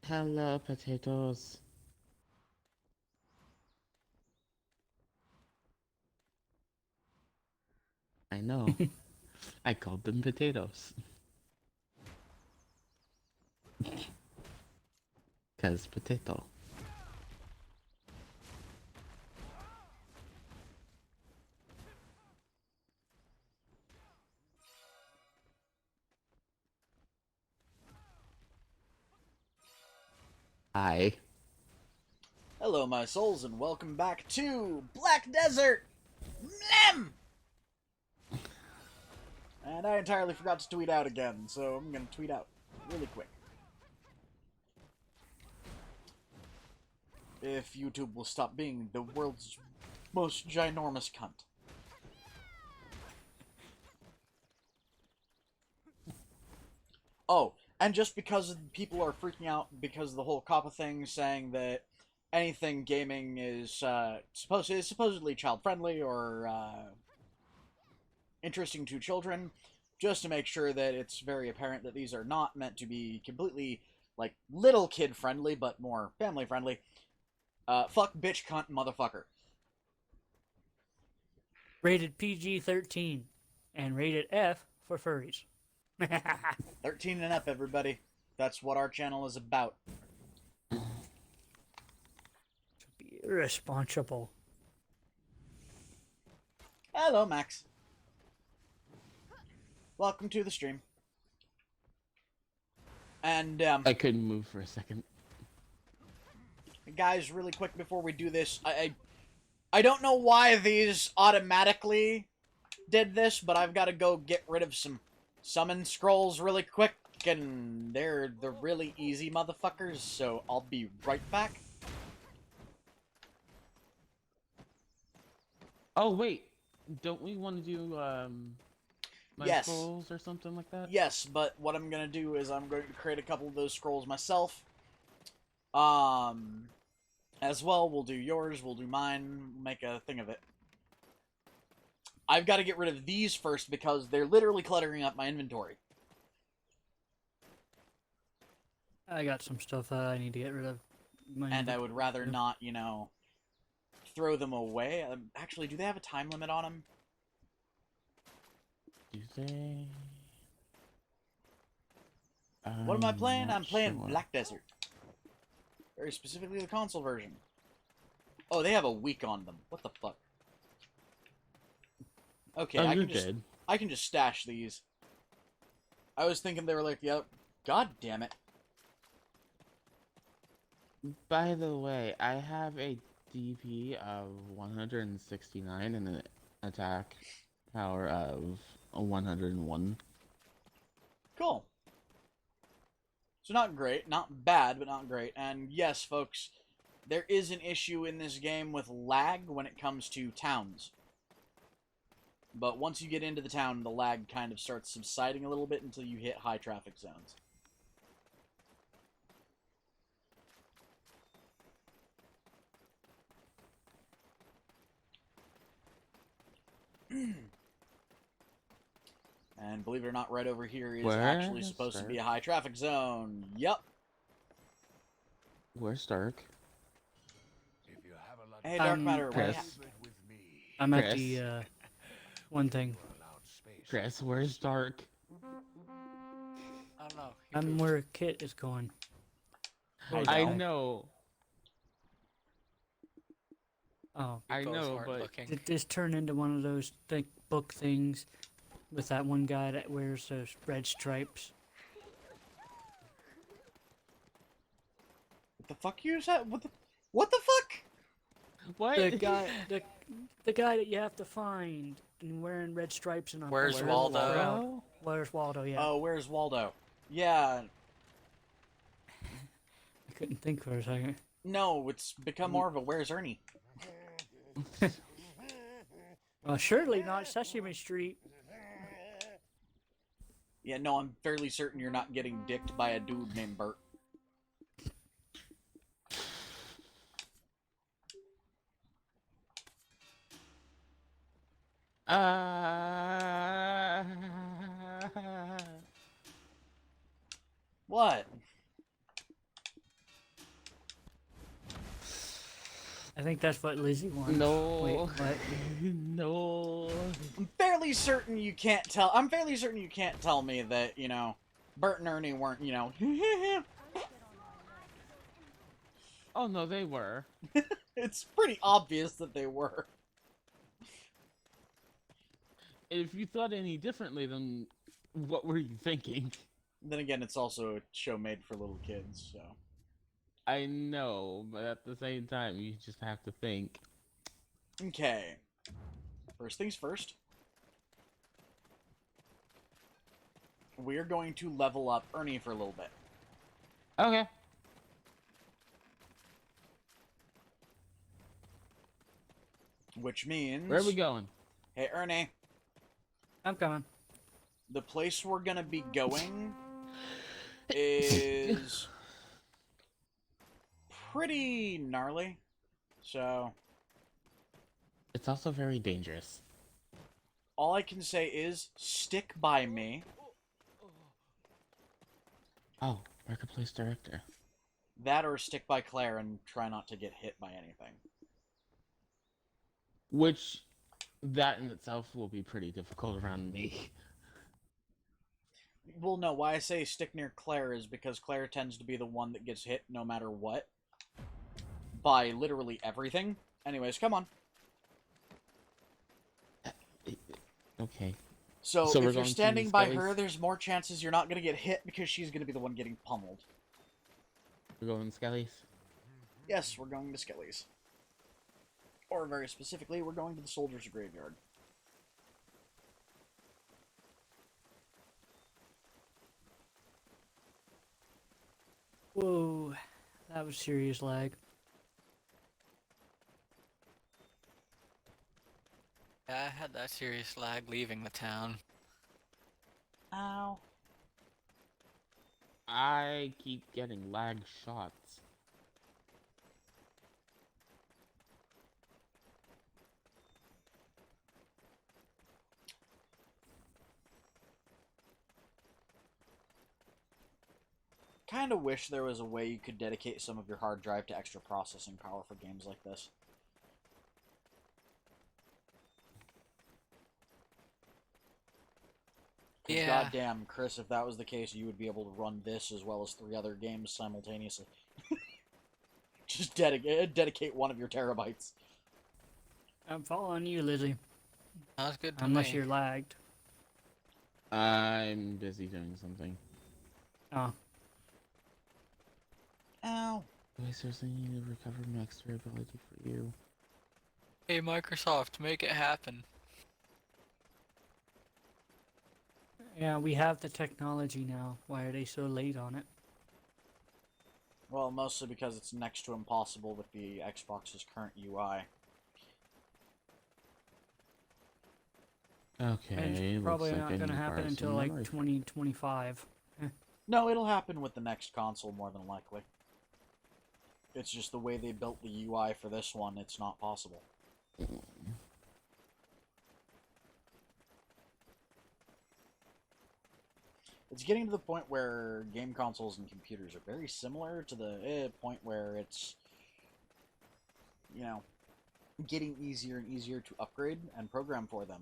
Hello, potatoes. I know. I called them potatoes. Cause potato. Hi. Hello, my souls, and welcome back to Black Desert! Mlem! And I entirely forgot to tweet out again, so I'm gonna tweet out really quick. If YouTube will stop being the world's most ginormous cunt. Oh, and just because people are freaking out because of the whole COPPA thing, saying that anything gaming is supposedly child friendly or interesting to children, just to make sure that it's very apparent that these are not meant to be completely like little kid friendly, but more family friendly. Fuck, bitch, cunt, motherfucker. Rated PG-13 and rated F for furries. 13 and up, everybody. That's what our channel is about. Be irresponsible. Hello, Max. Welcome to the stream. And I couldn't move for a second. guys, really quick before we do this, I don't know why these automatically did this, but I've got to go get rid of some summon scrolls really quick, and they're the really easy motherfuckers, so I'll be right back. Oh wait, don't we want to do my Yes. scrolls or something like that? Yes, but what I'm gonna do is I'm going to create a couple of those scrolls myself. As well, we'll do yours, we'll do mine, make a thing of it. I've got to get rid of these first because they're literally cluttering up my inventory. I got some stuff that I need to get rid of. And I would rather not, you know, throw them away. Actually, do they have a time limit on them? Do they? What am I playing? I'm playing sure. Black Desert. Very specifically the console version. Oh, they have a week on them. What the fuck? Okay, Oh, you're good. I can just stash these. I was thinking they were like, yep. God damn it. By the way, I have a DP of 169 and an attack power of 101. Cool. So not great, not bad, but not great. And yes, folks, there is an issue in this game with lag when it comes to towns. But once you get into the town, the lag kind of starts subsiding a little bit until you hit high traffic zones. And believe it or not, right over here is actually supposed to be a high traffic zone. Yep. Where's Dark? Hey, Dark Matter, Chris. I'm at the one thing. Chris, where's Dark? I don't know. I'm where Kit is going. I know. Oh, I know, but looking. did this turn into one of those thick book things with that one guy that wears those red stripes? what the fuck you said? What the fuck? what? The guy that you have to find and wearing red stripes and Where's Waldo? Where's Waldo? Yeah. Oh, where's Waldo? Yeah, I couldn't think for a second. no, it's become more of a where's Ernie? Well, surely not Sesame Street. Yeah, no, I'm fairly certain you're not getting dicked by a dude named Bert. What? I think that's what Lizzie wants. No. Wait, what? No. I'm fairly certain you can't tell. I'm fairly certain you can't tell me that, you know, Bert and Ernie weren't, you know. Oh no, they were. It's pretty obvious that they were. If you thought any differently, then what were you thinking? Then again, it's also a show made for little kids, so. I know, but at the same time, you just have to think. Okay. First things first. We're going to level up Ernie for a little bit. Okay. Which means... Where are we going? Hey, Ernie. I'm coming. The place we're gonna be going is pretty gnarly. So, It's also very dangerous. all I can say is stick by me. Oh, Marketplace Director. That or stick by Claire and try not to get hit by anything. Which, that in itself will be pretty difficult around me. Well, no, why I say stick near Claire is because Claire tends to be the one that gets hit no matter what. By literally everything. Anyways, come on. Okay. So So we're if you're going to standing by Skelly's? her, there's more chances you're not going to get hit because she's going to be the one getting pummeled. We're going Skelly's? Yes, we're going to Skelly's. Or very specifically, we're going to the Soldiers' Graveyard. Whoa, that was serious lag. Yeah, I had that serious lag leaving the town. Ow. I keep getting lag shots. Kinda wish there was a way you could dedicate some of your hard drive to extra processing power for games like this. Yeah. Goddamn, Chris, if that was the case, you would be able to run this as well as 3 other games simultaneously. Just dedicate 1 of your terabytes. I'm following you, Lizzie. Sounds good to Unless me. you're lagged. I'm busy doing something. Oh, Ow. Do I seriously need to recover max durability for you? Hey, Microsoft, make it happen. yeah, we have the technology now. Why are they so late on it? Well, mostly because it's next to impossible with the Xbox's current UI. Okay, And it's probably looks not like I going to need to happen borrow until some like memory. 2025. No, it'll happen with the next console more than likely. It's just the way they built the UI for this one, it's not possible. It's getting to the point where game consoles and computers are very similar to the point where it's, you know, getting easier and easier to upgrade and program for them.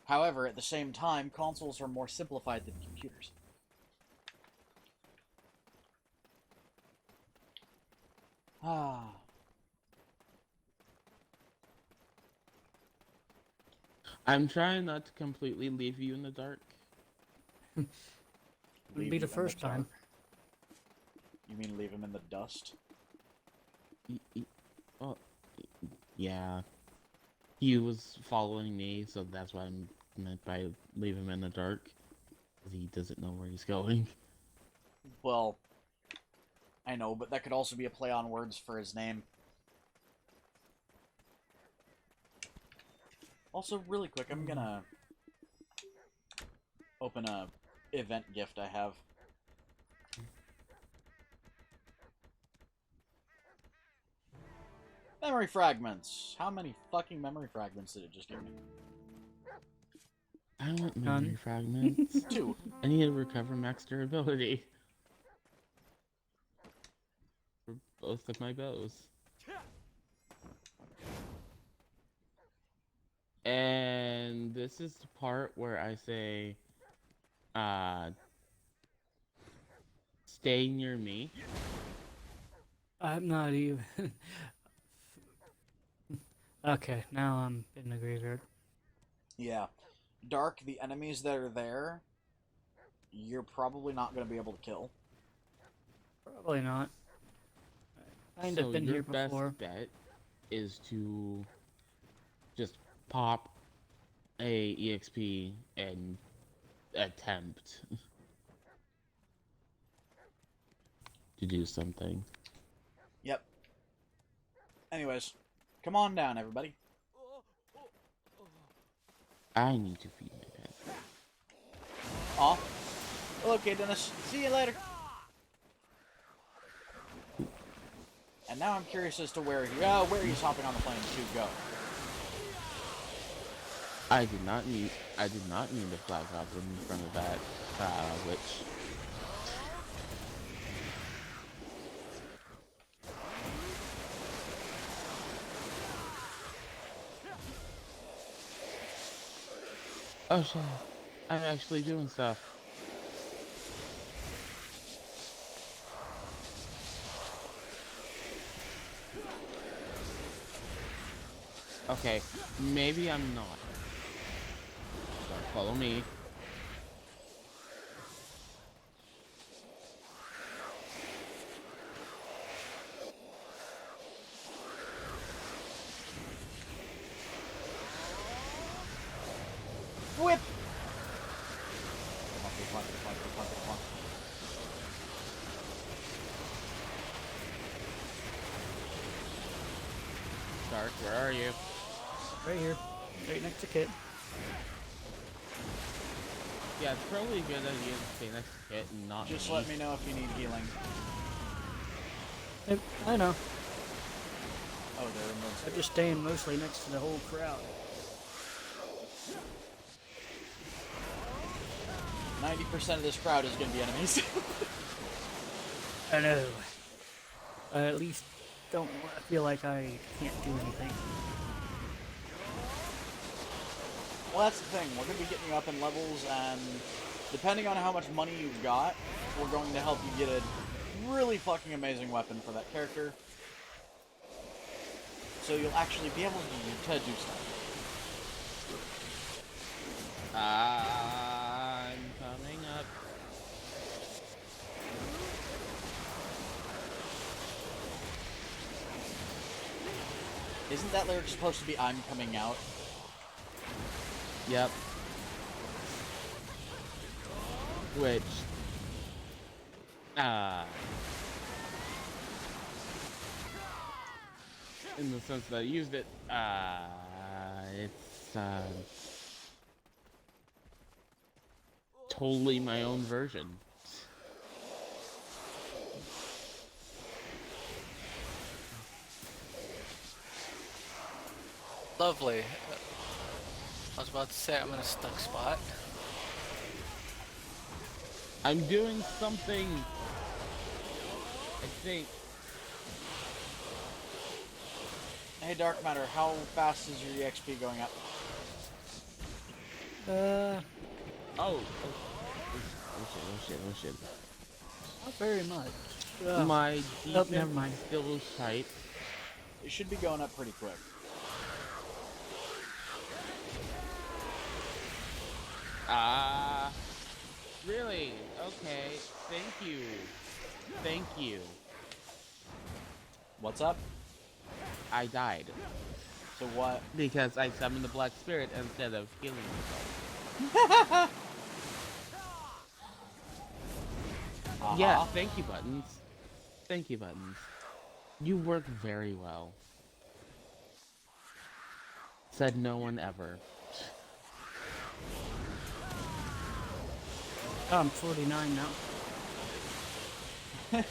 However, at the same time, consoles are more simplified than computers. Ah. I'm trying not to completely leave you in the dark. Wouldn't Leave be you the in first time. dark. You mean leave him in the dust? Oh, yeah. He was following me, so that's what I meant by leave him in the dark. 'Cause he doesn't know where he's going. Well, I know, but that could also be a play on words for his name. Also, really quick, I'm gonna open a event gift I have. Memory fragments! How many fucking memory fragments did it just give me? I don't want memory None. fragments. 2. I need to recover max durability. For both of my bows. And this is the part where I say, uh, stay near me. I'm not even. Okay, now I'm in the graveyard. Yeah. Dark, the enemies that are there, you're probably not going to be able to kill. Probably not. Kind So of been your here best before. bet is to just pop a EXP and attempt to do something. Yep. Anyways, come on down, everybody. I need to feed my pet. Aw. Well, okay, Dennis. See you later. And now I'm curious as to where he's hopping on the plane to go. I did not mean to flag goblin in front of that witch. Oh shit! I'm actually doing stuff. Okay, maybe I'm not. Don't follow me. Whip! Come on. Dark, where are you? Right here. Right next to Kit. Yeah, it's probably a good idea to stay next to Kit and not Just me. let me know if you need healing. Yep, I know. Oh, they're in I'm just staying mostly next to the whole crowd. 90% of this crowd is going to be enemies. I know. I at least don't feel like I can't do anything. Well, that's the thing. We're going to be getting you up in levels, and depending on how much money you've got, we're going to help you get a really fucking amazing weapon for that character. So you'll actually be able to do stuff. I'm coming up. Isn't that lyric supposed to be "I'm coming out"? Yep. Which, in the sense that I used it, it's, totally my own version. Lovely. I was about to say I'm in a stuck spot. I'm doing something, I think. Hey, Dark Matter, how fast is your EXP going up? Oh shit. Not very much. My Oh, defense never mind. is still tight. It should be going up pretty quick. Really? Okay. Thank you. What's up? I died. So what? Because I summoned the Black Spirit instead of healing myself. Yeah, thank you, Buttons. Thank you, Buttons. You work very well. Said no one ever. Oh, I'm 49 now.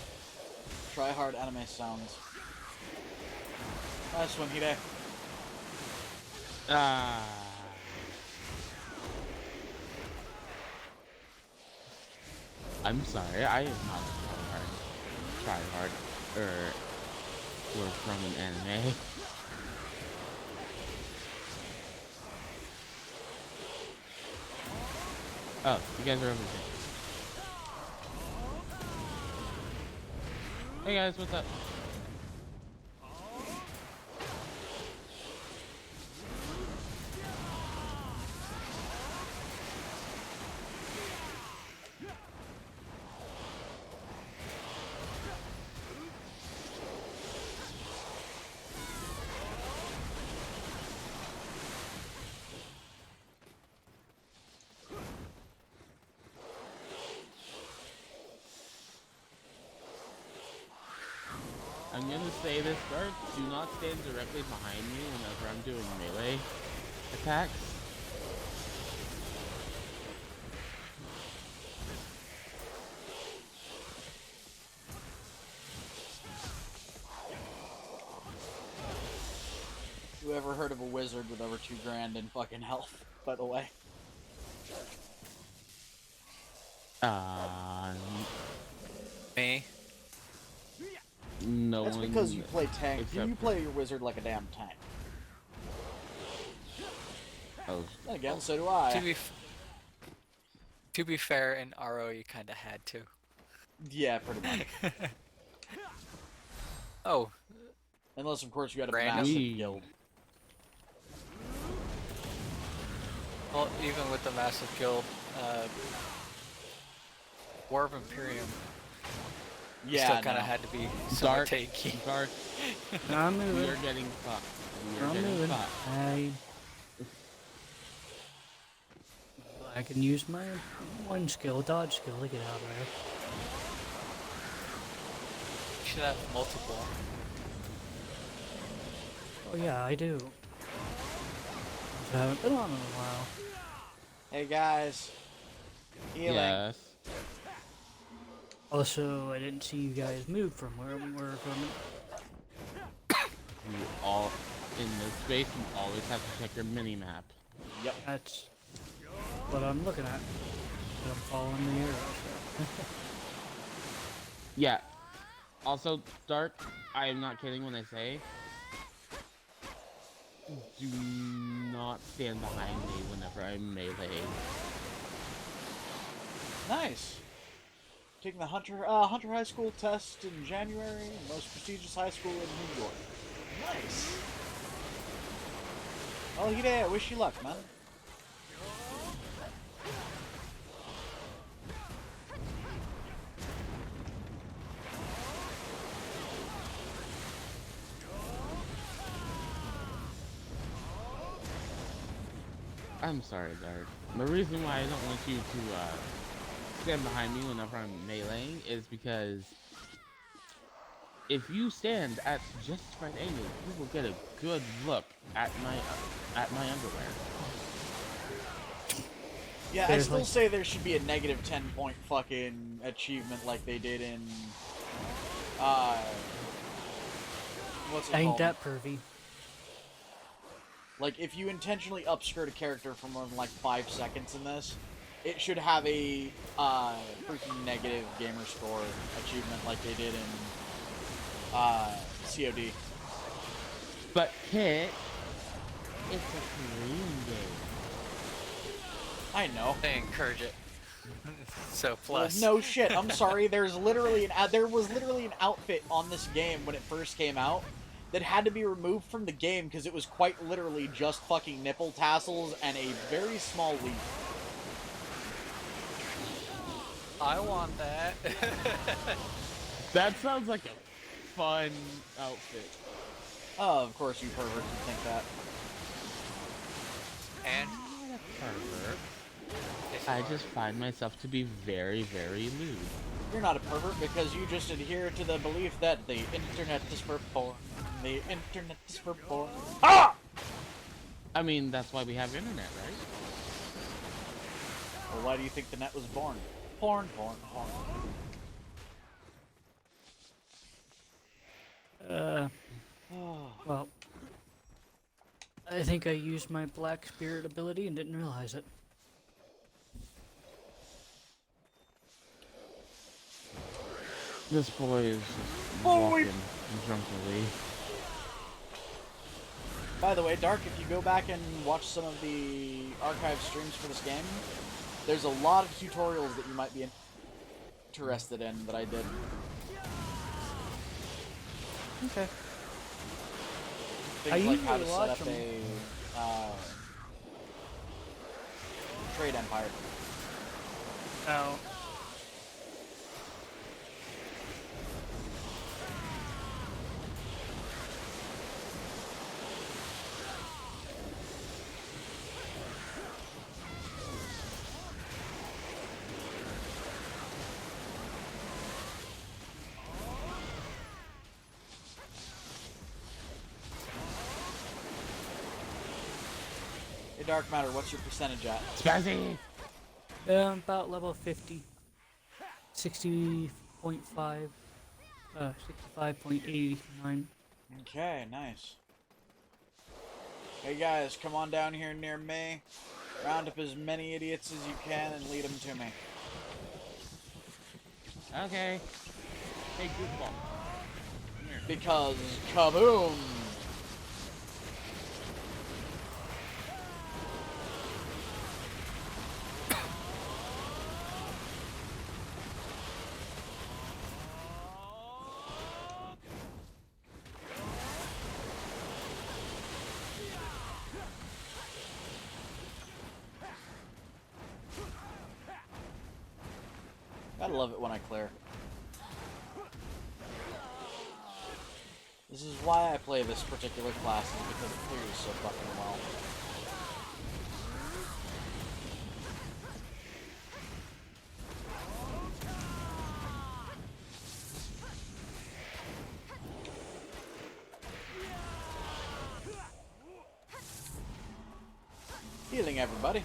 Try hard anime sounds. Nice one, Hide. I'm sorry, I am not a try hard, or from an anime. Oh, you guys are over here. Hey guys, what's up? I'm gonna say this, Dark. Do not stand directly behind me whenever I'm doing melee attacks. You ever heard of a wizard with over 2 grand in fucking health, by the way? Me? No That's one. because you play tank. except You play your wizard like a damn tank. Oh, Then again, so do To I. be to be fair, in RO you kind of had to. Yeah, pretty much. Oh, Unless, of course, you had a Random. massive We- guild. well, even with the massive guild, War of Imperium Yeah, still kind no. of had to be somewhat Dark. tanky. Dark. I'm We moving. are getting fucked. We are I'm getting moving. fucked. I can use my one skill, dodge skill, to get out of there. You should have multiple. Oh yeah, I do. I haven't been on in a while. Hey, guys. Healing. Yes. Also, I didn't see you guys move from where we were from. You all in this space. You always have to check your mini map. Yep. That's what I'm looking at. But I'm following the arrow. Yeah. Also, Dark. I am not kidding when I say. Do not stand behind me whenever I'm melee. Nice. Taking the Hunter High School test in January, most prestigious high school in New York. Nice. Well, Hide, I wish you luck, man. I'm sorry, Dark. The reason why I don't want you to stand behind me whenever I'm meleeing is because if you stand at just right angle, you will get a good look at my underwear. Yeah, I There's still like- say there should be a negative 10-point fucking achievement like they did in, what's it Ain't called? that pervy? Like, if you intentionally upskirt a character for more than, like, 5 seconds in this, it should have a, freaking negative gamer score achievement like they did in, COD. But Kit, it's a Korean game. I know. They encourage it. So Well, plus. no shit, I'm sorry, there was literally an outfit on this game when it first came out that had to be removed from the game because it was quite literally just fucking nipple tassels and a very small leaf. I want that. That sounds like a fun outfit. Oh, of course you perverts would think that. And Pervert. I just find myself to be very, very lewd. You're not a pervert because you just adhere to the belief that the internet is for porn. The internet is for porn. Ah! I mean, that's why we have internet, right? Well, why do you think the net was born? Porn, porn, porn. Well, I think I used my black spirit ability and didn't realize it. This boy is just Boy! walking drunkenly. By the way, Dark, if you go back and watch some of the archive streams for this game, There's a lot of tutorials that you might be interested in that I did. Okay. Things like how to set up a trade empire. Oh. Hey, Dark Matter, what's your percentage at? Spazzy! About level 50. 60.5. 65.89. Okay, nice. Hey guys, come on down here near me. Round up as many idiots as you can and lead them to me. Okay. Hey, goofball. Come here. Because kaboom! Gotta love it when I clear. This is why I play this particular class, is because it clears so fucking well. Healing everybody.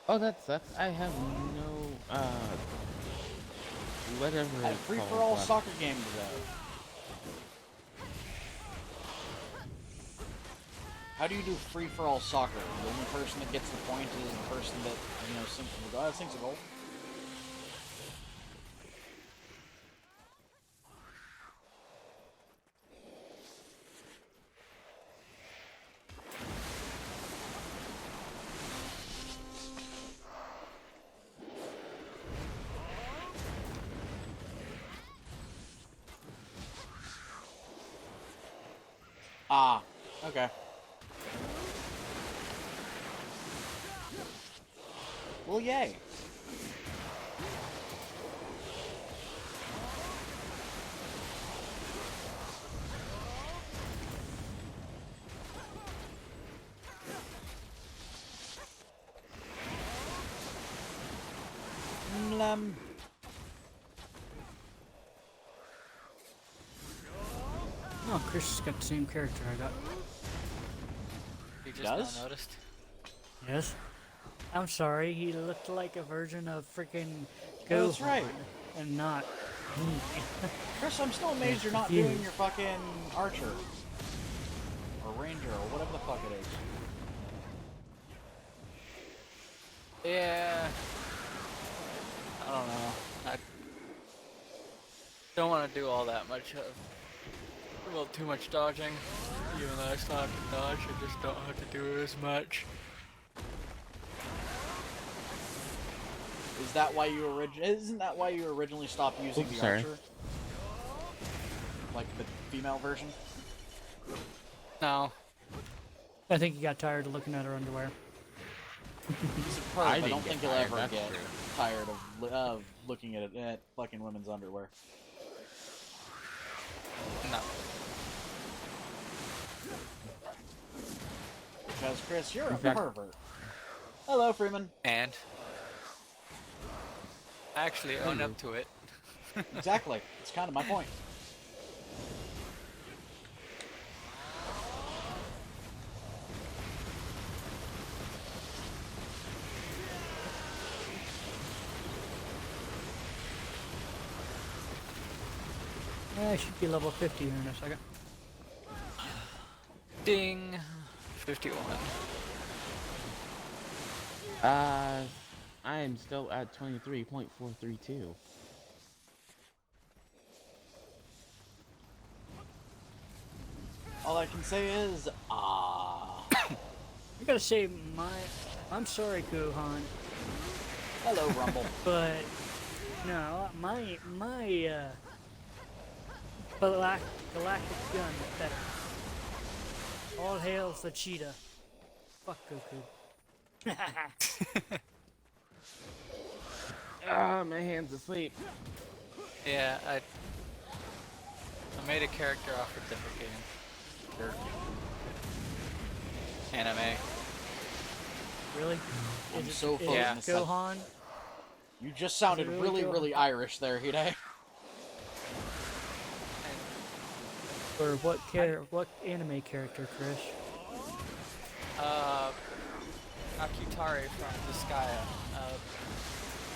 Oh, that sucks. I have no, whatever A it's free-for-all called left. soccer game today. How do you do free-for-all soccer? The only person that gets the point is the person that, you know, sinks a goal. Ah, okay. Well, yay. Mlam. Oh, Chris has got the same character I got. You just Does? now noticed? Yes. I'm sorry, he looked like a version of freaking Oh, that's Gohan, right. and not me. Chris, I'm still amazed you're not Confused. doing your fucking archer. Or ranger, or whatever the fuck it is. Yeah. I don't know. I don't want to do all that much of. Well, too much dodging. Even though I still have to dodge, I just don't have to do as much. Is that why you isn't that why you originally stopped using Oops, the sorry. archer? Like the female version? No. I think he got tired of looking at her underwear. He's a perv. I I didn't don't get think he'll tired, ever that's get true. tired of looking at fucking women's underwear. No. Because Chris, you're a In fact- pervert. Hello, Freeman. And I actually own up to it. Exactly. It's kind of my point. I should be level 50 here in a second. Ding. 51. I am still at 23.432. All I can say is, I gotta say, I'm sorry, Gohan, hello, Rumble. but no, galactic gun is better. All hails the cheetah. Fuck Goku. My hand's asleep. Yeah, I made a character off a different game. Or anime. Really? I'm Is it- so is it focused. Gohan? You just sounded really really, Gohan? really Irish there, Hide. Or what anime character, Chris? Akutari from Disgaea.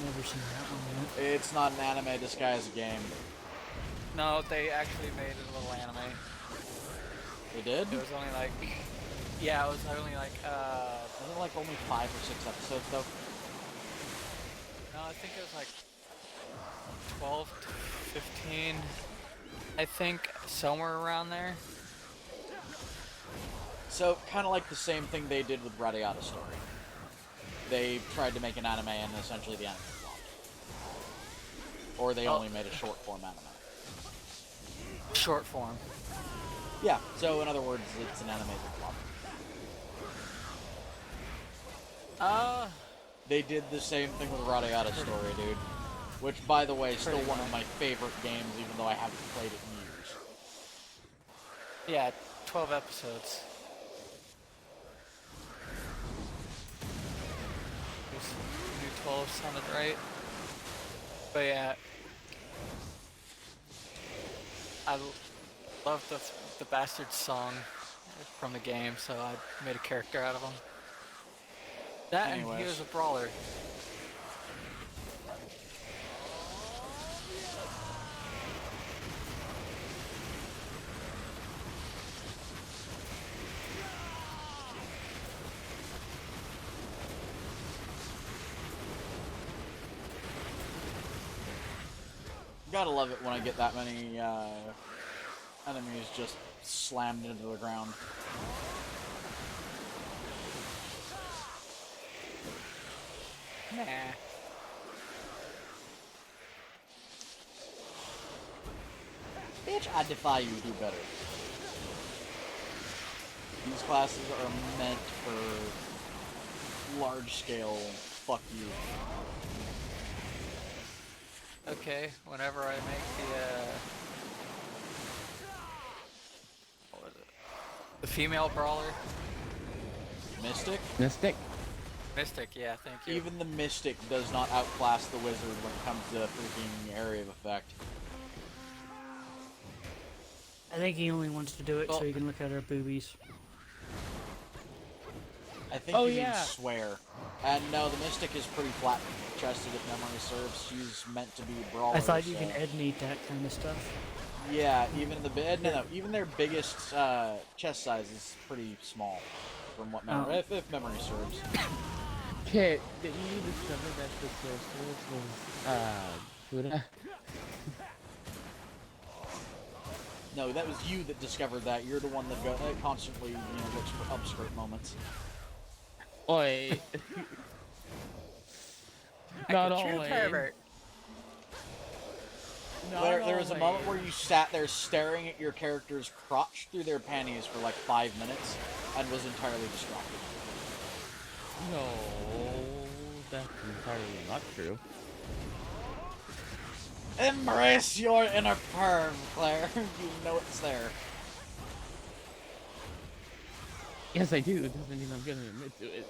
Never seen that one yet. It's not an anime, this guy is a game. No, they actually made a little anime. They did? It was only like, yeah, it was only like, Wasn't it like only 5 or 6 episodes though? no, I think it was like 12 to 15. I think somewhere around there. So, kind of like the same thing they did with Radiata Story. They tried to make an anime and essentially the anime flopped. Or they only made a short form anime. Short form. Yeah, so in other words, it's an anime that flopped. They did the same thing with Radiata Story, dude. Which, by the way, is still one of my favorite games, even though I haven't played it in years. Yeah, 12 episodes. New 12 sounded right. But yeah, I love the bastard song from the game, so I made a character out of him. That and he Anyways. was a brawler. Gotta love it when I get that many enemies just slammed into the ground. Nah. Bitch, I defy you to do better. These classes are meant for large-scale fuck you. Okay, whenever I make what was it? The female brawler? Mystic? Mystic. Mystic, yeah, thank you. Even the Mystic does not outclass the Wizard when it comes to freaking area of effect. I think he only wants to do it Well- so he can look at her boobies. I think Oh, you mean yeah. swear. And no, the Mystic is pretty flat-chested if memory serves. She's meant to be a brawler. I thought you so- can ednate that kind of stuff. Yeah, even the even their biggest chest size is pretty small, from what memory, Oh. if memory serves. Kit, did you discover that the sorceress was Buddha? No, that was you that discovered that. You're the one that constantly, looks for upskirt moments. Oi. Not Like a true always. pervert. Not There was a moment always. where you sat there staring at your character's crotch through their panties for like 5 minutes and was entirely distracted. No, that's entirely not true. Embrace your inner perm, Claire. You know it's there. Yes, I do. It doesn't mean I'm gonna admit to it.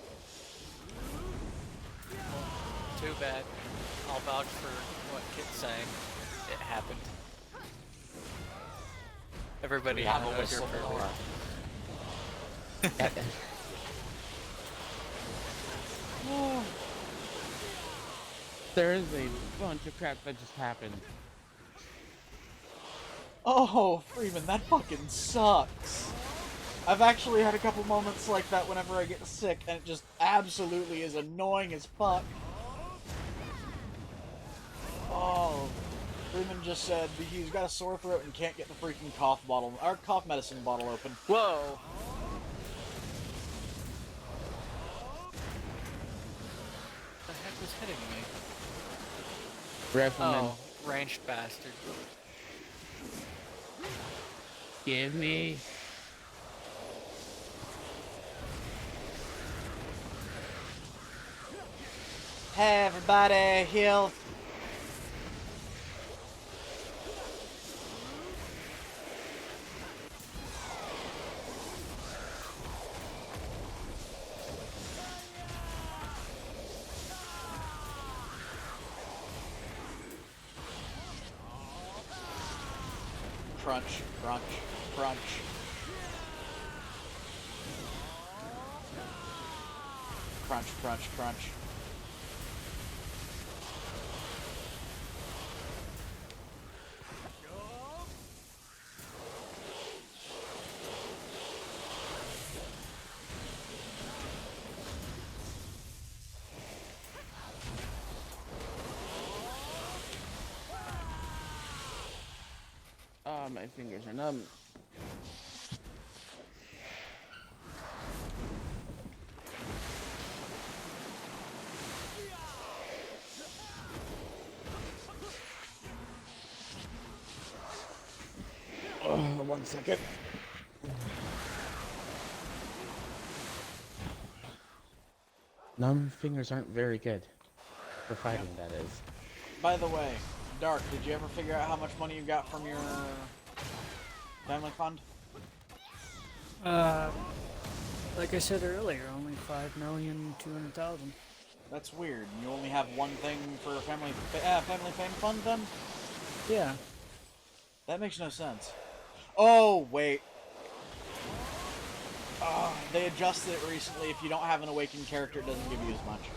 Too bad. I'll vouch for what Kit's saying. It happened. Everybody We have a knows you're whistleblower. pervert. There is a bunch of crap that just happened. Oh, Freeman, that fucking sucks. I've actually had a couple moments like that whenever I get sick, and it just absolutely is annoying as fuck. Oh, Freeman just said he's got a sore throat and can't get the freaking cough medicine bottle open. Whoa! What the heck was hitting me? Rifleman, Oh, ranged bastard. give me. Hey, everybody, heal. Crunch, crunch, crunch. Crunch, crunch, crunch. Oh, my fingers are numb. Oh, 1 second. Numb fingers aren't very good for fighting, that is. By the way, Dark, did you ever figure out how much money you got from your family fund? Like I said earlier, only 5,200,000. That's weird. You only have one thing for family fame fund then? Yeah. That makes no sense. Oh, wait. They adjusted it recently. If you don't have an Awakened character, it doesn't give you as much.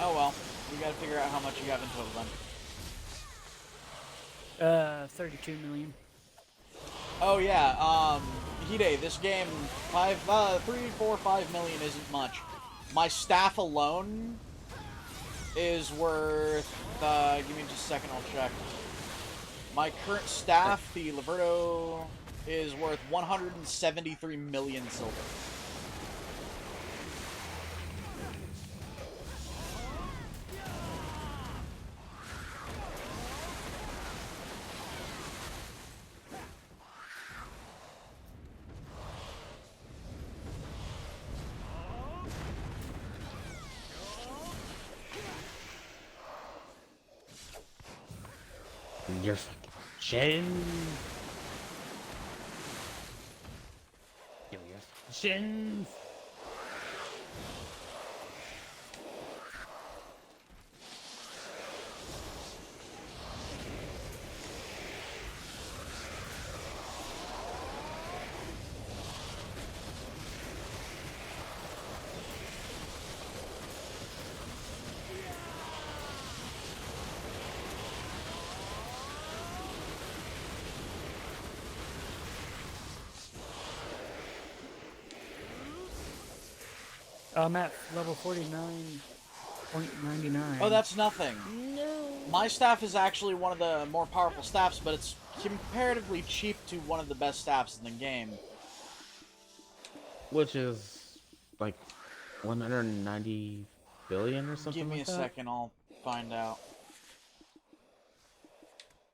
Oh well. We gotta figure out how much you have in total then. 32 million. Oh yeah, Hide, this game, 3, 4, 5 million isn't much. My staff alone is worth, give me just a second, I'll check. My current staff, the Liberto, is worth 173 million silver. Your fucking chin. Give me your chin. I'm at level 49.99. Oh, that's nothing. No. My staff is actually one of the more powerful staffs, but it's comparatively cheap to one of the best staffs in the game. Which is like 190 billion or something. Give me like a that. second, I'll find out.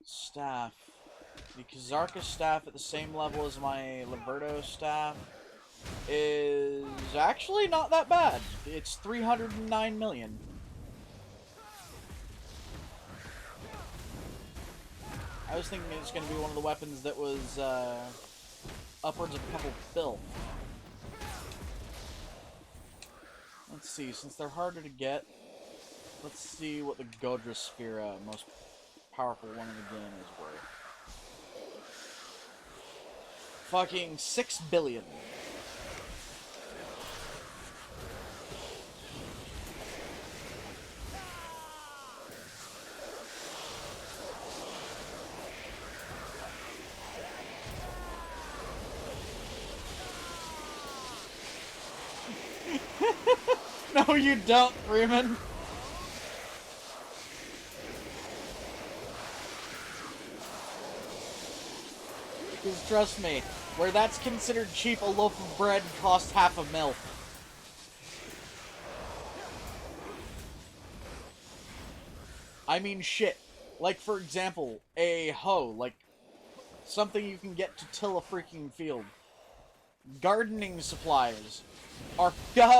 Staff. The Kazarka staff at the same level as my Liberto staff is actually not that bad. It's 309 million. I was thinking it's going to be one of the weapons that was upwards of a couple bill. Let's see, since they're harder to get, let's see what the Godra Sphera, most powerful one in the game, is worth. Fucking 6 billion. No, you don't, Freeman. Because trust me, where that's considered cheap, a loaf of bread costs half a mil. I mean, shit. Like, for example, a hoe, like, something you can get to till a freaking field. Gardening supplies are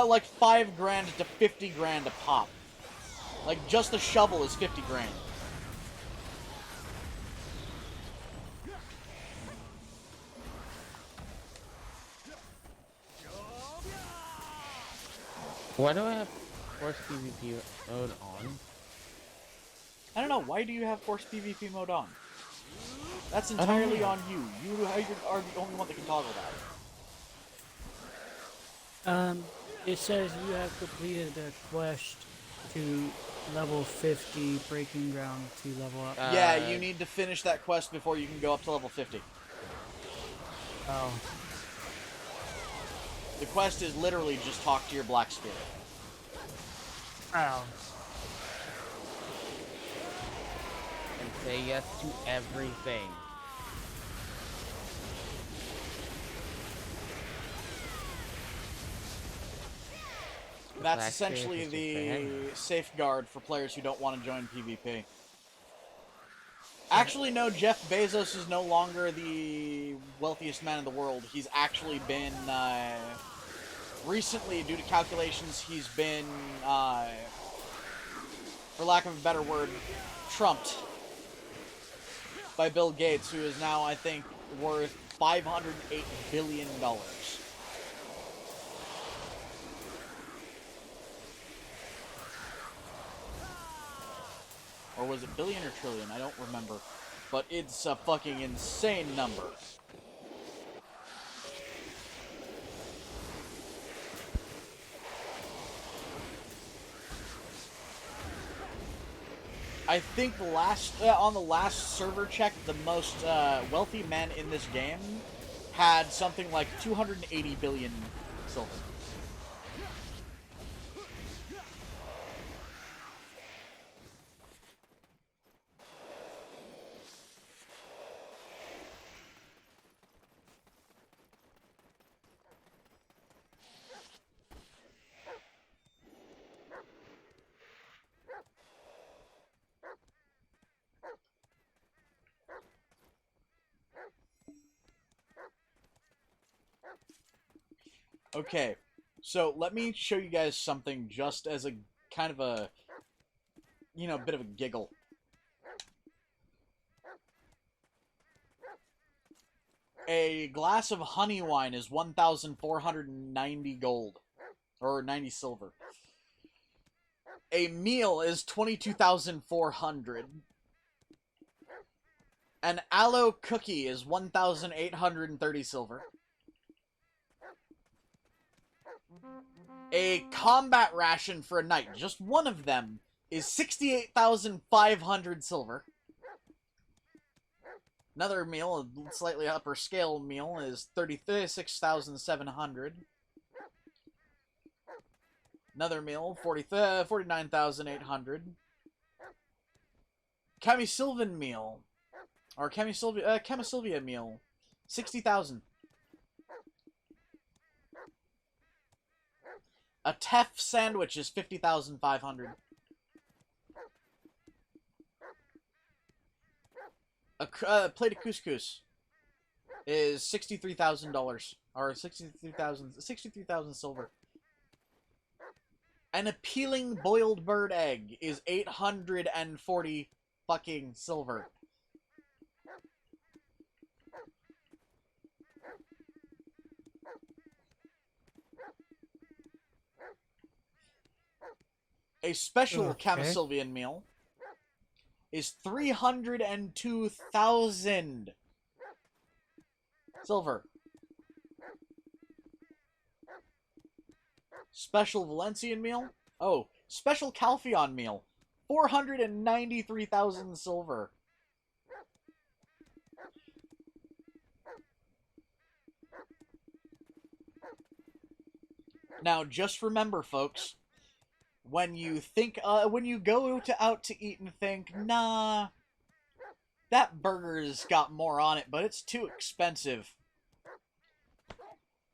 like 5 grand to 50 grand a pop. Like, just a shovel is 50 grand. Why do I have forced PvP mode on? I don't know, why do you have forced PvP mode on? That's I don't entirely know. on you. You are the only one that can toggle that. It says you have completed the quest to level 50 Breaking Ground to level up. Yeah, you need to finish that quest before you can go up to level 50. Oh, The quest is literally just talk to your black spirit. ow. And say yes to everything. That's Black Spirit essentially is your friend. the safeguard for players who don't want to join PvP. Actually, no, Jeff Bezos is no longer the wealthiest man in the world. He's actually been, recently, due to calculations, he's been, for lack of a better word, trumped by Bill Gates, who is now, I think, worth $508 billion. Or was it billion or trillion? I don't remember. But it's a fucking insane number. I think the last on the last server check, the most wealthy men in this game had something like 280 billion silver. Okay, so let me show you guys something just as a kind of a, you know, bit of a giggle. A glass of honey wine is 1,490 gold. Or 90 silver. A meal is 22,400. An aloe cookie is 1,830 silver. A combat ration for a knight, just one of them, is 68,500 silver. Another meal, a slightly upper scale meal, is 36,700. Another meal, 49,800. Camisylvan meal, or Camisylvia meal, 60,000. A teff sandwich is 50,500. A plate of couscous is $63,000, or 63,000 silver. An appealing boiled bird egg is 840 fucking silver. A special Camisylvian meal is 302,000 silver. Special Valencian meal? Oh, special Calphion meal, 493,000 silver. Now, just remember, folks, when you think, when you go out to eat and think, nah, that burger's got more on it, but it's too expensive.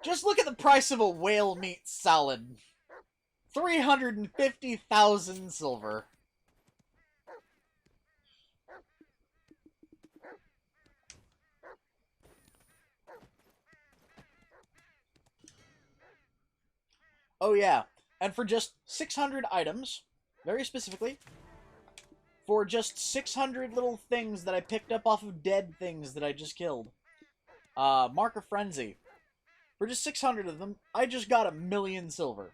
Just look at the price of a whale meat salad. 350,000 silver. Oh yeah, and for just 600 items, very specifically, for just 600 little things that I picked up off of dead things that I just killed. Mark of Frenzy. For just 600 of them, I just got 1,000,000 silver.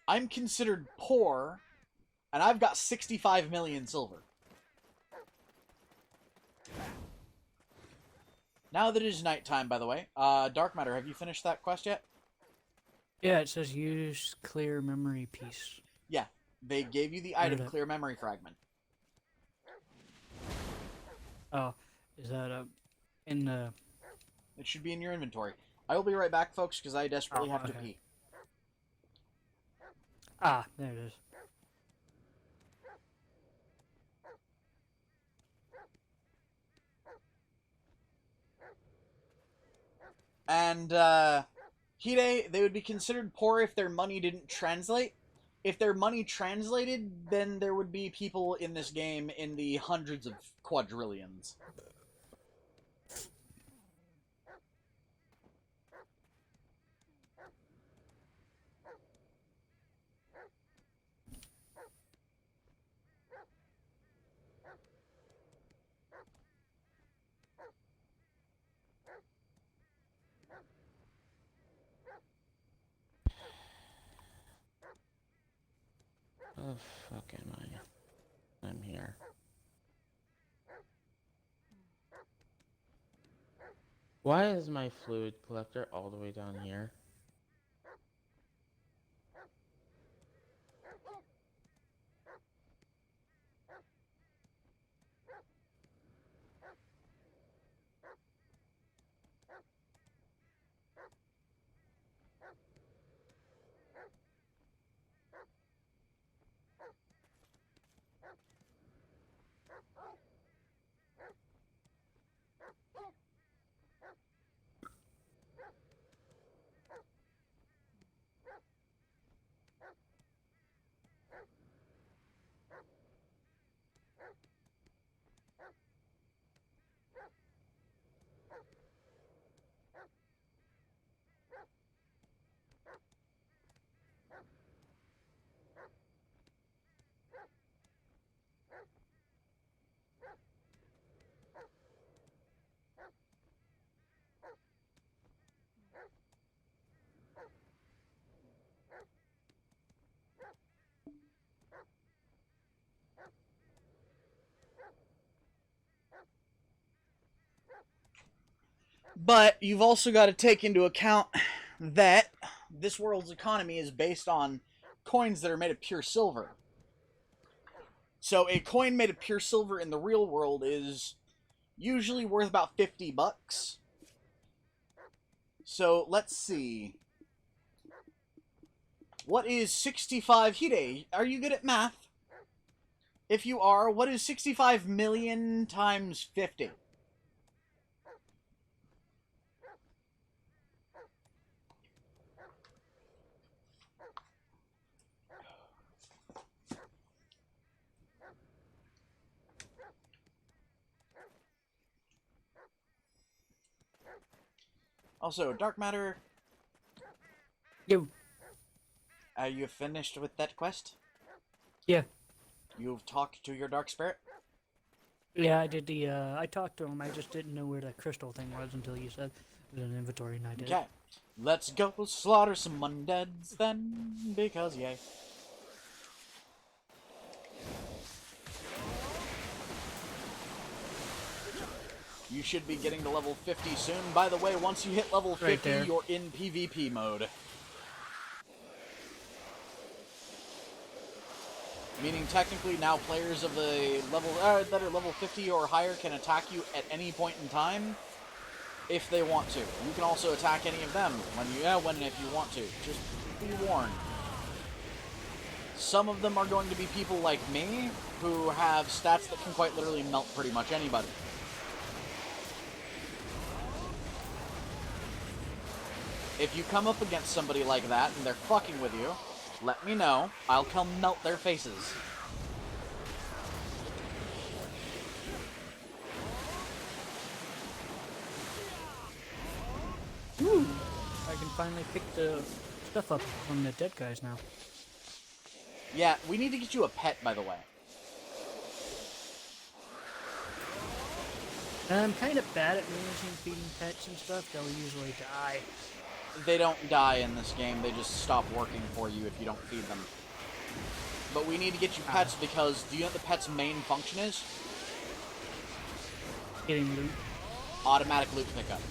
I'm considered poor, and I've got 65 million silver. Now that it is nighttime, by the way, Dark Matter, have you finished that quest yet? Yeah, it says use clear memory piece. Yeah, they gave you the item Clear Memory Fragment. Oh, is that in the... It should be in your inventory. I will be right back, folks, because I desperately have to pee. Ah, there it is. And, Hide, they would be considered poor if their money didn't translate. If their money translated, then there would be people in this game in the hundreds of quadrillions. Oh, fuck am I? I'm here. Why is my fluid collector all the way down here? But you've also got to take into account that this world's economy is based on coins that are made of pure silver. So a coin made of pure silver in the real world is usually worth about 50 bucks. So let's see. What is 65? Hide, are you good at math? If you are, what is 65 million times 50? Also, Dark Matter, You. are you finished with that quest? Yeah. You've talked to your Dark Spirit? Yeah, I did the, I talked to him. I just didn't know where that crystal thing was until you said it was in inventory, and I did. Okay. Let's go slaughter some undeads then, because yay. You should be getting to level 50 soon. By the way, once you hit level 50, Right you're in PvP mode. Meaning technically now players of the level that are level 50 or higher can attack you at any point in time if they want to. You can also attack any of them when and if you want to. Just be warned. Some of them are going to be people like me who have stats that can quite literally melt pretty much anybody. If you come up against somebody like that and they're fucking with you, let me know. I'll come melt their faces. Woo! I can finally pick the stuff up from the dead guys now. Yeah, we need to get you a pet, by the way. I'm kind of bad at managing feeding pets and stuff. They'll usually die. They don't die in this game. They just stop working for you if you don't feed them. But we need to get you pets because do you know what the pet's main function is? Getting loot. Automatic loot pickup.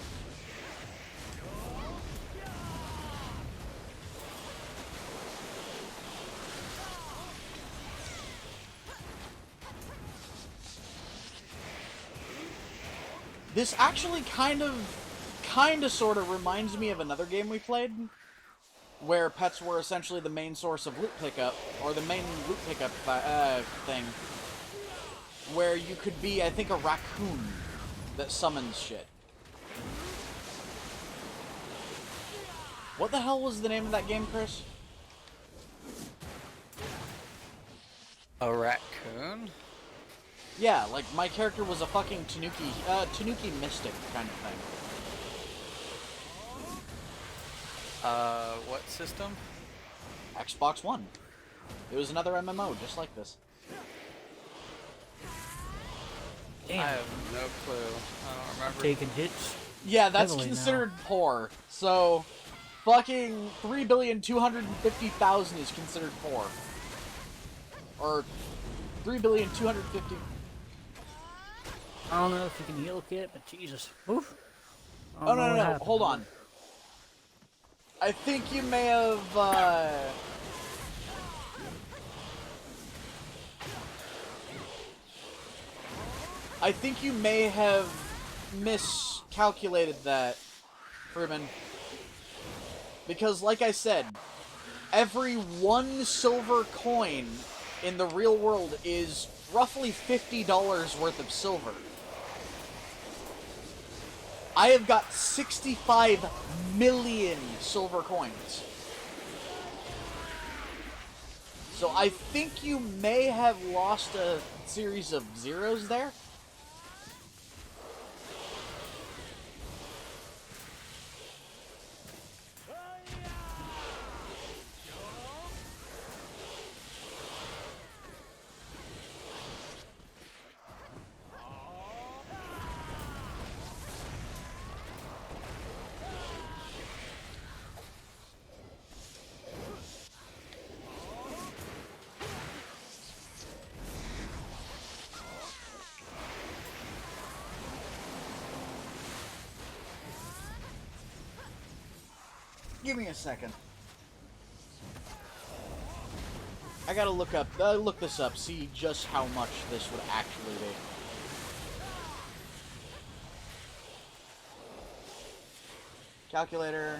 This actually kind of sort of reminds me of another game we played, where pets were essentially the main source of loot pickup, or the main loot pickup thing, where you could be, I think, a raccoon that summons shit. What the hell was the name of that game, Chris? A raccoon? Yeah, like, my character was a fucking Tanuki Mystic kind of thing. What system? Xbox One. It was another MMO, just like this. Damn. I have no clue. I don't remember. Taking hits. Yeah, that's Heavily considered poor. So, fucking 3,250,000 is considered poor. Or 3,250,000. I don't know if you can heal a kid, but Jesus. Oof. I Oh, don't no, know no, what no. happened. Hold on. I think you may have, I think you may have miscalculated that, Freeman. Because, like I said, every 1 silver coin in the real world is roughly $50 worth of silver. I have got 65 million silver coins. So I think you may have lost a series of zeros there. Give me a second. I gotta look this up, see just how much this would actually be. Calculator.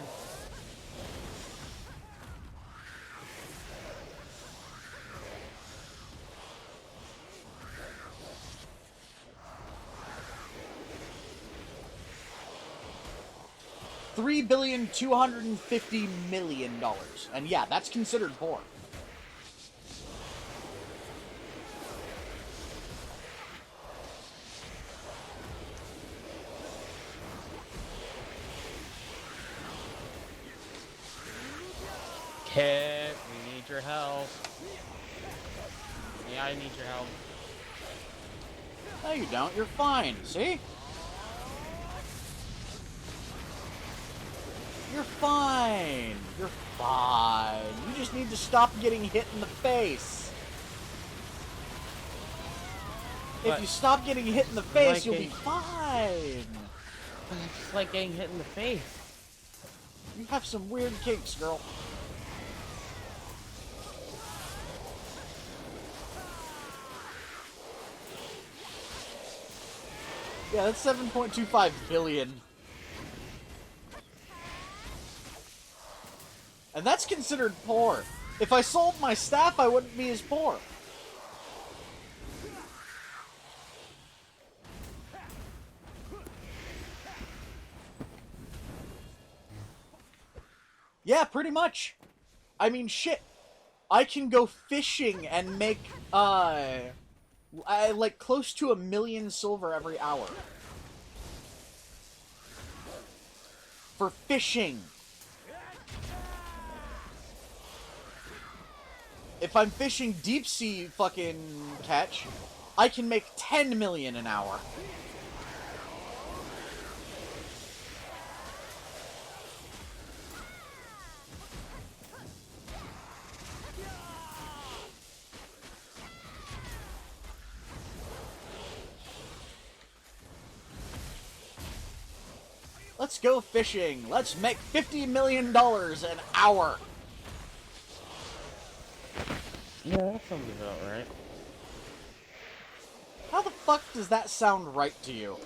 $3,250,000,000. And yeah, that's considered poor. Kit, we need your help. Yeah, I need your help. No, you don't. You're fine. See? You're fine. You're fine. You just need to stop getting hit in the face. If But- you stop getting hit in the face, like you'll a- be fine. But it's just like getting hit in the face. You have some weird kinks, girl. Yeah, that's 7.25 billion. And that's considered poor. If I sold my staff, I wouldn't be as poor. Yeah, pretty much. I mean, shit. I can go fishing and make, like, close to 1 million silver every hour. For fishing. If I'm fishing deep sea fucking catch, I can make 10 million an hour. Let's go fishing. Let's make $50 million an hour. Yeah, that sounds about right. How the fuck does that sound right to you?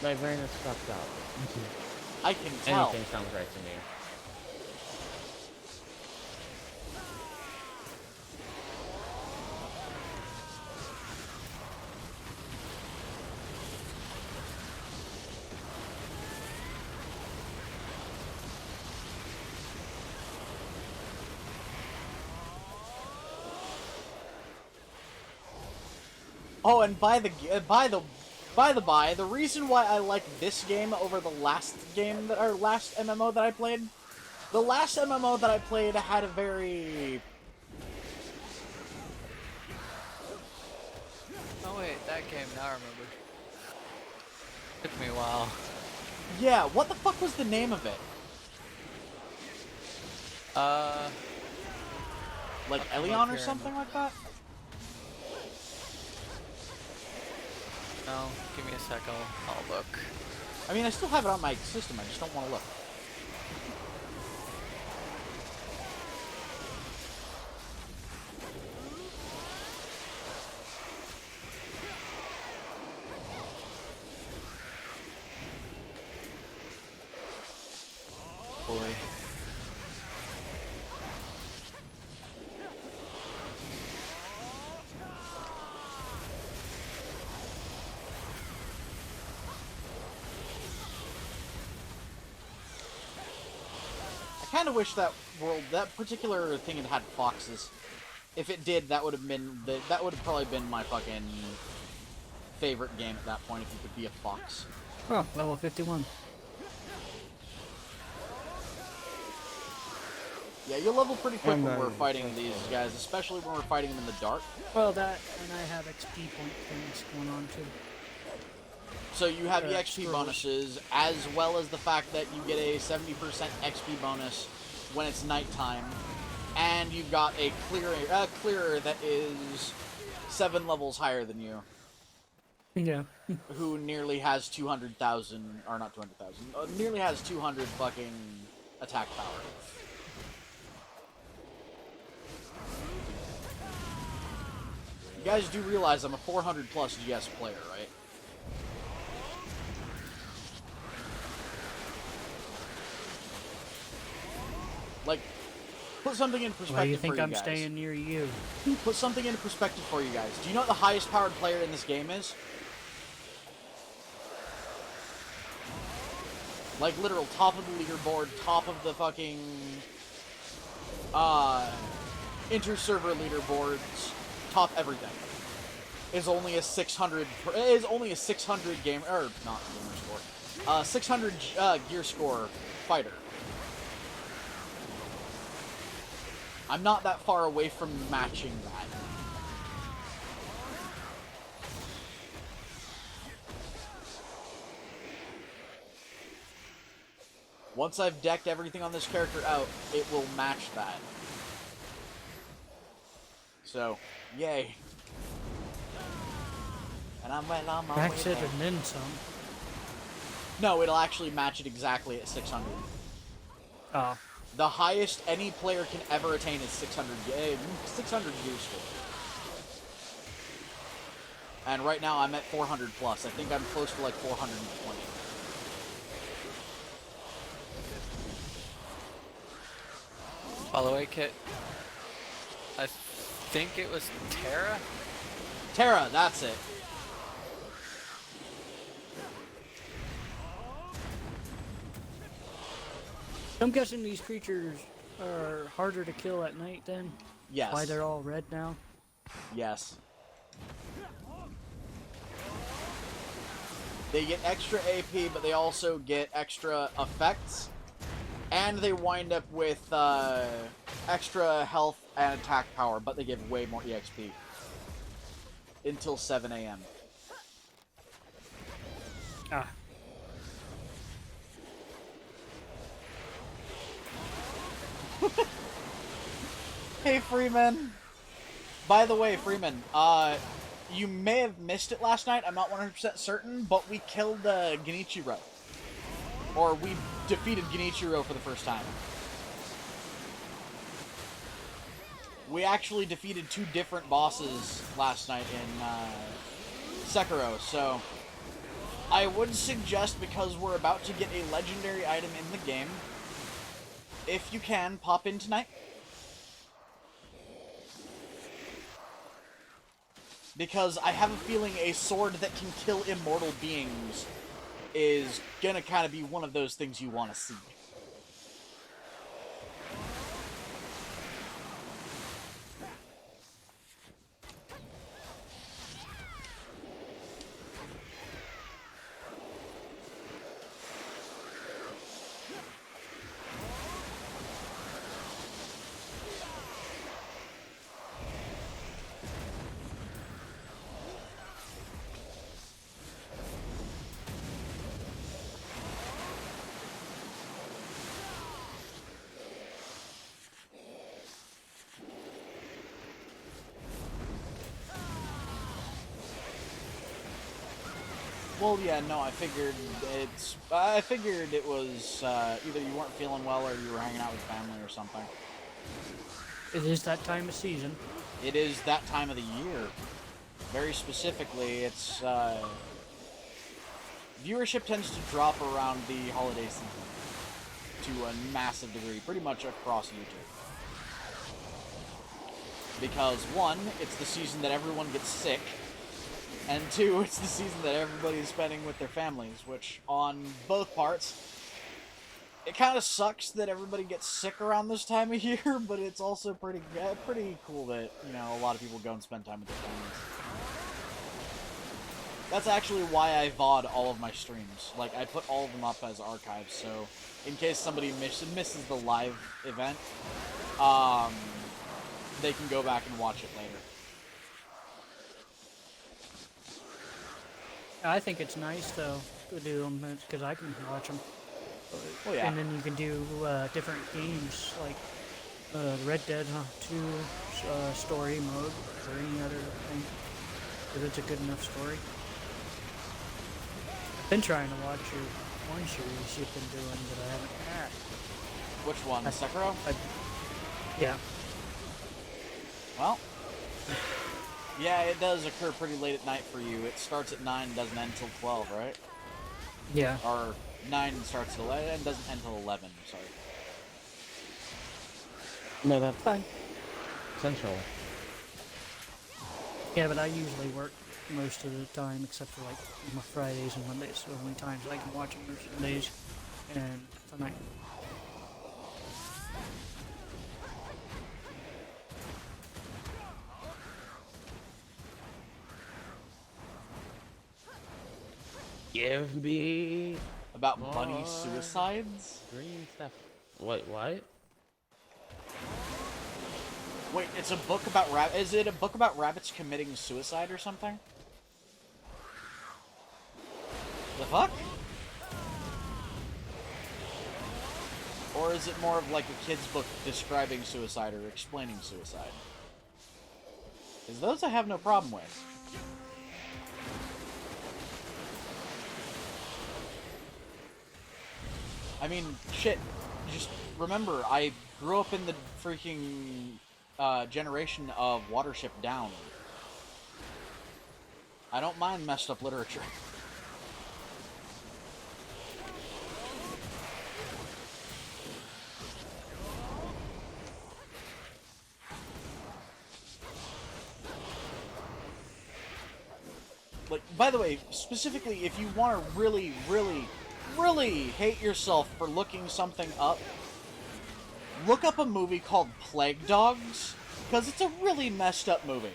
My brain is fucked up. I can tell. Anything sounds right to me. Oh, and by the reason why I like this game over the last game or last MMO that I played, the last MMO that I played had a very... Oh wait, that game, now I remember. Took me a while. Yeah, what the fuck was the name of it? Like I'll come Elion up or here something like that? No, give me a sec, I'll look. I mean, I still have it on my system, I just don't want to look. Boy. I kind of wish that world, that particular thing had had foxes. If it did, that would have been that would have probably been my fucking favorite game at that point. If you could be a fox. Oh, level 51. Yeah, you'll level pretty quick And when we're then- fighting these guys, especially when we're fighting them in the dark. Well, that, and I have XP point things going on too. So you have the Yeah, XP scrolls. bonuses, as well as the fact that you get a 70% XP bonus when it's nighttime, and you've got a clearer that is 7 levels higher than you, Yeah. who nearly has 200,000, or not 200,000, nearly has 200 fucking attack power. You guys do realize I'm a 400 plus GS player, right? Like, put something in perspective Why do you for think you I'm guys. staying near you? Put something in perspective for you guys. Do you know what the highest powered player in this game is? Like, literal top of the leaderboard, top of the fucking, inter-server leaderboards, top everything. Is only a 600, game, or not gamer score, 600, gear score fighter. I'm not that far away from matching that. Once I've decked everything on this character out, it will match that. So, yay. And I'm well on my way Max it there. and then some. No, it'll actually match it exactly at 600. Oh. The highest any player can ever attain is 600 gear score. And right now I'm at 400 plus. I think I'm close to like 420. By the way, Kit, I think it was Terra. Terra, that's it. I'm guessing these creatures are harder to kill at night then? Yes. Why they're all red now? Yes. They get extra AP, but they also get extra effects. And they wind up with extra health and attack power, but they give way more EXP. Until 7 a.m. Ah. Hey, Freeman. By the way, Freeman, you may have missed it last night. I'm not 100% certain, but we killed Genichiro. Or we defeated Genichiro for the first time. We actually defeated 2 different bosses last night in Sekiro, so I would suggest, because we're about to get a legendary item in the game, if you can, pop in tonight. Because I have a feeling a sword that can kill immortal beings is gonna kind of be one of those things you want to see. Well, yeah, no, I figured it was either you weren't feeling well or you were hanging out with family or something. It is that time of season. It is that time of the year. Very specifically, it's viewership tends to drop around the holiday season to a massive degree, pretty much across YouTube. Because 1, it's the season that everyone gets sick. And 2, it's the season that everybody's spending with their families, which, on both parts, it kind of sucks that everybody gets sick around this time of year, but it's also pretty cool that, you know, a lot of people go and spend time with their families. That's actually why I VOD all of my streams. Like, I put all of them up as archives, so in case somebody misses the live event, they can go back and watch it later. I think it's nice though to do them because I can watch them. Well, yeah. And then you can do different games like the Red Dead 2 story mode or any other thing if it's a good enough story. I've been trying to watch your one series you've been doing, but I haven't. Which one? Sekiro? Yeah. Well, yeah, it does occur pretty late at night for you. It starts at 9 and doesn't end until 12, right? Yeah. Or 9 starts at 11 and doesn't end until 11, sorry. No, that's Fine. Central. Yeah, but I usually work most of the time except for like my Fridays and Mondays. So the only times I can watch them are Sundays and tonight. Give me About bunny more suicides? green stuff. Wait, what? Wait, it's a book about is it a book about rabbits committing suicide or something? The fuck? Or is it more of like a kid's book describing suicide or explaining suicide? Because those I have no problem with. I mean, shit, just remember, I grew up in the freaking generation of Watership Down. I don't mind messed up literature. Like, by the way, specifically, if you want to really, really, really hate yourself for looking something up, look up a movie called Plague Dogs, because it's a really messed up movie.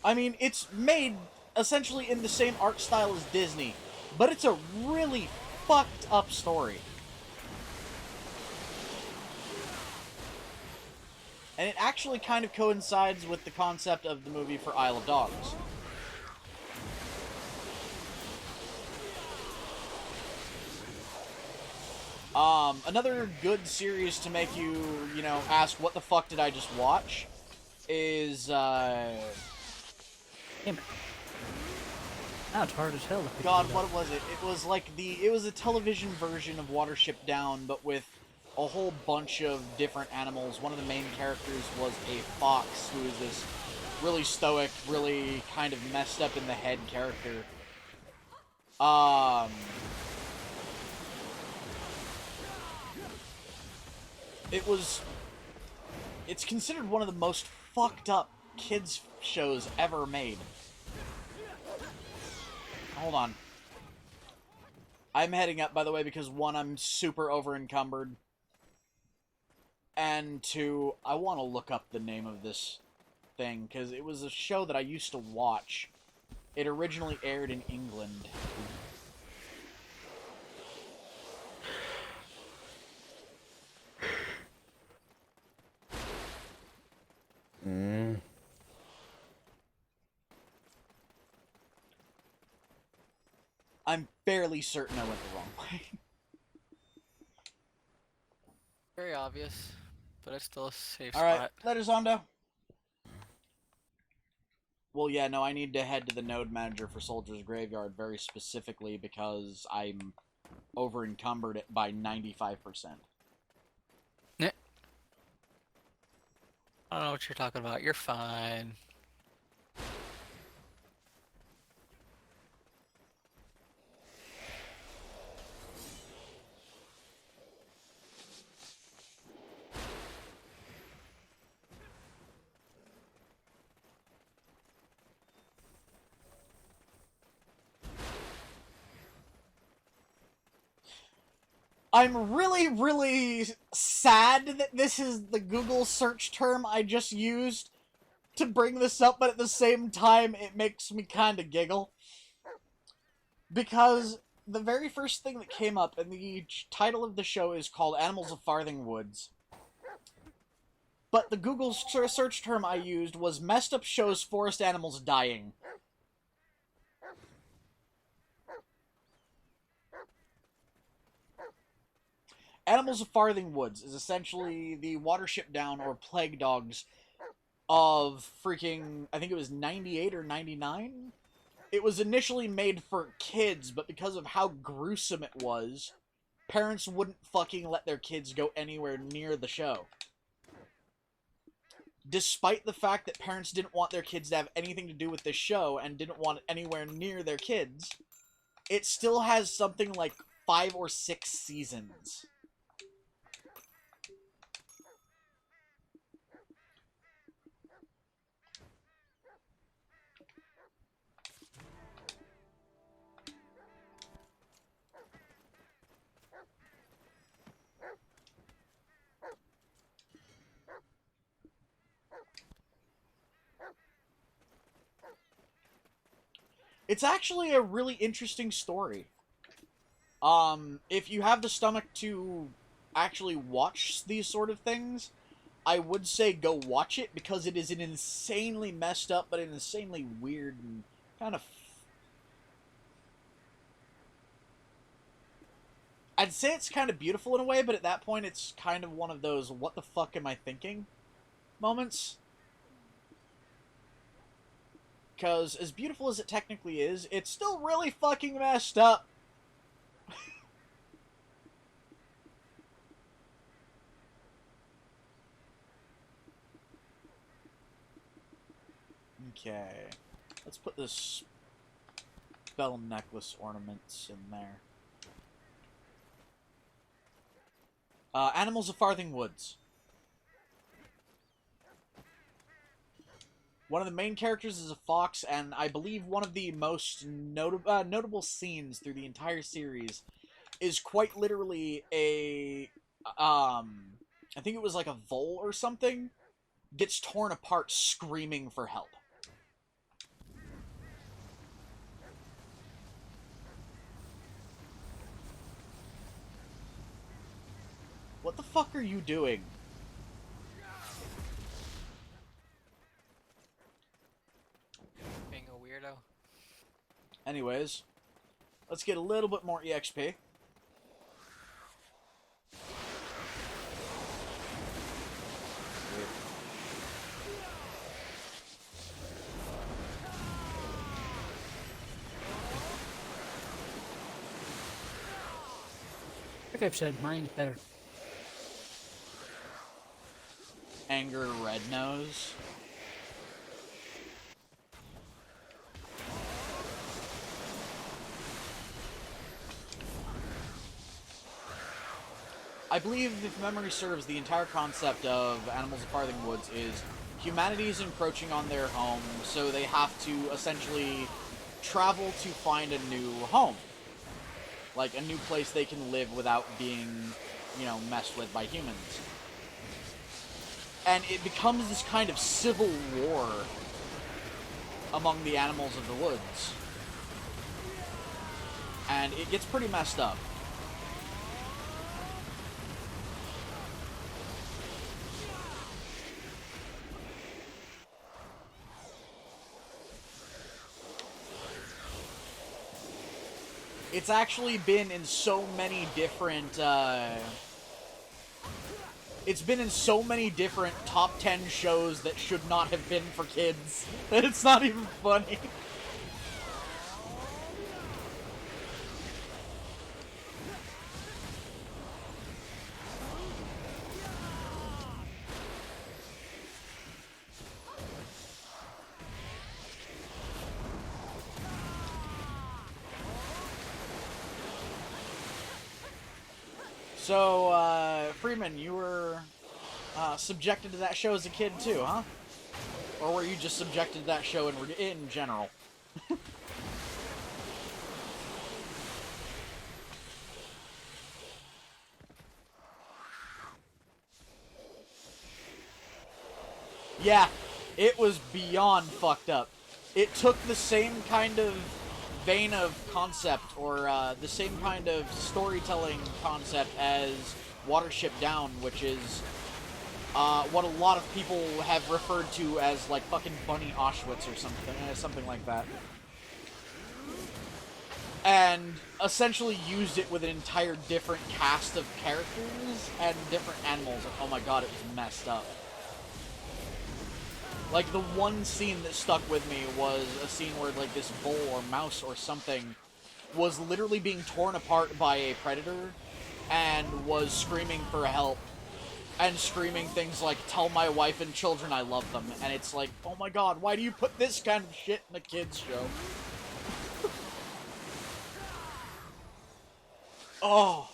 I mean, it's made essentially in the same art style as Disney, but it's a really fucked up story. And it actually kind of coincides with the concept of the movie for Isle of Dogs. Another good series to make you, you know, ask what the fuck did I just watch is, Damn it. Now it's hard as hell to pick God, these what up. was it? It was like it was a television version of Watership Down, but with a whole bunch of different animals. One of the main characters was a fox, who is this really stoic, really kind of messed up in the head character. It's considered one of the most fucked up kids shows ever made. Hold on. I'm heading up, by the way, because one, I'm super over encumbered. And two, I want to look up the name of this thing, because it was a show that I used to watch. It originally aired in England. I'm fairly certain I went the wrong way. Very obvious, but it's still a safe Alright, spot. letter Zondo. Well, yeah, no, I need to head to the node manager for Soldier's Graveyard very specifically because I'm over encumbered by 95%. I don't know what you're talking about. You're fine. I'm really, really sad that this is the Google search term I just used to bring this up, but at the same time, it makes me kind of giggle. Because the very first thing that came up, and the title of the show is called Animals of Farthing Woods. But the Google search term I used was messed up shows forest animals dying. Animals of Farthing Woods is essentially the Watership Down or Plague Dogs of freaking, I think it was 98 or 99? It was initially made for kids, but because of how gruesome it was, parents wouldn't fucking let their kids go anywhere near the show. Despite the fact that parents didn't want their kids to have anything to do with this show and didn't want it anywhere near their kids, it still has something like 5 or 6 seasons. It's actually a really interesting story. If you have the stomach to actually watch these sort of things, I would say go watch it because it is an insanely messed up but an insanely weird and kind of... I'd say it's kind of beautiful in a way, but at that point it's kind of one of those what the fuck am I thinking moments. Because as beautiful as it technically is, it's still really fucking messed up. Okay. Let's put this spell necklace ornaments in there. Animals of Farthing Woods. One of the main characters is a fox, and I believe one of the most notable scenes through the entire series is quite literally a, I think it was like a vole or something, gets torn apart screaming for help. What the fuck are you doing? Being a weirdo. Anyways, let's get a little bit more EXP. Like I've said, mine's better. Anger Red Nose. I believe, if memory serves, the entire concept of Animals of Farthing Woods is humanity is encroaching on their home, so they have to essentially travel to find a new home. Like, a new place they can live without being, you know, messed with by humans. And it becomes this kind of civil war among the animals of the woods. And it gets pretty messed up. It's actually been in so many different, it's been in so many different top 10 shows that should not have been for kids that it's not even funny. So, Freeman, you were subjected to that show as a kid too, huh? Or were you just subjected to that show in general? Yeah, it was beyond fucked up. It took the same kind of vein of concept, or the same kind of storytelling concept as Watership Down, which is what a lot of people have referred to as like fucking Bunny Auschwitz or something like that. And essentially used it with an entire different cast of characters and different animals. Oh my god, it was messed up. Like, the one scene that stuck with me was a scene where, like, this bull or mouse or something was literally being torn apart by a predator and was screaming for help. And screaming things like, "Tell my wife and children I love them." And it's like, oh my god, why do you put this kind of shit in a kid's show? Oh.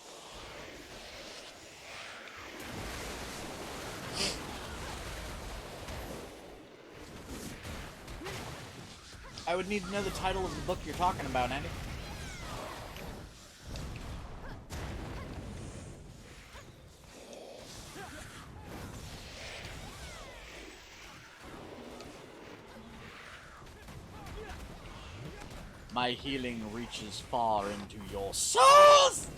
I would need to know the title of the book you're talking about, Andy. My healing reaches far into your souls!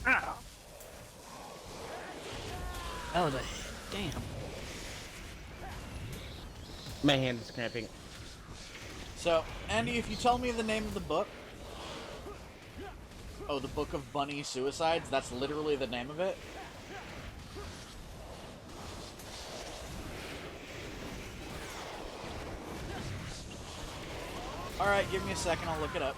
Ow. That was a damn. My hand is cramping. So, Andy, if you tell me the name of the book... Oh, the Book of Bunny Suicides? That's literally the name of it? Alright, give me a second, I'll look it up.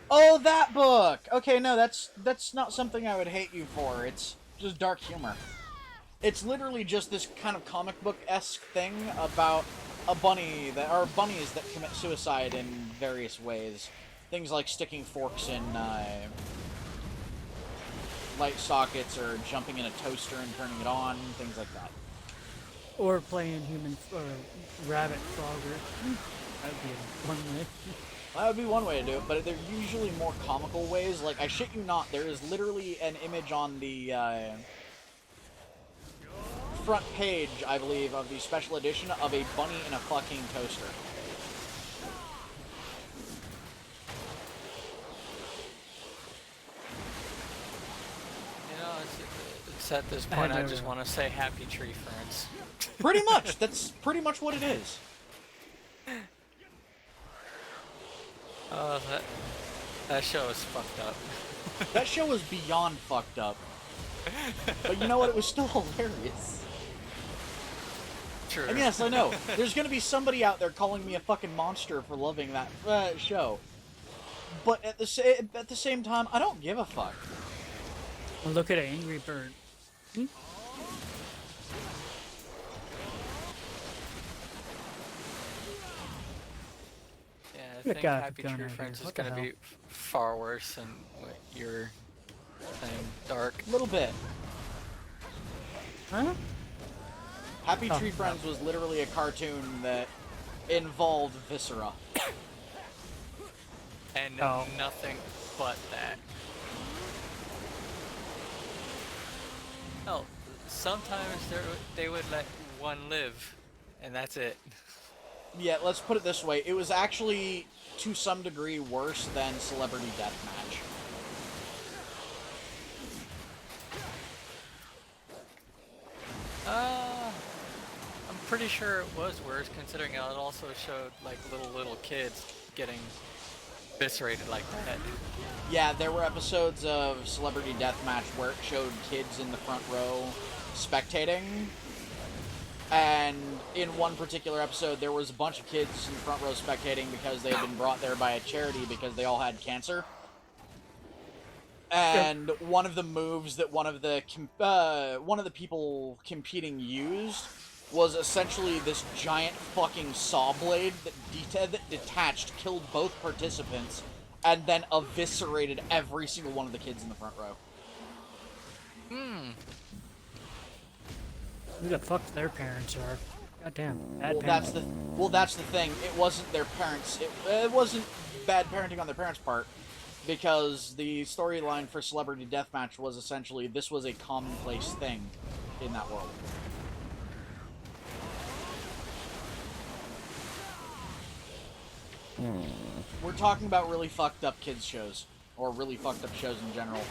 Oh, that book! Okay, no, that's not something I would hate you for. It's just dark humor. It's literally just this kind of comic book-esque thing about a bunny that, or bunnies that commit suicide in various ways. Things like sticking forks in light sockets or jumping in a toaster and turning it on, things like that. Or playing human or rabbit frogger. That would be one way. That would be one way to do it, but they're usually more comical ways. Like, I shit you not, there is literally an image on the front page, I believe, of the special edition of a bunny in a fucking toaster. You know, it's at this point I just want to say happy tree ferns. Pretty much. That's pretty much what it is. Oh, that show is fucked up. That show was beyond fucked up. But you know what? It was still hilarious. True. And yes, I know. There's gonna be somebody out there calling me a fucking monster for loving that show. But at the same time, I don't give a fuck. Well, look at an Angry Bird. Hmm? Yeah, I Look think out, Happy gun Tree right Friends here. is What the going to be far worse than what you're saying, Dark. A little bit. Huh? Happy Tree Friends was literally a cartoon that involved viscera. And nothing but that. Oh, sometimes they would let one live, and that's it. Yeah, let's put it this way. It was actually, to some degree, worse than Celebrity Deathmatch. I'm pretty sure it was worse, considering it also showed, like, little kids getting eviscerated like that. Yeah, there were episodes of Celebrity Deathmatch where it showed kids in the front row spectating. And in one particular episode, there was a bunch of kids in the front row spectating because they had been brought there by a charity because they all had cancer. And one of the moves that one of the people competing used was essentially this giant fucking saw blade that detached, killed both participants, and then eviscerated every single one of the kids in the front row. Who the fuck their parents are? Goddamn, bad Well, parents. that's the thing. It wasn't their parents. It wasn't bad parenting on their parents' part, because the storyline for Celebrity Deathmatch was essentially this was a commonplace thing in that world. We're talking about really fucked up kids shows, or really fucked up shows in general.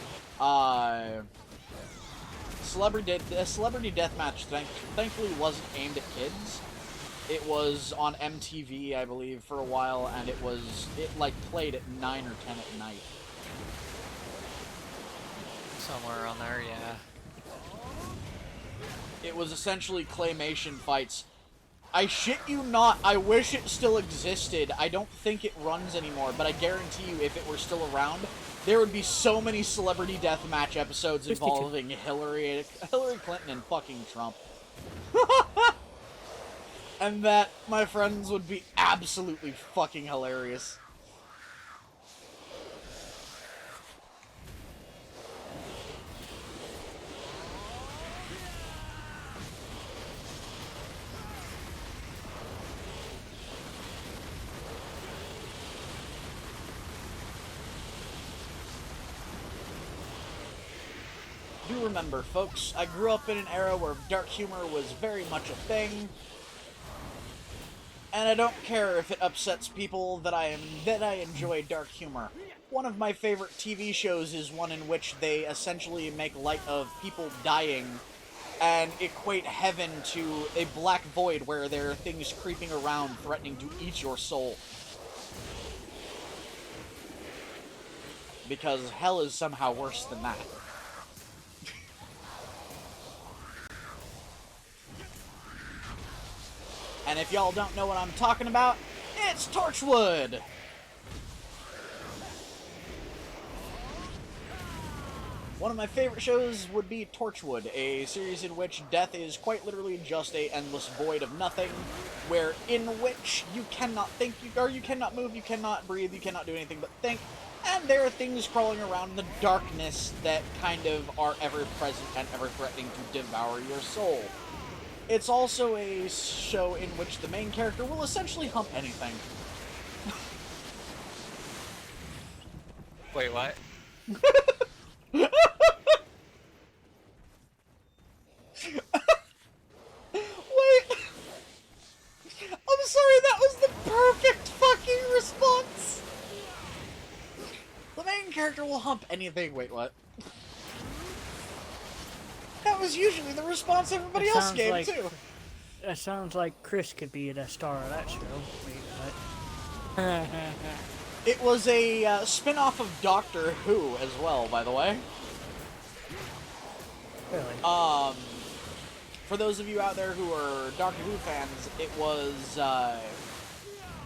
Celebrity Deathmatch thankfully wasn't aimed at kids. It was on MTV, I believe, for a while, and it like played at 9 or 10 at night. Somewhere around there, yeah. It was essentially claymation fights. I shit you not, I wish it still existed. I don't think it runs anymore, but I guarantee you if it were still around, there would be so many Celebrity Deathmatch episodes involving Hillary Clinton and fucking Trump. And that, my friends, would be absolutely fucking hilarious. Do remember, folks, I grew up in an era where dark humor was very much a thing. And I don't care if it upsets people that I enjoy dark humor. One of my favorite TV shows is one in which they essentially make light of people dying and equate heaven to a black void where there are things creeping around threatening to eat your soul. Because hell is somehow worse than that. And if y'all don't know what I'm talking about, it's Torchwood! One of my favorite shows would be Torchwood, a series in which death is quite literally just a endless void of nothing, in which you cannot think, you cannot move, you cannot breathe, you cannot do anything but think, and there are things crawling around in the darkness that kind of are ever-present and ever-threatening to devour your soul. It's also a show in which the main character will essentially hump anything. Wait, what? Wait! I'm sorry, that was the perfect fucking response! The main character will hump anything. Wait, what? That was usually the response everybody else gave, like, too. That sounds like Chris could be the star of that show. Wait, what? It was a spin-off of Doctor Who as well, by the way. Really? For those of you out there who are Doctor Who fans, it was,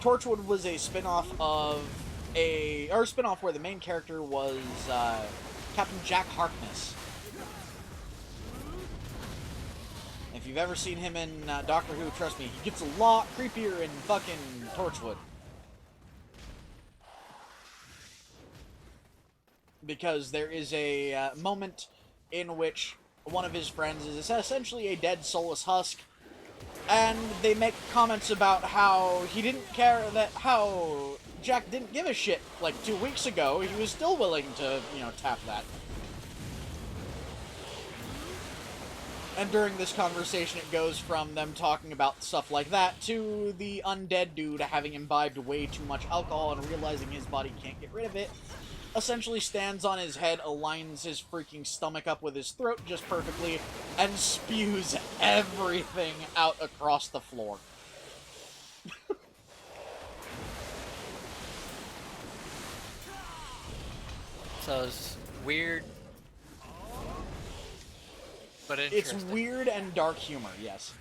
Torchwood was a spin-off of a spin-off where the main character was, Captain Jack Harkness. If you've ever seen him in Doctor Who, trust me, he gets a lot creepier in fucking Torchwood. Because there is a moment in which one of his friends is essentially a dead soulless husk, and they make comments about how he didn't care, how Jack didn't give a shit like 2 weeks ago. He was still willing to, tap that. And during this conversation, it goes from them talking about stuff like that to the undead dude having imbibed way too much alcohol and realizing his body can't get rid of it. Essentially stands on his head, aligns his freaking stomach up with his throat just perfectly, and spews everything out across the floor. So it's weird, but It's interesting. weird and dark humor, yes.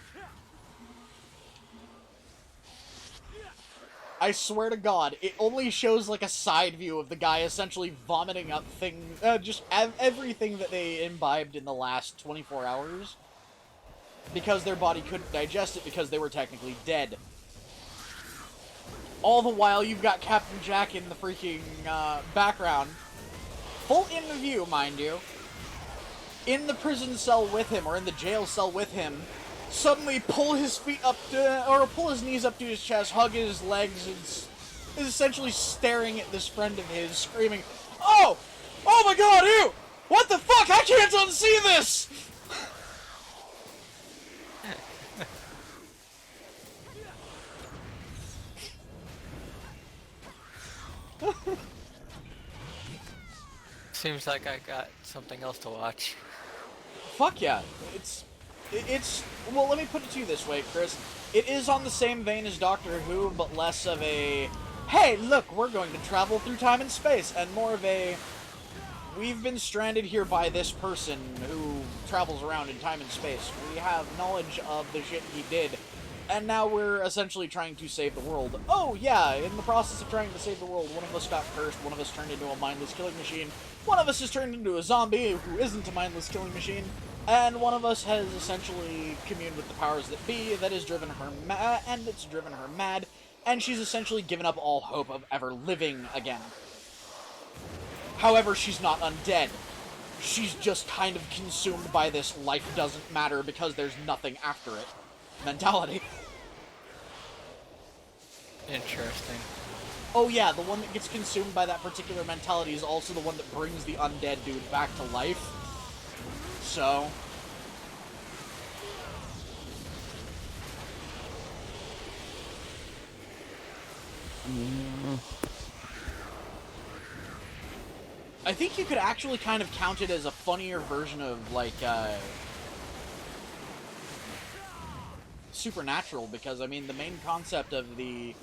I swear to God, it only shows like a side view of the guy essentially vomiting up everything that they imbibed in the last 24 hours. Because their body couldn't digest it because they were technically dead. All the while, you've got Captain Jack in the freaking background. Full in view, mind you. In the prison cell with him, or in the jail cell with him. Suddenly pull his feet up or pull his knees up to his chest, hug his legs, and is essentially staring at this friend of his, screaming, "Oh! Oh my God, ew! What the fuck? I can't unsee this!" Seems like I got something else to watch. Fuck yeah. Well, let me put it to you this way, Chris. It is on the same vein as Doctor Who, but less of a, hey, look, we're going to travel through time and space, and more of a, we've been stranded here by this person who travels around in time and space. We have knowledge of the shit he did, and now we're essentially trying to save the world. Oh, yeah, in the process of trying to save the world, one of us got cursed, one of us turned into a mindless killing machine, one of us is turned into a zombie who isn't a mindless killing machine, and one of us has essentially communed with the powers that be that has driven her mad, and she's essentially given up all hope of ever living again. However, she's not undead. She's just kind of consumed by this life doesn't matter because there's nothing after it mentality. Interesting. Oh yeah, the one that gets consumed by that particular mentality is also the one that brings the undead dude back to life. So... I think you could actually kind of count it as a funnier version of, like, Supernatural, because, I mean, the main concept of the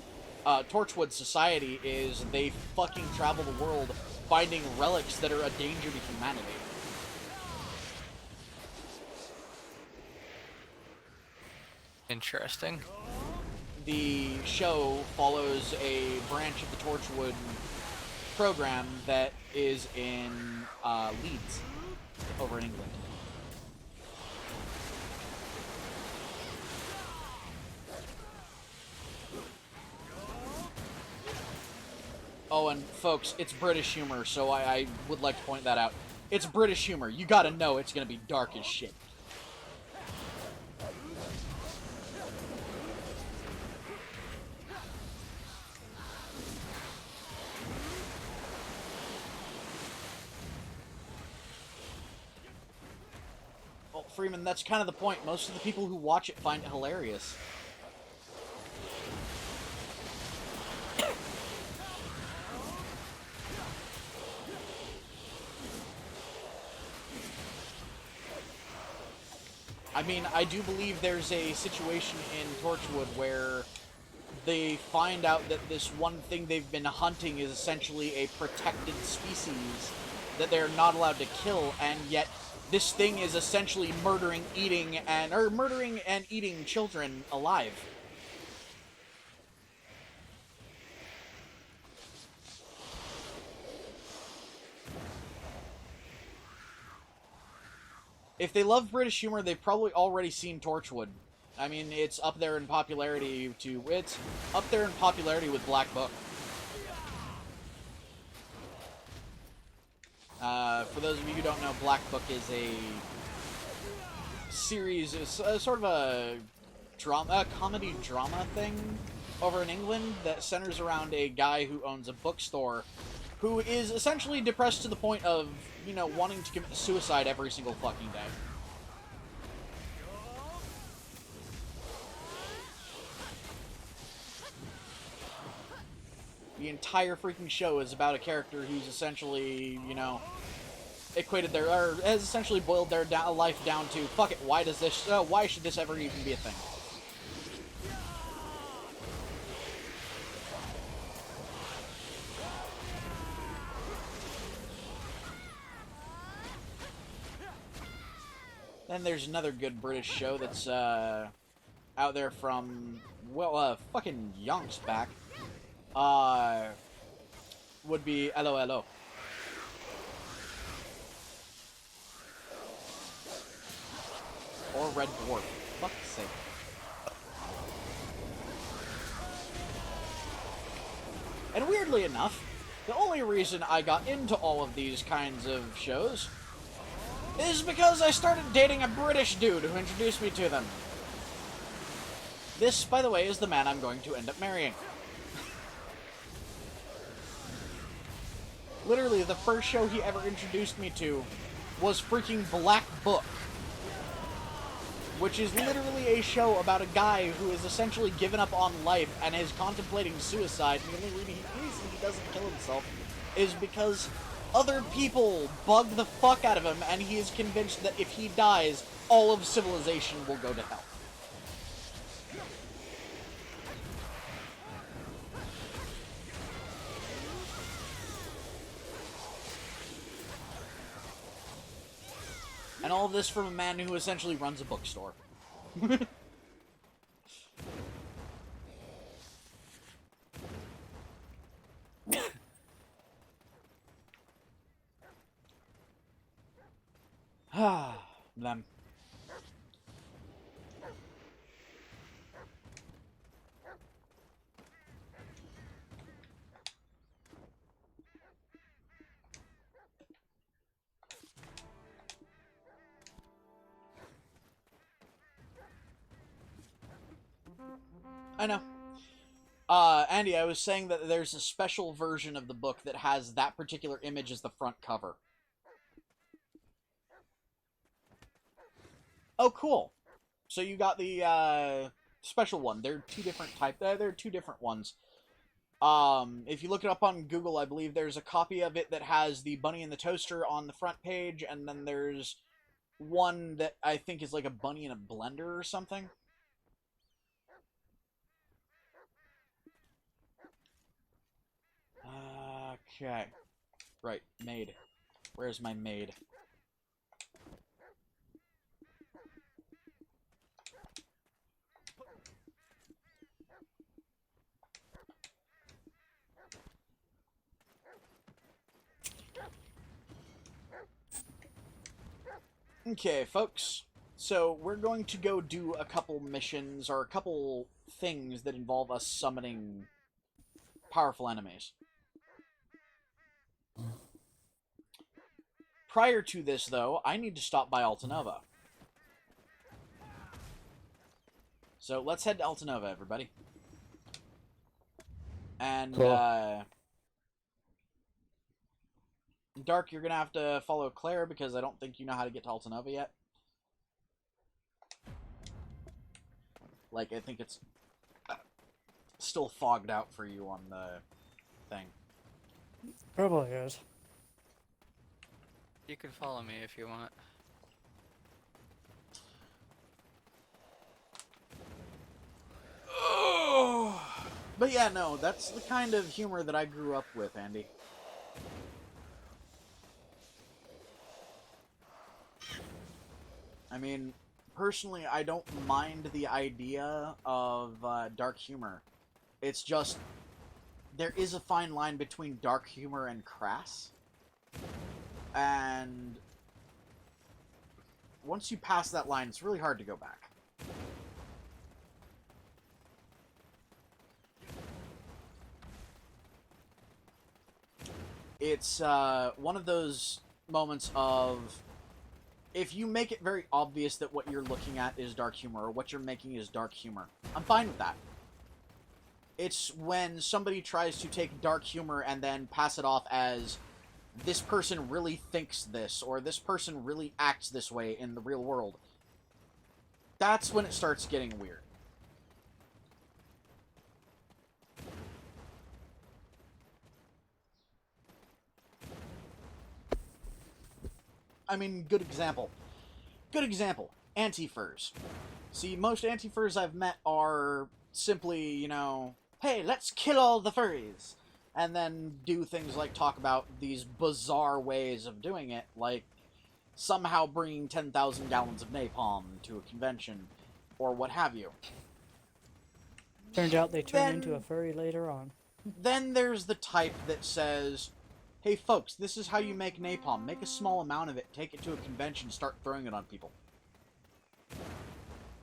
Torchwood Society is they fucking travel the world finding relics that are a danger to humanity. Interesting. The show follows a branch of the Torchwood program that is in Leeds. over in England. Oh, and folks, it's British humor, so I would like to point that out. It's British humor. You gotta know it's gonna be dark as shit. Well, Freeman, that's kind of the point. Most of the people who watch it find it hilarious. I mean, I do believe there's a situation in Torchwood where they find out that this one thing they've been hunting is essentially a protected species that they're not allowed to kill, and yet this thing is essentially murdering and eating children alive. If they love British humor, they've probably already seen Torchwood. I mean, it's up there in popularity with Black Book. For those of you who don't know, Black Book is a series, sort of a comedy drama thing over in England that centers around a guy who owns a bookstore who is essentially depressed to the point of, you know, wanting to commit suicide every single fucking day. The entire freaking show is about a character who's essentially, you know, has essentially boiled their life down to, fuck it, why should this ever even be a thing? Then there's another good British show that's, out there from, well, fucking yonks back. Would be LOLO. Or Red Dwarf. Fuck's sake. And weirdly enough, the only reason I got into all of these kinds of shows is because I started dating a British dude who introduced me to them. This, by the way, is the man I'm going to end up marrying. Literally, the first show he ever introduced me to was freaking Black Book, which is literally a show about a guy who is essentially given up on life and is contemplating suicide, and the only reason he doesn't kill himself is because other people bug the fuck out of him, and he is convinced that if he dies, all of civilization will go to hell. And all of this from a man who essentially runs a bookstore. Them. I know. Andy, I was saying that there's a special version of the book that has that particular image as the front cover. Oh, cool. So you got the, special one. There are two different there are two different ones. If you look it up on Google, I believe there's a copy of it that has the bunny and the toaster on the front page, and then there's one that I think is like a bunny in a blender or something. Okay. Right, maid. Where's my maid? Okay, folks. So we're going to go do a couple missions or a couple things that involve us summoning powerful enemies. Prior to this, though, I need to stop by Altanova. So let's head to Altanova, everybody. And, Cool. Dark, you're going to have to follow Claire because I don't think you know how to get to Altanova yet. Like, I think it's still fogged out for you on the thing. Probably is. You can follow me if you want. Oh. But yeah, no, that's the kind of humor that I grew up with, Andy. I mean, personally, I don't mind the idea of dark humor. It's just, there is a fine line between dark humor and crass. And once you pass that line, it's really hard to go back. It's one of those moments of, if you make it very obvious that what you're looking at is dark humor, or what you're making is dark humor, I'm fine with that. It's when somebody tries to take dark humor and then pass it off as, this person really thinks this, or this person really acts this way in the real world. That's when it starts getting weird. I mean, good example. Good example. Anti-furs. See, most anti-furs I've met are simply, you know, hey, let's kill all the furries. And then do things like talk about these bizarre ways of doing it, like somehow bringing 10,000 gallons of napalm to a convention, or what have you. Turns out they turn into a furry later on. Then there's the type that says, hey folks, this is how you make napalm. Make a small amount of it, take it to a convention, start throwing it on people.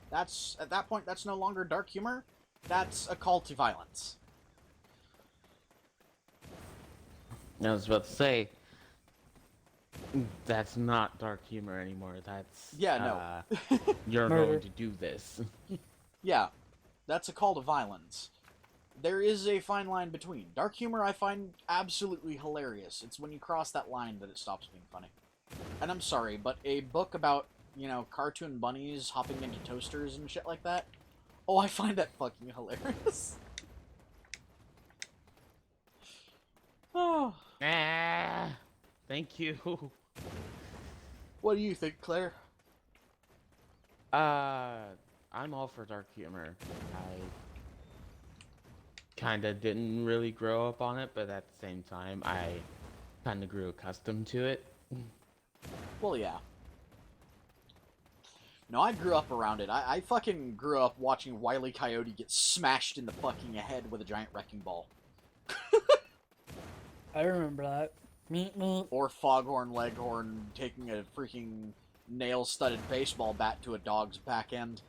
That's, at that point, that's no longer dark humor. That's a call to violence. I was about to say, that's not dark humor anymore. That's Yeah, no. you're Murder. going to do this. Yeah, that's a call to violence. There is a fine line between. Dark humor I find absolutely hilarious. It's when you cross that line that it stops being funny. And I'm sorry, but a book about, you know, cartoon bunnies hopping into toasters and shit like that, oh, I find that fucking hilarious. Oh. Ah, thank you. What do you think, Claire? I'm all for dark humor. I kinda didn't really grow up on it, but at the same time, I kinda grew accustomed to it. Well, yeah. No, I grew up around it. I fucking grew up watching Wile E. Coyote get smashed in the fucking head with a giant wrecking ball. I remember that. Meet me. Or Foghorn Leghorn taking a freaking nail-studded baseball bat to a dog's back end.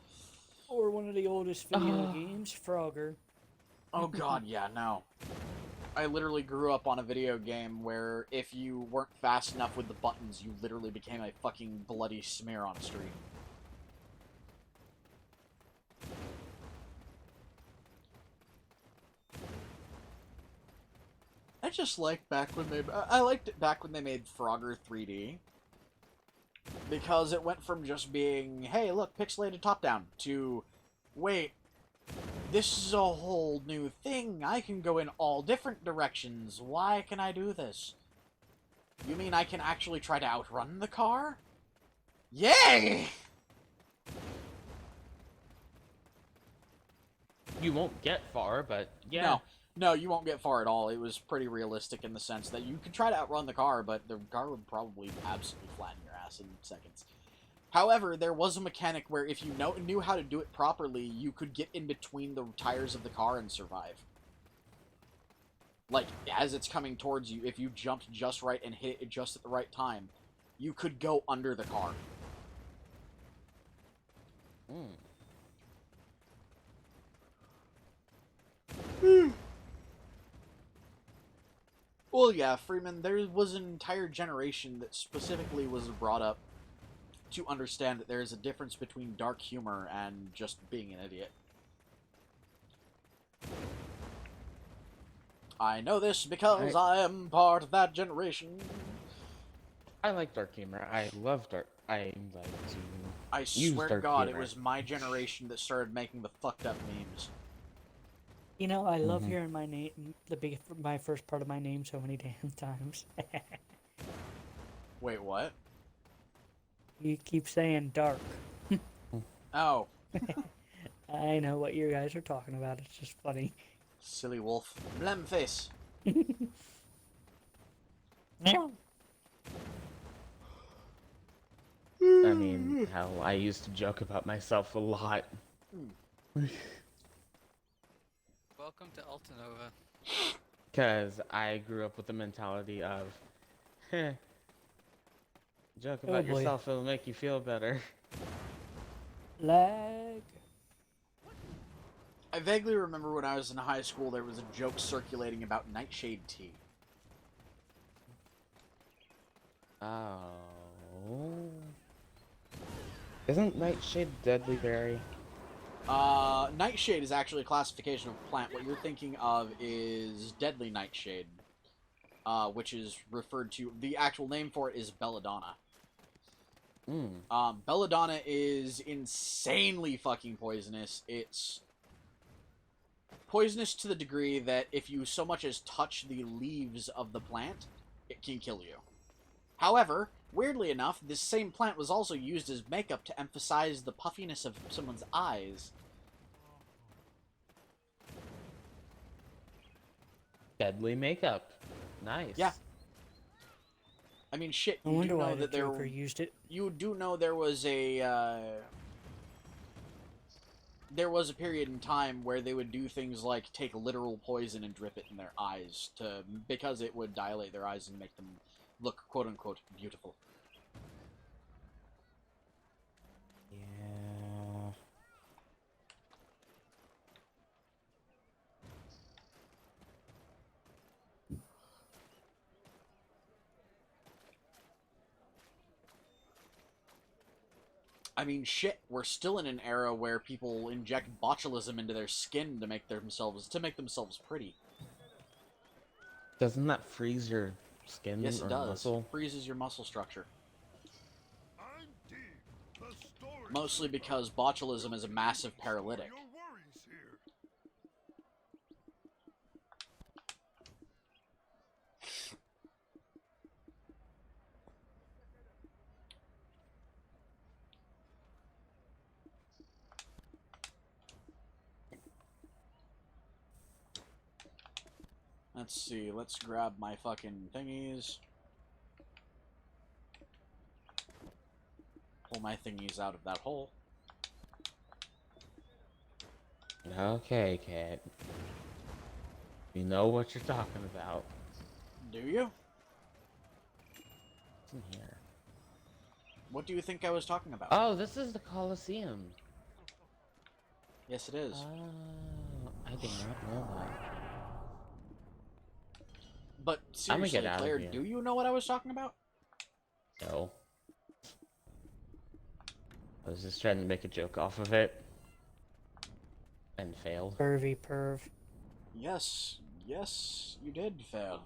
Or one of the oldest video games, Frogger. Oh god, yeah, no. I literally grew up on a video game where if you weren't fast enough with the buttons, you literally became a fucking bloody smear on a street. I just liked back when they... I liked it back when they made Frogger 3D. Because it went from just being, hey, look, pixelated top-down, to, wait, this is a whole new thing. I can go in all different directions. Why can I do this? You mean I can actually try to outrun the car? Yay! You won't get far, but yeah. No. No, you won't get far at all. It was pretty realistic in the sense that you could try to outrun the car, but the car would probably absolutely flatten your ass in seconds. However, there was a mechanic where if you knew how to do it properly, you could get in between the tires of the car and survive. Like, as it's coming towards you, if you jumped just right and hit it just at the right time, you could go under the car. Well, yeah, Freeman, there was an entire generation that specifically was brought up to understand that there is a difference between dark humor and just being an idiot. I know this because I am part of that generation. I like dark humor. I love dark. I like to. I use swear to dark God, humor. it was my generation that started making the fucked up memes. You know, I love hearing my name, my first part of my name so many damn times. Wait, what? You keep saying dark. Oh, I know what you guys are talking about. It's just funny. silly wolf. Blem face. Yeah. I mean, hell, I used to joke about myself a lot. Welcome to Altanova. Because I grew up with the mentality of, heh, joke about boy. yourself, it'll make you feel better. Lag. I vaguely remember when I was in high school, there was a joke circulating about nightshade tea. Oh. Isn't nightshade deadly berry? Nightshade is actually a classification of plant. What you're thinking of is deadly nightshade, which is referred to. The actual name for it is belladonna. Belladonna is insanely fucking poisonous. It's poisonous to the degree that if you so much as touch the leaves of the plant, it can kill you. However, weirdly enough, this same plant was also used as makeup to emphasize the puffiness of someone's eyes. Deadly makeup. Nice. Yeah. I mean, shit, I you wonder do why know the that there... Joker used it. You do know there was a, there was a period in time where they would do things like take literal poison and drip it in their eyes because it would dilate their eyes and make them look quote-unquote beautiful. Yeah. I mean, shit, we're still in an era where people inject botulism into their skin to make themselves pretty. Doesn't that freeze your skin Yes, it or does. muscle? Freezes your muscle structure. Mostly because botulism is a massive paralytic. Let's see, let's grab my fucking thingies. Pull my thingies out of that hole. Okay, Cat. You know what you're talking about. Do you? What's in here? What do you think I was talking about? Oh, this is the Colosseum. Yes, it is. Oh, I did not know that. But I'm gonna seriously, get out of Claire, here. do you know what I was talking about? No. I was just trying to make a joke off of it. And failed. Pervy perv. Yes, yes, you did fail.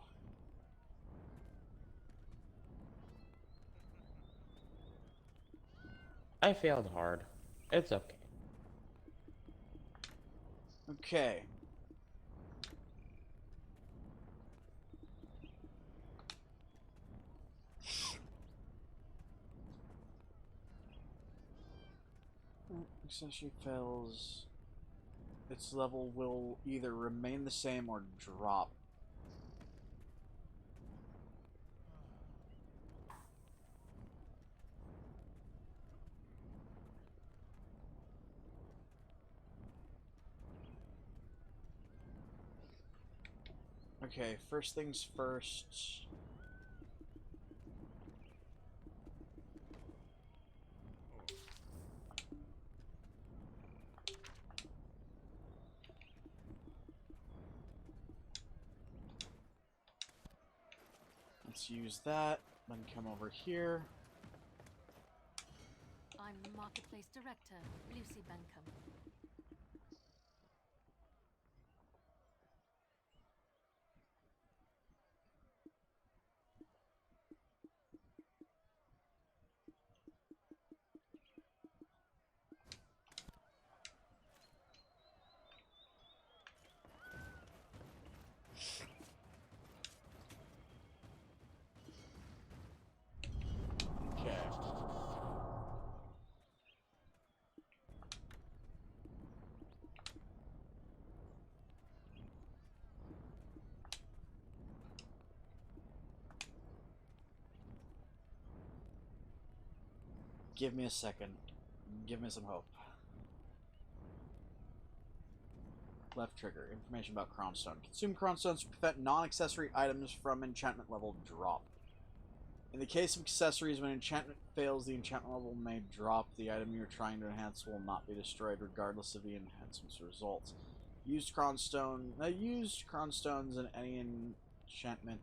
I failed hard. It's okay. Okay. Accessory fails. Its level will either remain the same or drop. Okay, first things first. let's use that. Then come over here. I'm the Marketplace Director, Lucy Bankham. Okay. Give me a second. Give me some hope. Left trigger. Information about Cronstone. Consume Cronstones to prevent non-accessory items from enchantment level drop. In the case of accessories, when enchantment fails, the enchantment level may drop. The item you're trying to enhance will not be destroyed, regardless of the enhancement's results. Used Cronstones and any enchantment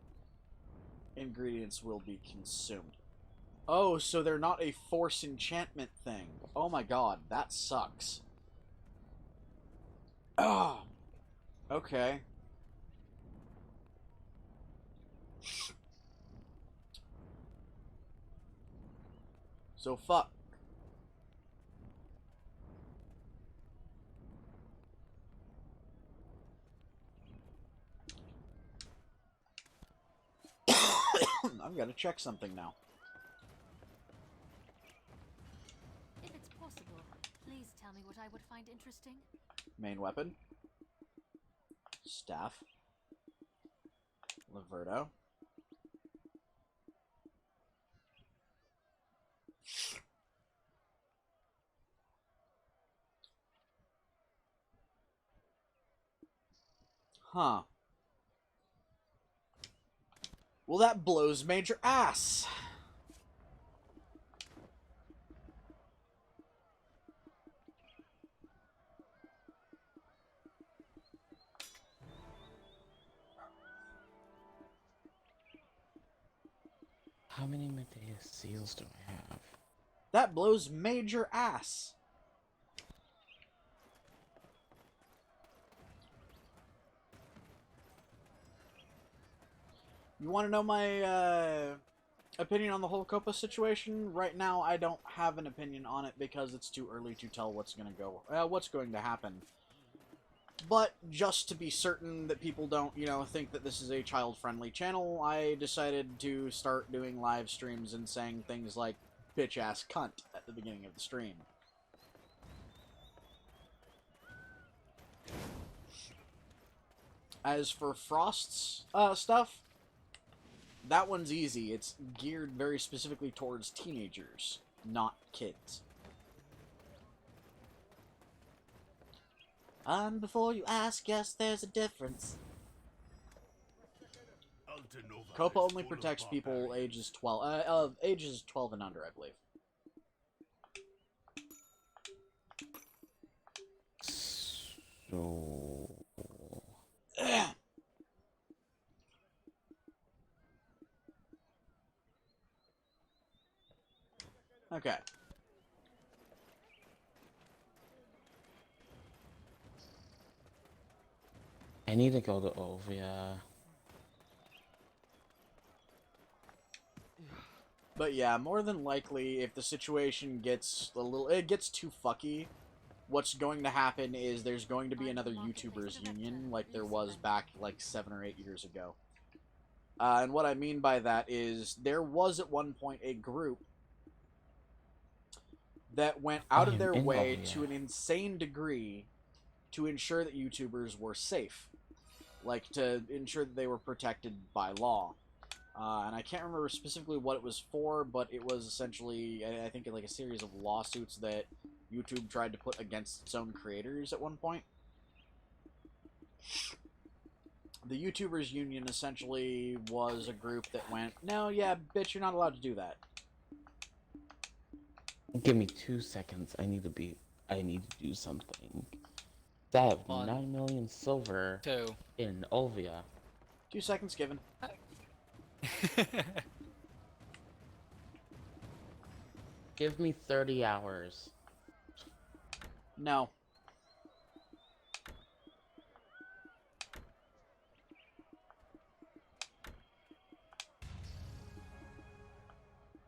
ingredients will be consumed. Oh, so they're not a force enchantment thing. Oh my god, that sucks. Ah, okay. So fuck. I've got to check something now. If it's possible, please tell me what I would find interesting. Main weapon. Staff. Laverto. Huh. Well, that blows major ass. How many Medea seals do I have? That blows major ass. You want to know my opinion on the whole Copa situation? Right now, I don't have an opinion on it because it's too early to tell what's going to happen. But just to be certain that people don't, think that this is a child-friendly channel, I decided to start doing live streams and saying things like bitch-ass cunt at the beginning of the stream. As for Frost's stuff, that one's easy. It's geared very specifically towards teenagers, not kids. And before you ask, yes, there's a difference. Copa only protects people ages 12, ages 12 and under, I believe. So... Okay. I need to go to Ovia. But yeah, more than likely, if the situation gets gets too fucky, what's going to happen is there's going to be another YouTubers union like there was back like 7 or 8 years ago. And what I mean by that is there was at one point a group that went out of their way to an insane degree to ensure that YouTubers were safe. Like, to ensure that they were protected by law. And I can't remember specifically what it was for, but it was essentially, I think, like a series of lawsuits that YouTube tried to put against its own creators at one point. The YouTubers Union essentially was a group that went, no, yeah, bitch, you're not allowed to do that. Give me 2 seconds. I need to do something. I have 9 million silver in Olvia. 2 seconds given. Give me 30 hours. No.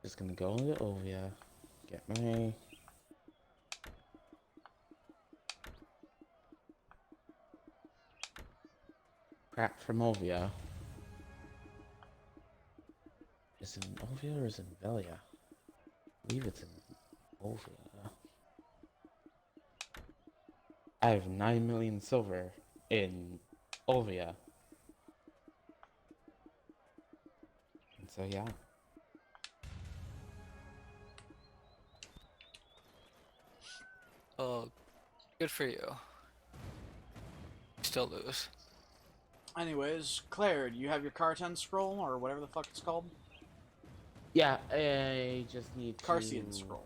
Just gonna go into Ovia, get my crap from Ovia. Is it in Ovia or is it in Velia? I believe it's in Ovia. I have 9 million silver in Ovia. And so yeah. Oh, good for you. Still lose. Anyways, Claire, do you have your Carten scroll or whatever the fuck it's called? Yeah, I just need to... Carcian scroll.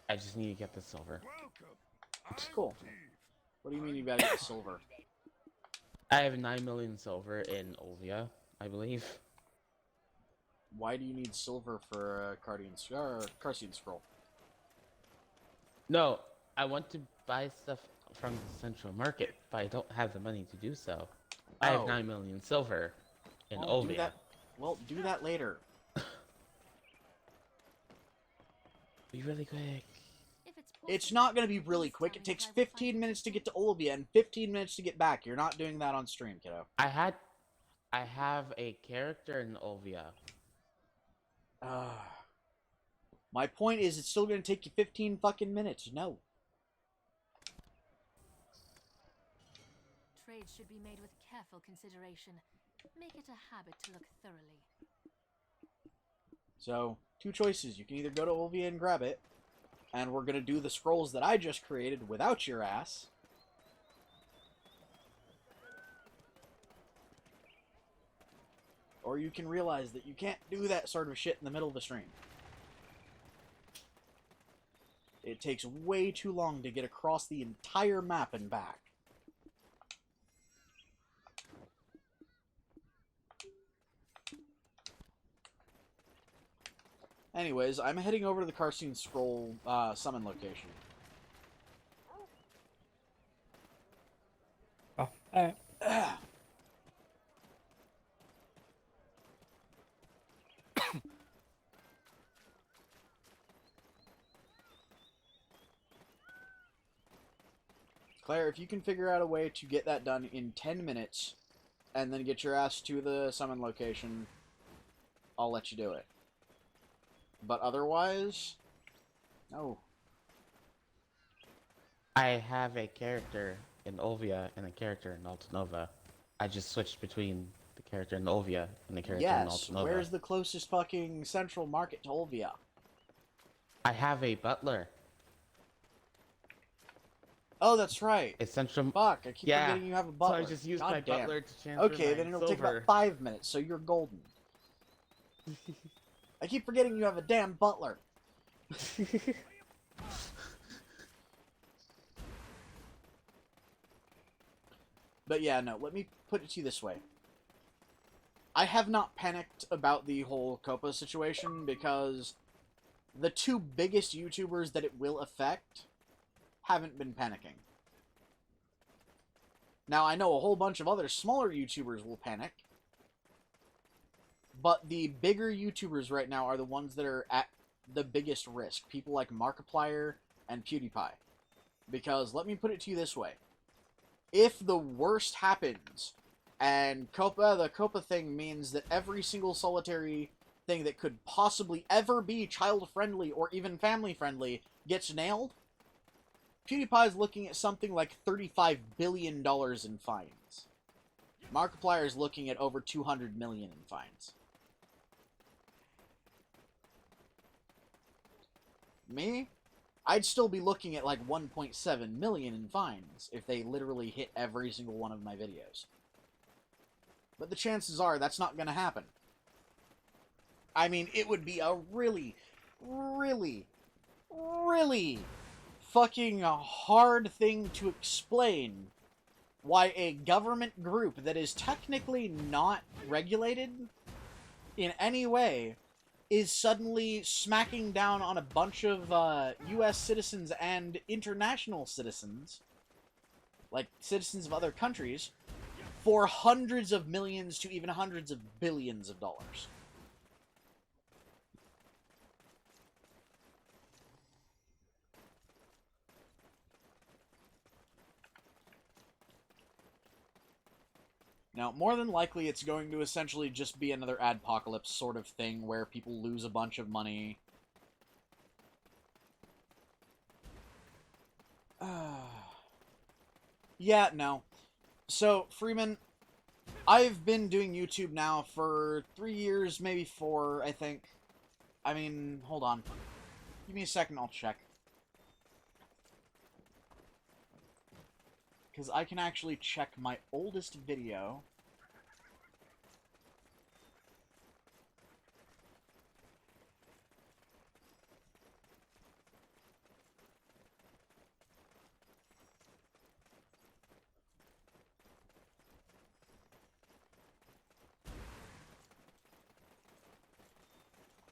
I just need to get the silver. Cool. What do you mean you gotta get silver? I have 9 million silver in Ovia, I believe. Why do you need silver for a Carcian scroll? No, I want to buy stuff from the central market, but I don't have the money to do so. I have Oh. 9 million silver in Well, do Ovia. that. Well, do that later. Be really quick. If it's It's possible, not gonna be really please quick. tell It me takes what I would find 15 minutes to get to Olivia and 15 minutes to get back. You're not doing that on stream, kiddo. I have a character in Ovia. My point is, it's still gonna take you 15 fucking minutes. No. Trade should be made with careful consideration. Make it a habit to look thoroughly. So, two choices. You can either go to Olivia and grab it, and we're gonna do the scrolls that I just created without your ass. Or you can realize that you can't do that sort of shit in the middle of the stream. It takes way too long to get across the entire map and back. Anyways, I'm heading over to the Carcine Scroll summon location. Oh, alright. Claire, if you can figure out a way to get that done in 10 minutes, and then get your ass to the summon location, I'll let you do it. But otherwise, no. I have a character in Ovia and a character in Altanova. I just switched between the character in Ovia and the character in Yes, Altanova. where's the closest fucking central market to Olvia? I have a butler. Oh, that's right. It's central. Fuck, I keep Yeah, forgetting you have a butler. So I just used God my damn. butler to transfer Okay, my then it'll silver. take about 5 minutes, so you're golden. I keep forgetting you have a damn butler. But yeah, no, let me put it to you this way. I have not panicked about the whole Copa situation because the two biggest YouTubers that it will affect haven't been panicking. Now, I know a whole bunch of other smaller YouTubers will panic, but the bigger YouTubers right now are the ones that are at the biggest risk. People like Markiplier and PewDiePie. Because, let me put it to you this way. If the worst happens, and the Copa thing means that every single solitary thing that could possibly ever be child-friendly or even family-friendly gets nailed, PewDiePie's looking at something like $35 billion in fines. Markiplier's looking at over $200 million in fines. Me? I'd still be looking at like 1.7 million in fines if they literally hit every single one of my videos. But the chances are that's not going to happen. I mean, it would be a really, really, really fucking hard thing to explain why a government group that is technically not regulated in any way is suddenly smacking down on a bunch of U.S. citizens and international citizens, like citizens of other countries, for hundreds of millions to even hundreds of billions of dollars. Now, more than likely, it's going to essentially just be another adpocalypse sort of thing where people lose a bunch of money. Yeah, no. So, Freeman, I've been doing YouTube now for 3 years, maybe 4, I think. I mean, hold on. Give me a second, I'll check. Because I can actually check my oldest video.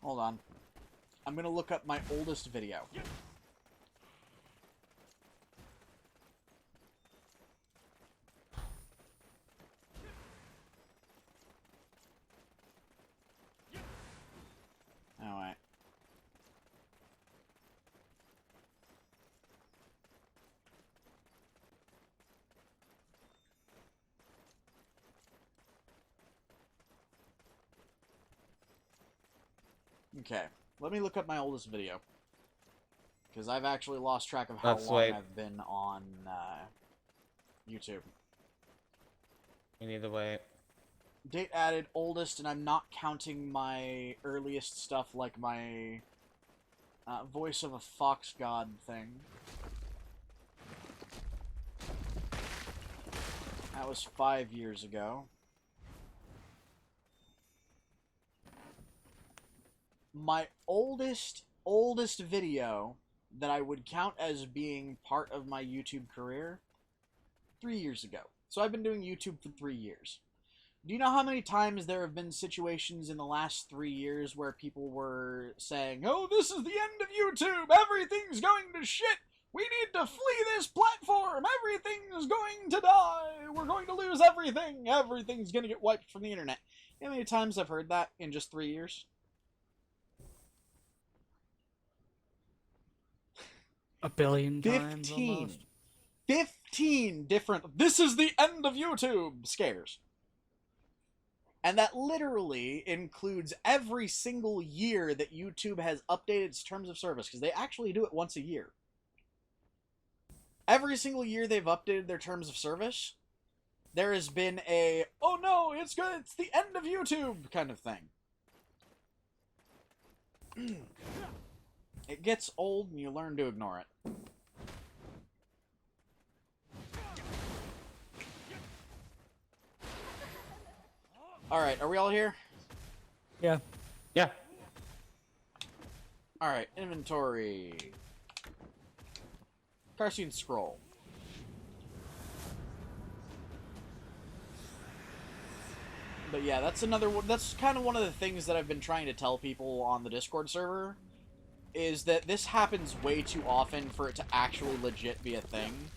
Hold on. I'm gonna look up my oldest video. Alright. Okay. Let me look up my oldest video. Because I've actually lost track of how Let's long wait. I've been on YouTube. We need to wait. Date added, oldest, and I'm not counting my earliest stuff like my voice of a fox god thing. That was 5 years ago. My oldest video that I would count as being part of my YouTube career, 3 years ago. So I've been doing YouTube for 3 years. Do you know how many times there have been situations in the last 3 years where people were saying, "Oh, this is the end of YouTube! Everything's going to shit! We need to flee this platform! Everything is going to die! We're going to lose everything! Everything's going to get wiped from the internet!" You know how many times I've heard that in just 3 years? A billion times 15. almost. 15 different, "This is the end of YouTube" scares. And that literally includes every single year that YouTube has updated its terms of service, because they actually do it once a year. Every single year they've updated their terms of service, there has been a, "Oh no, it's good, it's the end of YouTube" kind of thing. It gets old and you learn to ignore it. Alright, are we all here? Yeah. Yeah. Alright, inventory. Cartoon scroll. But yeah, that's another one. That's kind of one of the things that I've been trying to tell people on the Discord server, is that this happens way too often for it to actually legit be a thing.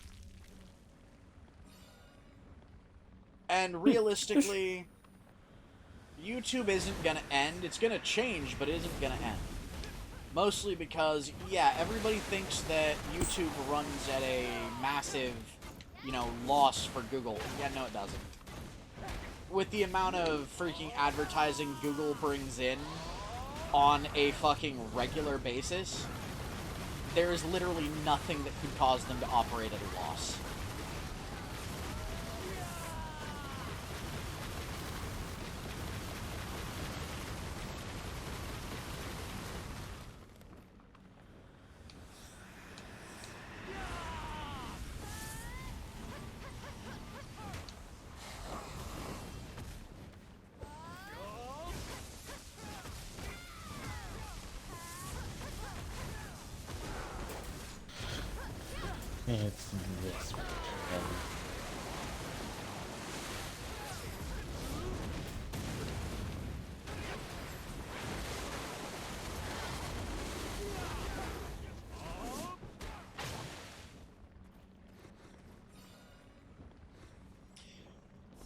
And realistically, YouTube isn't gonna end. It's gonna change, but it isn't gonna end. Mostly because, yeah, everybody thinks that YouTube runs at a massive, loss for Google. Yeah, no, it doesn't. With the amount of freaking advertising Google brings in on a fucking regular basis, there is literally nothing that could cause them to operate at a loss. It's this.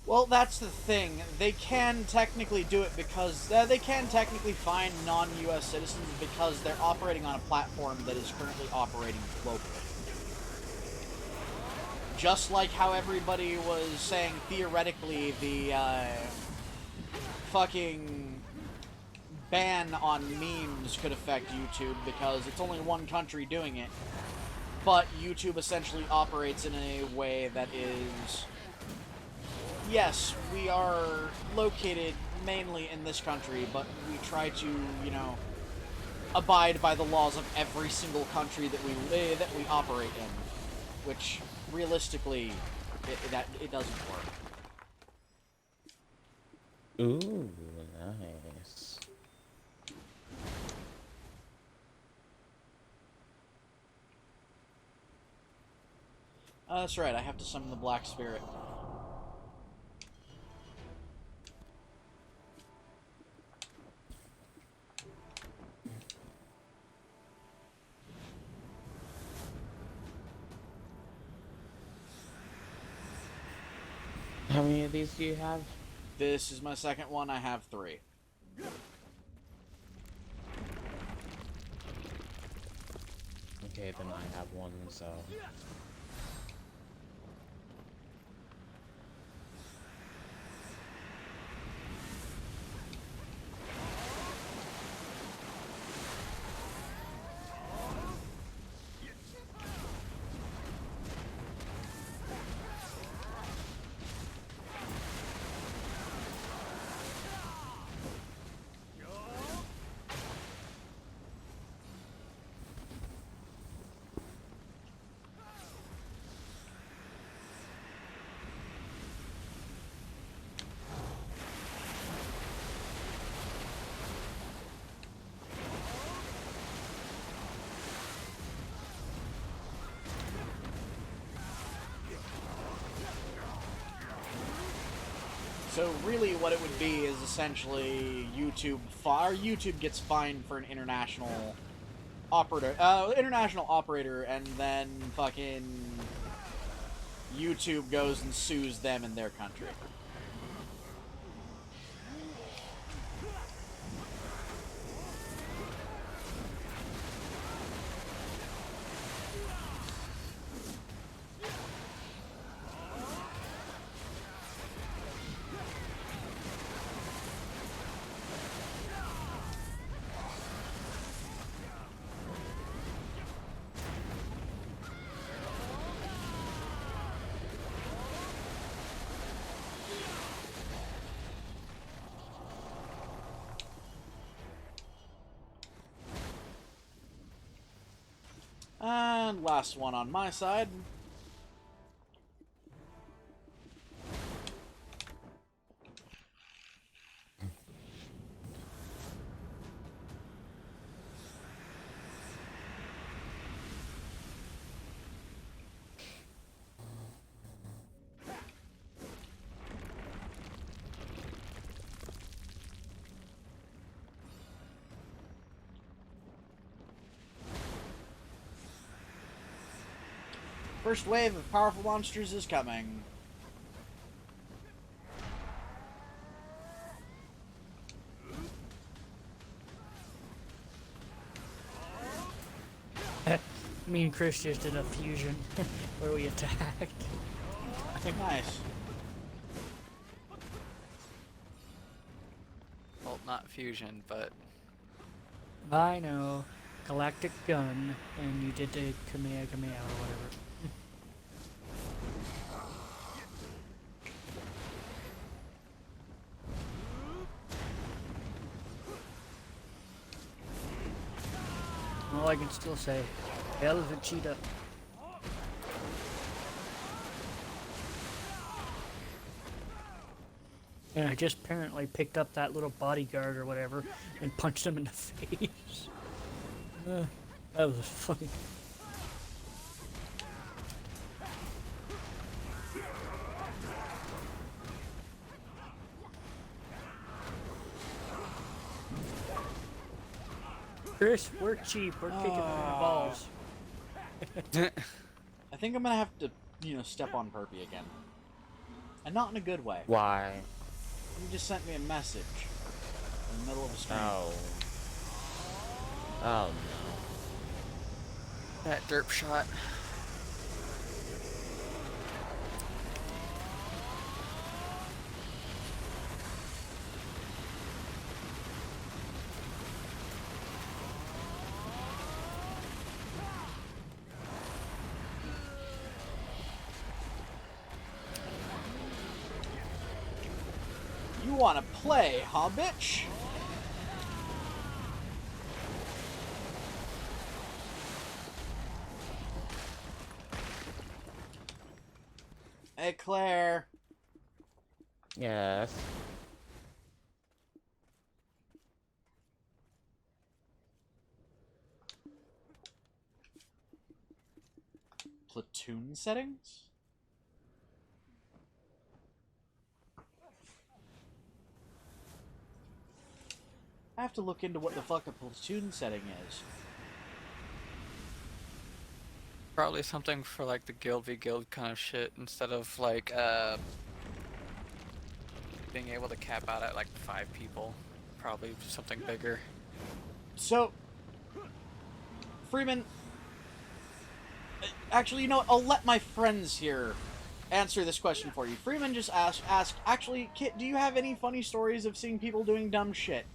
Well, that's the thing. They can technically do it because they can technically find non-U.S. citizens because they're operating on a platform that is currently operating globally. Just like how everybody was saying theoretically the fucking ban on memes could affect YouTube because it's only one country doing it. But YouTube essentially operates in a way that is... Yes, we are located mainly in this country, but we try to, you know, abide by the laws of every single country that we operate in, which realistically, it doesn't work. Ooh, nice. That's right. I have to summon the Black Spirit. How many of these do you have? This is my second one. I have 3. Okay, then I have one, so... So really what it would be is essentially YouTube gets fined for an international operator, and then fucking YouTube goes and sues them in their country. And last one on my side. First wave of powerful monsters is coming. Me and Chris just did a fusion where we attacked. Nice. Well, not fusion, but I know. Galactic gun, and you did the Kamehameha or whatever. All I can still say, hell of a cheetah. And I just apparently picked up that little bodyguard or whatever and punched him in the face. That was funny. Chris, we're cheap. We're kicking them in the balls. I think I'm gonna have to, step on Perpy again. And not in a good way. Why? You just sent me a message in the middle of a stream. Oh. Oh no. That derp shot. You wanna play, huh, bitch? Hey, Claire. Yes. Platoon settings? I have to look into what the fuck a platoon setting is. Probably something for like the guild v guild kind of shit instead of like being able to cap out at like 5 people. Probably something bigger. So, Freeman, actually, you know what? I'll let my friends here answer this question for you. Freeman just asked, actually, Kit, do you have any funny stories of seeing people doing dumb shit?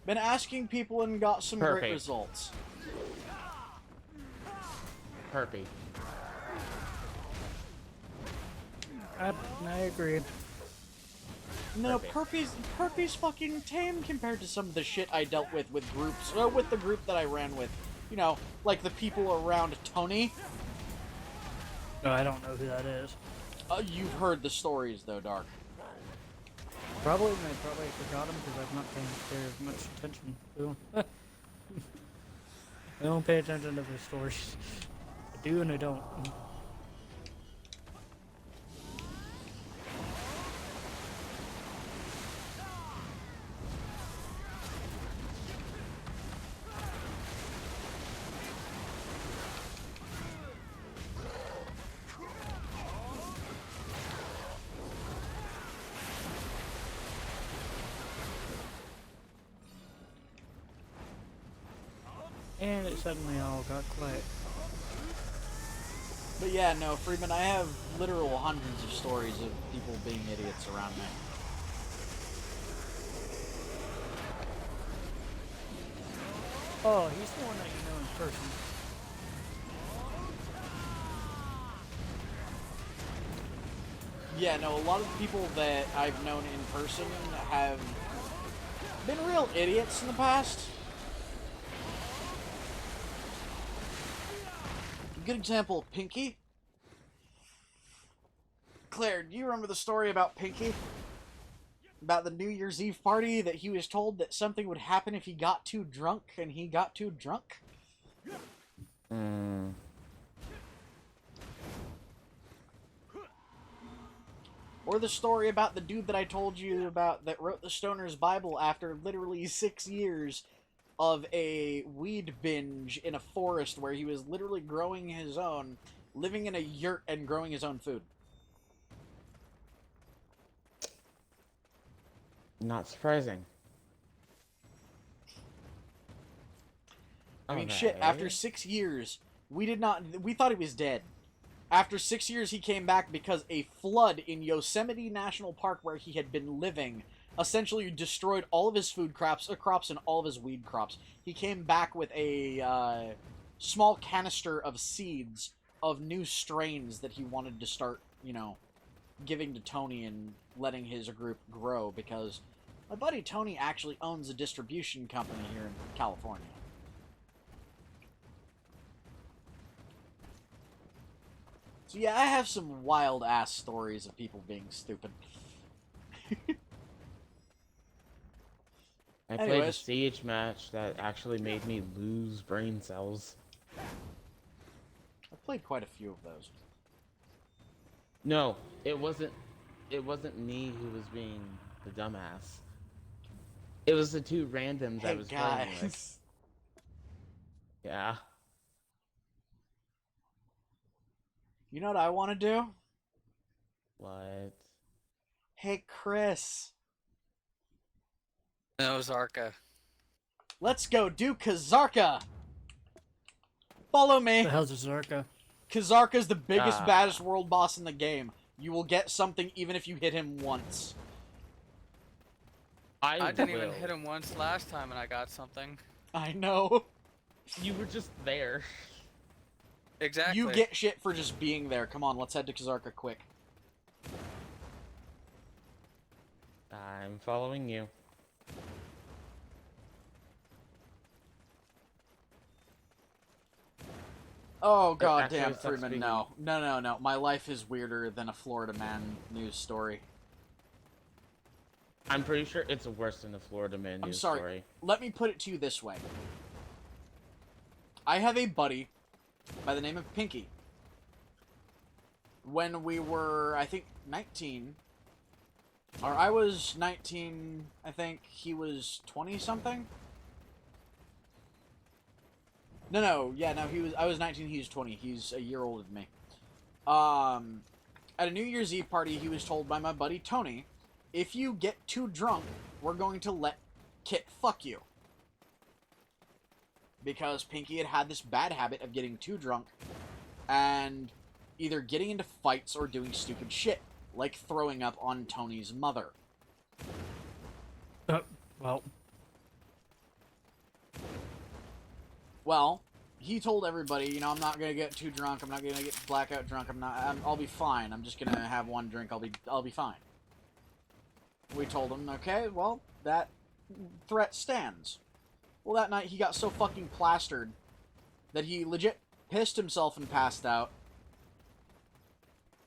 Been asking people and got some great Perfect. results. Herpy. I agree. No, Perfect. Perpy's fucking tame compared to some of the shit I dealt with groups, with the group that I ran with. You know, like the people around Tony. No, I don't know who that is. You've heard the stories, though, Dark. Probably, and I probably forgot him because I've not paid very much attention to him. I don't pay attention to the stories. I do and I don't. And it suddenly all got quiet. But yeah, no, Freeman, I have literal hundreds of stories of people being idiots around me. Oh, he's the one that you know in person. Yeah, no, a lot of the people that I've known in person have been real idiots in the past. A good example of Pinky. Claire, do you remember the story about Pinky? About the New Year's Eve party that he was told that something would happen if he got too drunk, and he got too drunk? Mm. Or the story about the dude that I told you about that wrote the Stoner's Bible after literally 6 years of a weed binge in a forest where he was literally growing his own, living in a yurt and growing his own food. Not surprising. I mean, shit, after 6 years, we thought he was dead. After 6 years, he came back because a flood in Yosemite National Park, where he had been living, essentially destroyed all of his food crops and all of his weed crops. He came back with a small canister of seeds of new strains that he wanted to start, you know, giving to Tony and letting his group grow, because my buddy Tony actually owns a distribution company here in California. So yeah, I have some wild-ass stories of people being stupid. I played a Anyways. siege match that actually made me lose brain cells. I've played quite a few of those. No, it wasn't me who was being the dumbass. It was the two randoms I Hey was playing with. guys, Yeah. you know what I want to do? What? Hey, Chris. No, Zarka. Let's go do Kazarka. Follow me. The hell's a Zarka? Kazarka's the biggest, Ah. baddest world boss in the game. You will get something even if you hit him once. I didn't will. even hit him once last time and I got something. I know. You were just there. Exactly. You get shit for just being there. Come on, let's head to Kazarka quick. I'm following you. Oh, It actually goddamn, sucks Freeman, being- no. No. My life is weirder than a Florida man news story. I'm pretty sure it's worse than the Florida Man I'm news sorry. story. Let me put it to you this way. I have a buddy by the name of Pinky. When we were, I think, 19, or I was 19, I think he was 20-something? No, I was 19, he was 20. He's a year older than me. At a New Year's Eve party, he was told by my buddy Tony, if you get too drunk, we're going to let Kit fuck you. Because Pinky had this bad habit of getting too drunk and either getting into fights or doing stupid shit, like throwing up on Tony's mother. Well, Well, he told everybody, you know, I'm not gonna get too drunk. I'm not gonna get blackout drunk. I'll be fine. I'm just gonna have one drink. I'll be fine. We told him, okay, well, that threat stands. Well, that night he got so fucking plastered that he legit pissed himself and passed out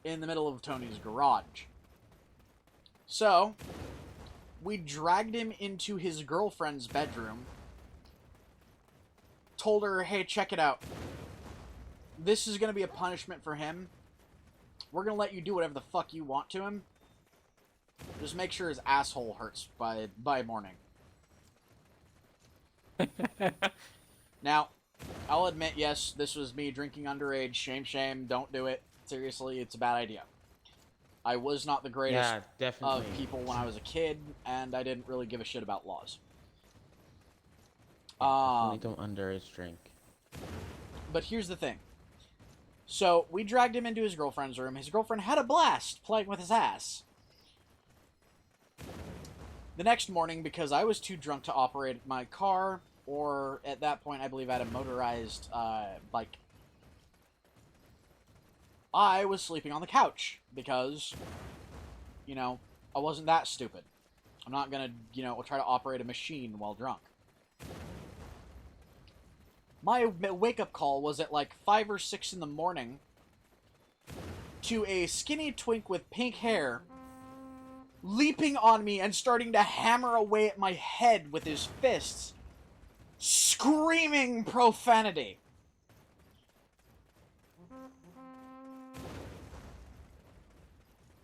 in the middle of Tony's garage. So, we dragged him into his girlfriend's bedroom, told her, hey, check it out. This is going to be a punishment for him. We're going to let you do whatever the fuck you want to him. Just make sure his asshole hurts by morning. Now, I'll admit, yes, this was me drinking underage. Shame, don't do it. Seriously, it's a bad idea. I was not the greatest Yeah, definitely. of people when I was a kid, and I didn't really give a shit about laws. Definitely don't underage drink. But here's the thing. So, we dragged him into his girlfriend's room. His girlfriend had a blast playing with his ass. The next morning, because I was too drunk to operate my car, or at that point, I believe I had a motorized bike, I was sleeping on the couch because, you know, I wasn't that stupid. I'm not gonna, you know, try to operate a machine while drunk. My wake-up call was at like 5 or 6 in the morning to a skinny twink with pink hair leaping on me and starting to hammer away at my head with his fists, screaming profanity.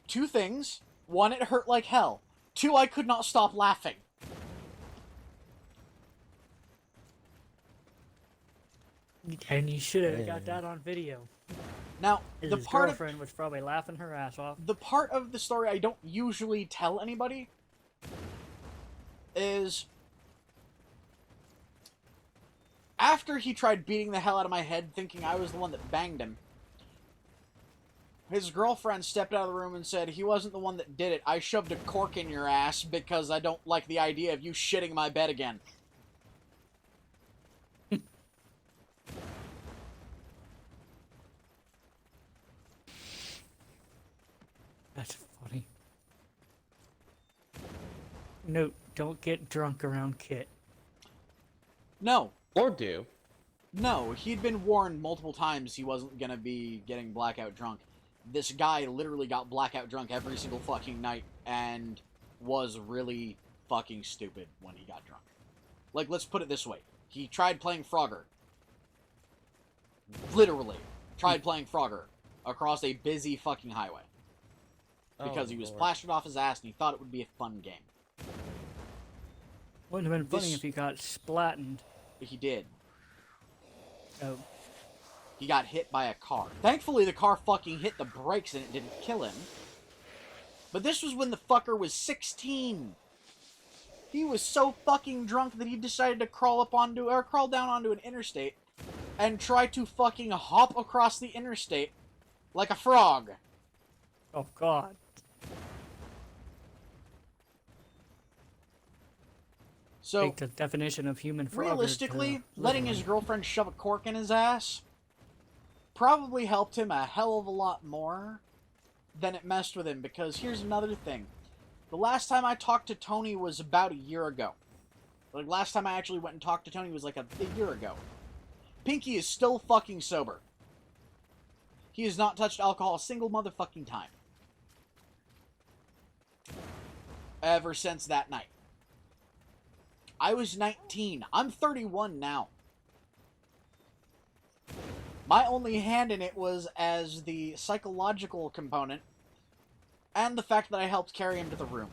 Two things. One, it hurt like hell. Two, I could not stop laughing. and you should have got that on video. Now, His the part of girlfriend was probably laughing her ass off. the part of the story I don't usually tell anybody is after he tried beating the hell out of my head thinking I was the one that banged him, his girlfriend stepped out of the room and said, he wasn't the one that did it. I shoved a cork in your ass because I don't like the idea of you shitting my bed again. That's funny. Note, don't get drunk around Kit. No. Or do. No, he'd been warned multiple times he wasn't gonna be getting blackout drunk. This guy literally got blackout drunk every single fucking night and was really fucking stupid when he got drunk. Like, let's put it this way. He tried playing Frogger. Literally. Tried playing Frogger across a busy fucking highway. Because he was Lord. plastered off his ass and he thought it would be a fun game. Wouldn't have been funny This- if he got splattened. But he did. Oh, He got hit by a car. Thankfully, the car fucking hit the brakes and it didn't kill him. But this was when the fucker was 16. He was so fucking drunk that he decided to crawl down onto an interstate and try to fucking hop across the interstate like a frog. Oh God. So, Take the definition of human frog. realistically, letting his girlfriend shove a cork in his ass probably helped him a hell of a lot more than it messed with him, because here's another thing. The last time I talked to Tony was about a year ago. Like, last time I actually went and talked to Tony was like a year ago. Pinky is still fucking sober. He has not touched alcohol a single motherfucking time. Ever since that night. I was 19. I'm 31 now. My only hand in it was as the psychological component and the fact that I helped carry him to the room.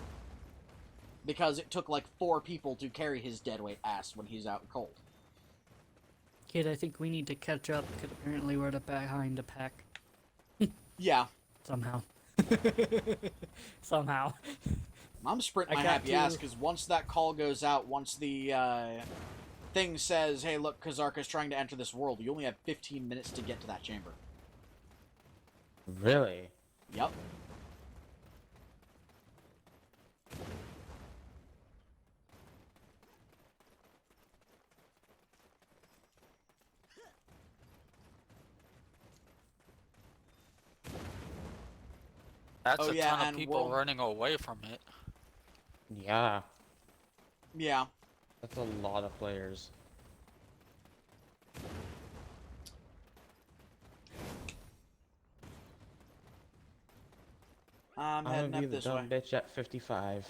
Because it took like 4 people to carry his deadweight ass when he's out cold. Kid, I think we need to catch up, because apparently we're behind the pack. Yeah. Somehow. Somehow. I'm sprinting I my got happy to- ass, because once that call goes out, once the thing says, hey, look, Kazarka's trying to enter this world, you only have 15 minutes to get to that chamber. Really? Yep. That's Oh, a yeah, ton of and people we'll- running away from it. Yeah. Yeah. That's a lot of players. I'm I'm heading gonna be up the this way. dumb bitch at 55.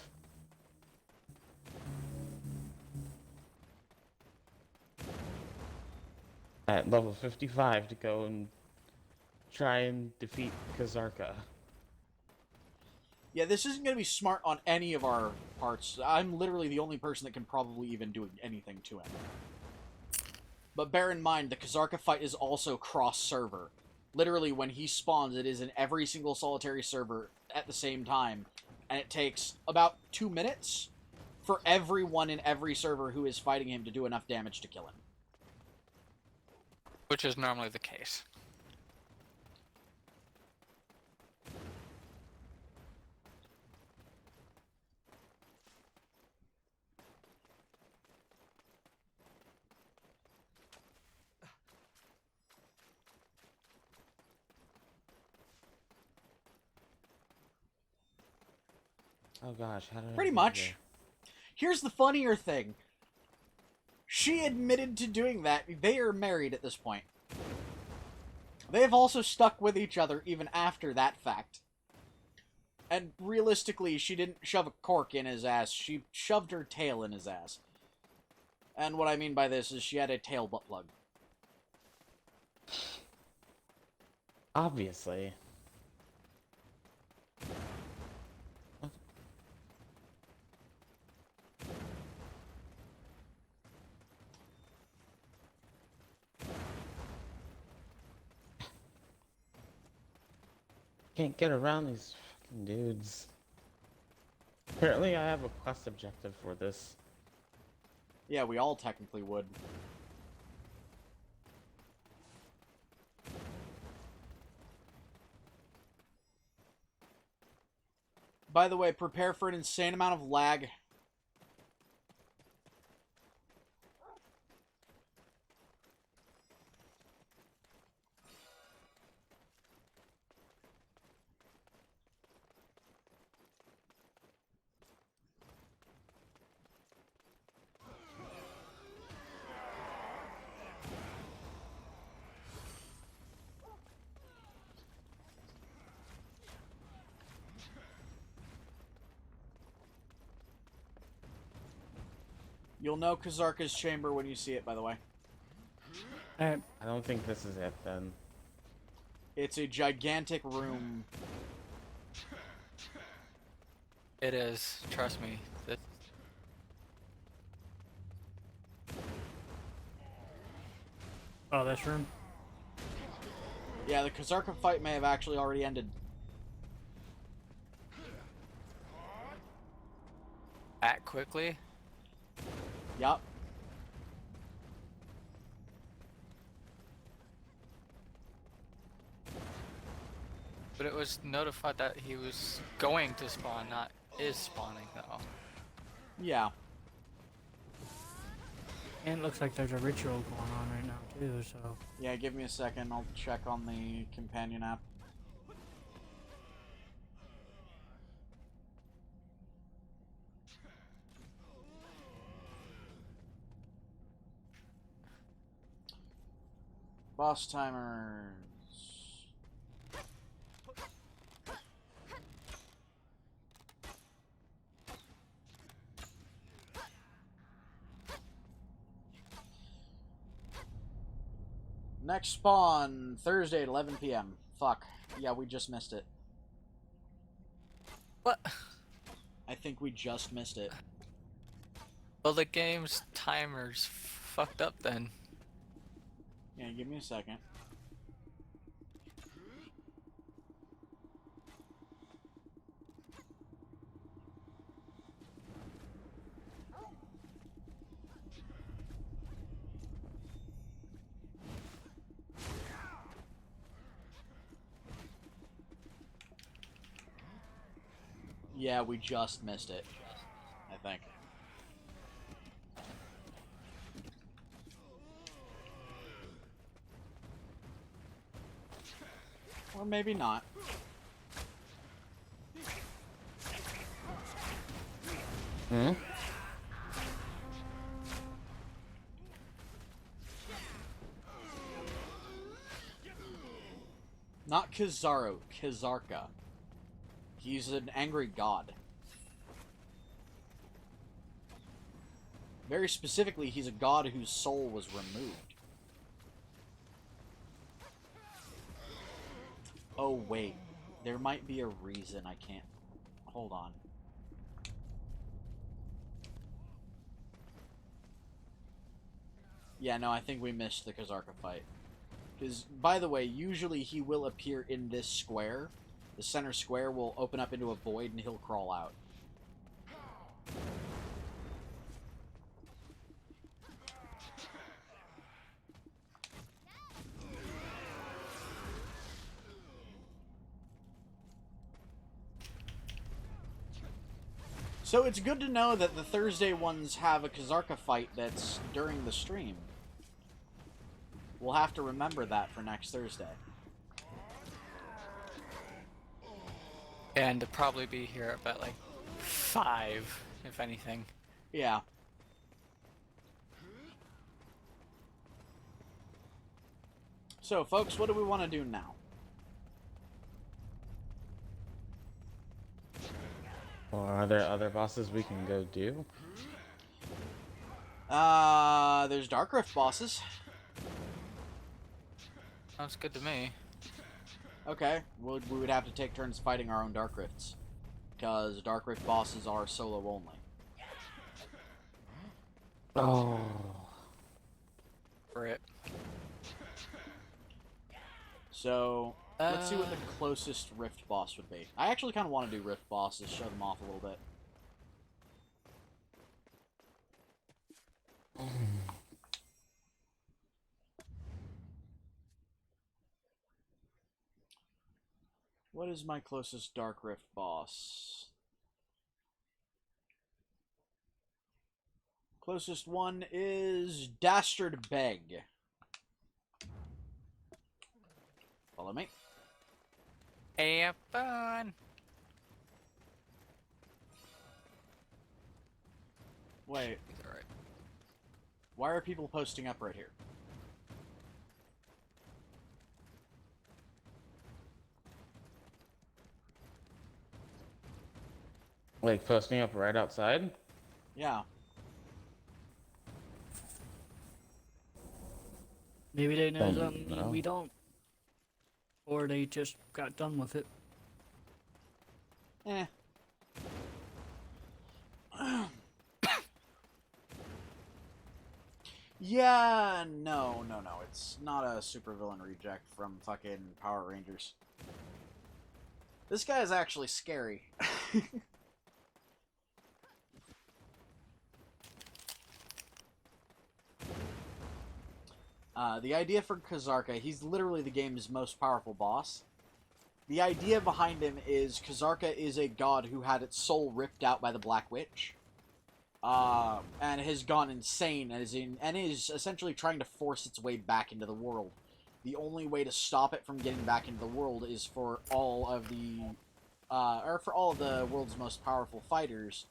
At level 55 to go and try and defeat Kazarka. Yeah, this isn't going to be smart on any of our parts. I'm literally the only person that can probably even do anything to him. But bear in mind, the Kazarka fight is also cross-server. Literally, when he spawns, it is in every single solitary server at the same time. And it takes about 2 minutes for everyone in every server who is fighting him to do enough damage to kill him. Which is normally the case. Oh gosh, how did I Pretty get much. here? Here's the funnier thing. She admitted to doing that. They are married at this point. They have also stuck with each other even after that fact. And realistically, she didn't shove a cork in his ass. She shoved her tail in his ass. And what I mean by this is she had a tail butt plug. Obviously. Can't get around these fucking dudes. Apparently I have a quest objective for this. Yeah, we all technically would. By the way, prepare for an insane amount of lag. You'll know Kazarka's chamber when you see it, by the way. Alright, I don't think this is it then. It's a gigantic room. It is. Trust me. oh, this room. Yeah, the Kazarka fight may have actually already ended. act quickly. Yup. But it was notified that he was going to spawn, not is spawning though. Yeah. And it looks like there's a ritual going on right now too, so Yeah, give me a second. I'll check on the companion app. Boss timers. Next spawn, Thursday at 11 p.m. Fuck. Yeah, we just missed it. What? I think we just missed it. Well, the game's timer's fucked up then. Yeah, give me a second. Yeah, we just missed it. I think. Or maybe not. Hmm? Not Kizaru, Kizarka. He's an angry god. Very specifically, he's a god whose soul was removed. Oh, wait. There might be a reason I can't... Hold on. Yeah, no, I think we missed the Kazarka fight. Because, by the way, usually he will appear in this square. The center square will open up into a void and he'll crawl out. So it's good to know that the Thursday ones have a Kazarka fight that's during the stream. We'll have to remember that for next Thursday. And to probably be here about like 5, if anything. Yeah. So, folks, what do we want to do now? Or are there other bosses we can go do? There's Dark Rift bosses. Sounds good to me. Okay, we would have to take turns fighting our own Dark Rifts. Because Dark Rift bosses are solo only. Oh. For it. So, let's see what the closest Rift boss would be. I actually kind of want to do Rift bosses, show them off a little bit. What is my closest Dark Rift boss? Closest one is Dastard Beg. Follow me. Have fun. Wait, Alright. why are people posting up right here? Like posting up right outside? Yeah. maybe they know Don't something know. we don't. Or they just got done with it. Eh. Yeah, no. It's not a supervillain reject from fucking Power Rangers. This guy is actually scary. The idea for Kazarka, he's literally the game's most powerful boss. The idea behind him is Kazarka is a god who had its soul ripped out by the Black Witch. And has gone insane and is essentially trying to force its way back into the world. The only way to stop it from getting back into the world is for all of the world's most powerful fighters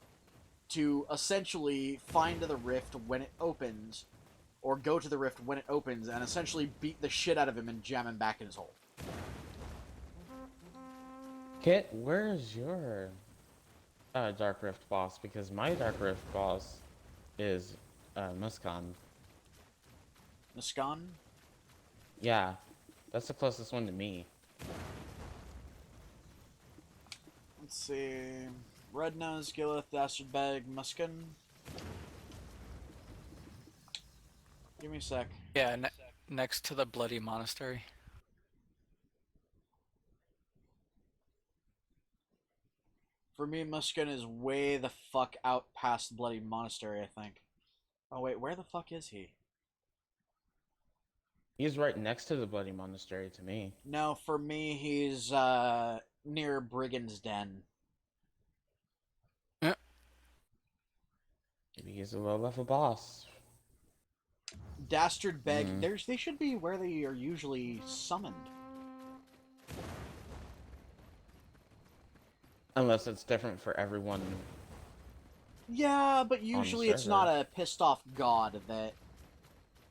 to essentially find the rift when it opens, or go to the rift when it opens, and essentially beat the shit out of him and jam him back in his hole. Kit, where's your Dark Rift boss? Because my Dark Rift boss is Muskan. Niskan? Yeah, that's the closest one to me. Let's see. Red Nose, Gillith, Dastard Bag, Muskan. Give me a sec. Yeah, next to the Bloody Monastery. For me, Muskan is way the fuck out past Bloody Monastery, I think. Oh wait, where the fuck is he? He's right next to the Bloody Monastery to me. No, for me, he's near Brigand's Den. Maybe he's a low-level boss. Dastard Beg, they should be where they are usually summoned. Unless it's different for everyone. Yeah, but usually it's not a pissed off god that...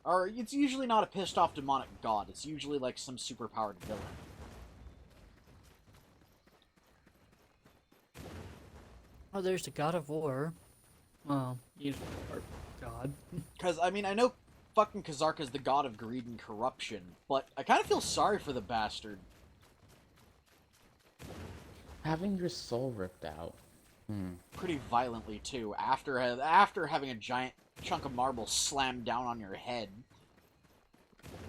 Or, it's usually not a pissed off demonic god. It's usually like some superpowered villain. Oh, there's the God of War. Well, he's our god. Because, I mean, I know fucking Kazarka's the god of greed and corruption, but I kind of feel sorry for the bastard. Having your soul ripped out. Pretty violently, too, after having a giant chunk of marble slammed down on your head.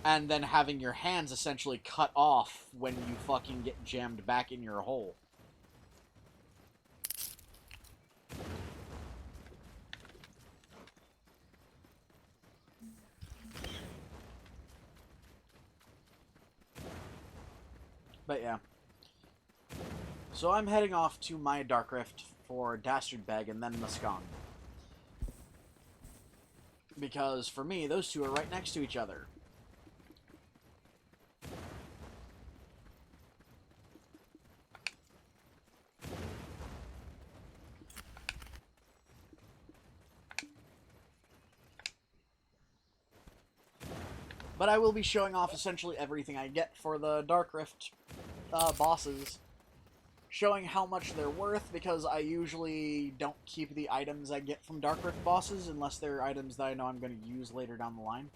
And then having your hands essentially cut off when you fucking get jammed back in your hole. But yeah. So I'm heading off to my Dark Rift for Dastard Beg and then Muskan. Because for me, those two are right next to each other. But I will be showing off essentially everything I get for the Dark Rift bosses. Showing how much they're worth, because I usually don't keep the items I get from Dark Rift bosses unless they're items that I know I'm going to use later down the line.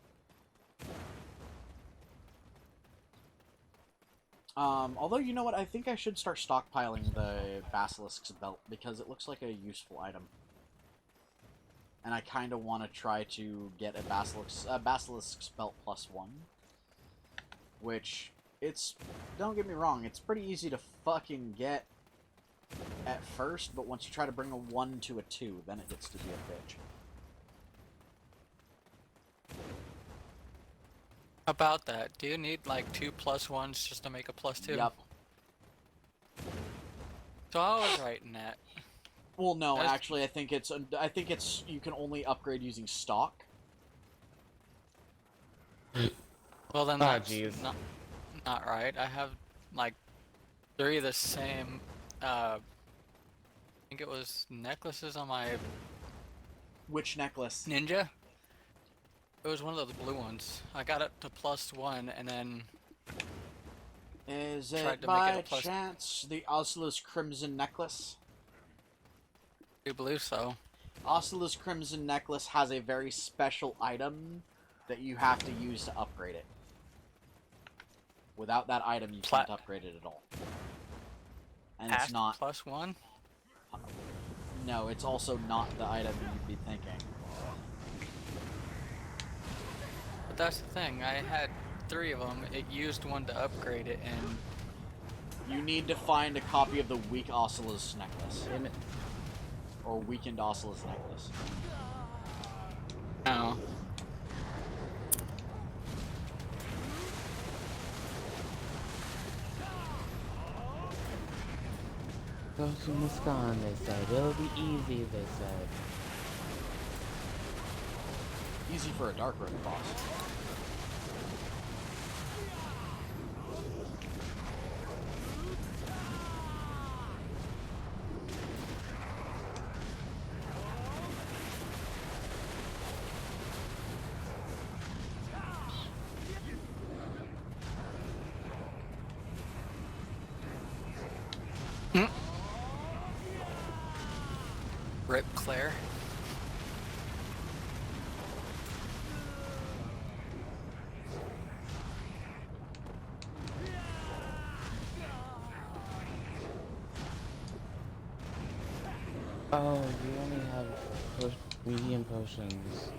Although, you know what, I think I should start stockpiling the Basilisk's belt, because it looks like a useful item. And I kind of want to try to get a Basilisk's belt +1. Which, don't get me wrong, it's pretty easy to fucking get at first, but once you try to bring a 1 to a 2, then it gets to be a bitch. About that, do you need like 2 +1s just to make a +2? Yup. So I was right in that. Well, no, actually, I think it's you can only upgrade using stock. Well, then Ah, that's jeez. not right. I have like 3 of the same. I think it was necklaces on my Which necklace? ninja. It was one of those blue ones. I got it to +1, and then Is tried it to make by it a plus- chance the Osculus Crimson necklace? I do believe so. Osculus Crimson necklace has a very special item that you have to use to upgrade it. Without that item, you can't upgrade it at all. And it's Past not... +1. No, it's also not the item you'd be thinking. But that's the thing. I had 3 of them. It used one to upgrade it, and You need to find a copy of the Weak Osculus necklace. Damn it. Or Weakened Osculus necklace. no. Go to Muskan, they said. It'll be easy, they said. Easy for a Dark Road boss. Rip Claire. Oh, you only have medium potions.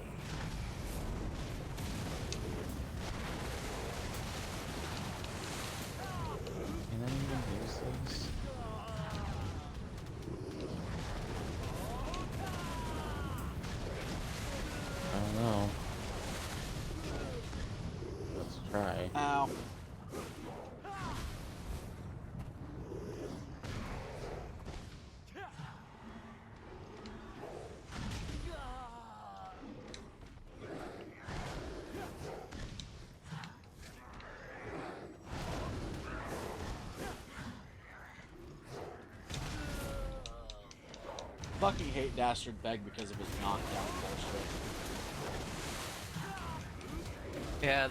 Can I even use those? I don't know. Let's try. Ow. Fucking hate Dastard Beg because of his knockdown bullshit. Yeah,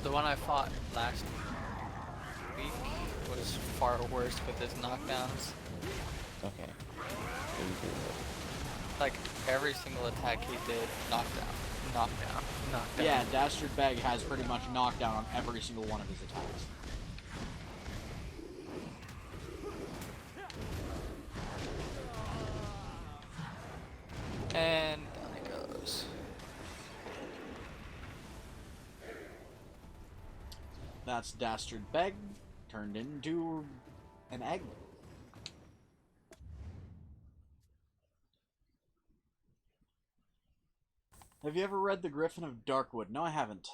the one I fought last week was far worse with his knockdowns. Okay. Like, every single attack he did, knockdown, knockdown, knockdown. Yeah, Dastard Beg has pretty much knockdown on every single one of his attacks. And down it goes. That's Dastard Beg turned into an egg. Have you ever read The Griffin of Darkwood? No, I haven't.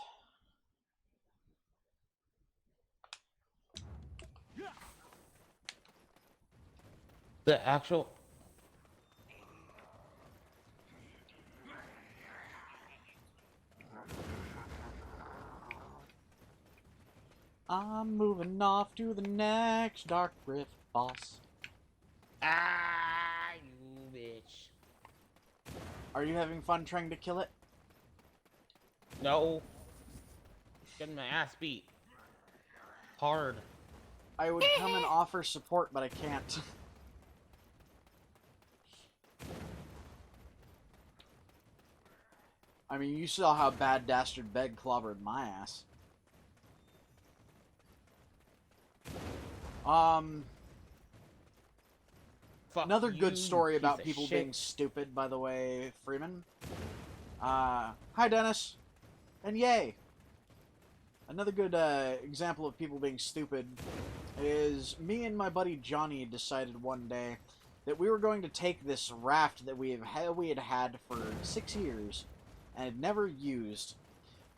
The actual... I'm moving off to the next Dark Rift boss. Ah, you bitch. Are you having fun trying to kill it? No. Getting my ass beat. Hard. I would come and offer support, but I can't. I mean, you saw how bad Dastard Beg clobbered my ass. Fuck Another you, good story piece about of people shit. being stupid, by the way, Freeman. Hi, Dennis. And yay! Another good example of people being stupid is me and my buddy Johnny decided one day that we were going to take this raft that we had had for 6 years and had never used.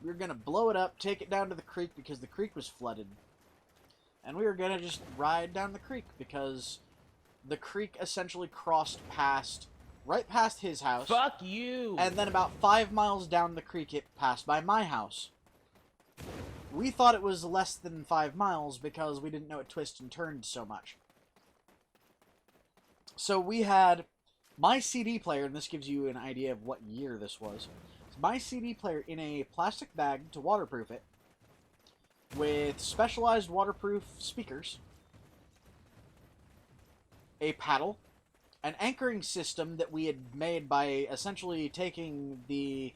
We were going to blow it up, take it down to the creek because the creek was flooded. And we were going to just ride down the creek because the creek essentially crossed right past his house. Fuck you! And then about 5 miles down the creek, it passed by my house. We thought it was less than 5 miles because we didn't know it twisted and turned so much. So we had my CD player, and this gives you an idea of what year this was. My CD player in a plastic bag to waterproof it, with specialized waterproof speakers, a paddle, an anchoring system that we had made by essentially taking a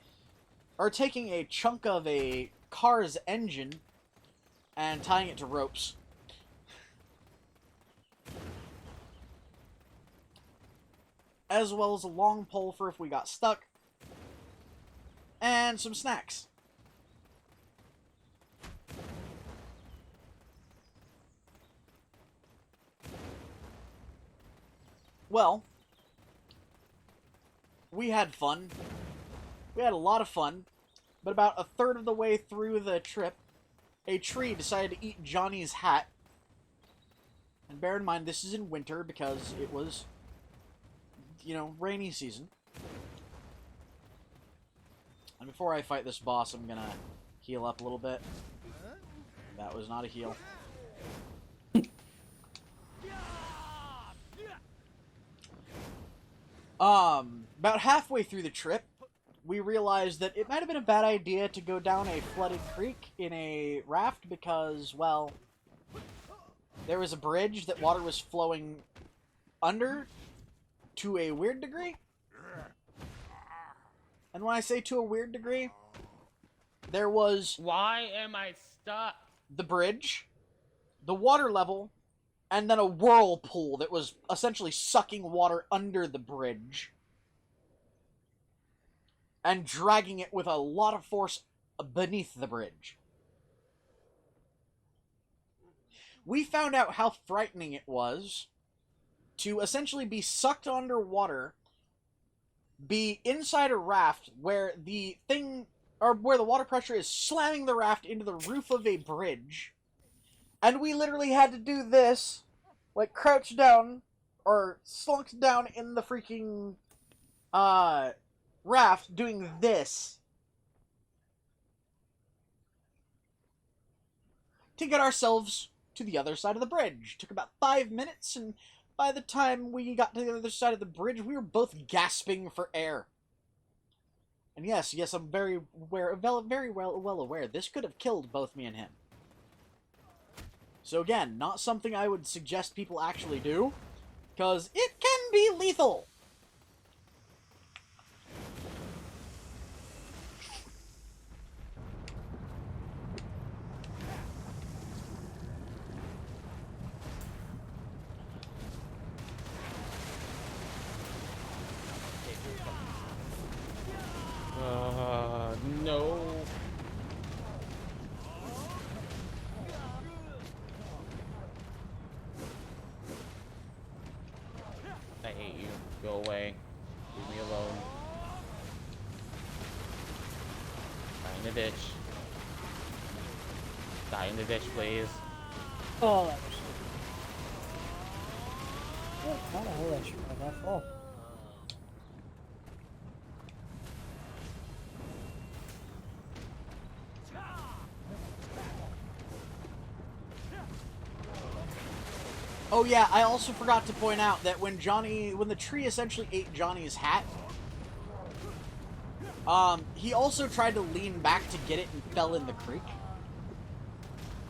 chunk of a car's engine and tying it to ropes. As well as a long pole for if we got stuck. And some snacks. Well, we had fun. We had a lot of fun. But about a third of the way through the trip, a tree decided to eat Johnny's hat. And bear in mind, this is in winter because it was, you know, rainy season. And before I fight this boss, I'm gonna heal up a little bit. That was not a heal. About halfway through the trip, we realized that it might have been a bad idea to go down a flooded creek in a raft because, well, there was a bridge that water was flowing under to a weird degree. And when I say to a weird degree, there was Why am I stuck? the bridge, the water level, and then a whirlpool that was essentially sucking water under the bridge and dragging it with a lot of force beneath the bridge. We found out how frightening it was to essentially be sucked underwater, be inside a raft where the thing, or where the water pressure is slamming the raft into the roof of a bridge, and we literally had to do this, like crouch down, or slunk down in the freaking, raft doing this to get ourselves to the other side of the bridge. Took about 5 minutes, and by the time we got to the other side of the bridge, we were both gasping for air. And yes, I'm very well aware this could have killed both me and him. So again, not something I would suggest people actually do, because it can be lethal. No. I hate you. Go away. Leave me alone. Die in the ditch. Die in the ditch, please. Oh, that was so... How the hell did I survive that fall? Oh yeah, I also forgot to point out that when the tree essentially ate Johnny's hat, he also tried to lean back to get it and fell in the creek.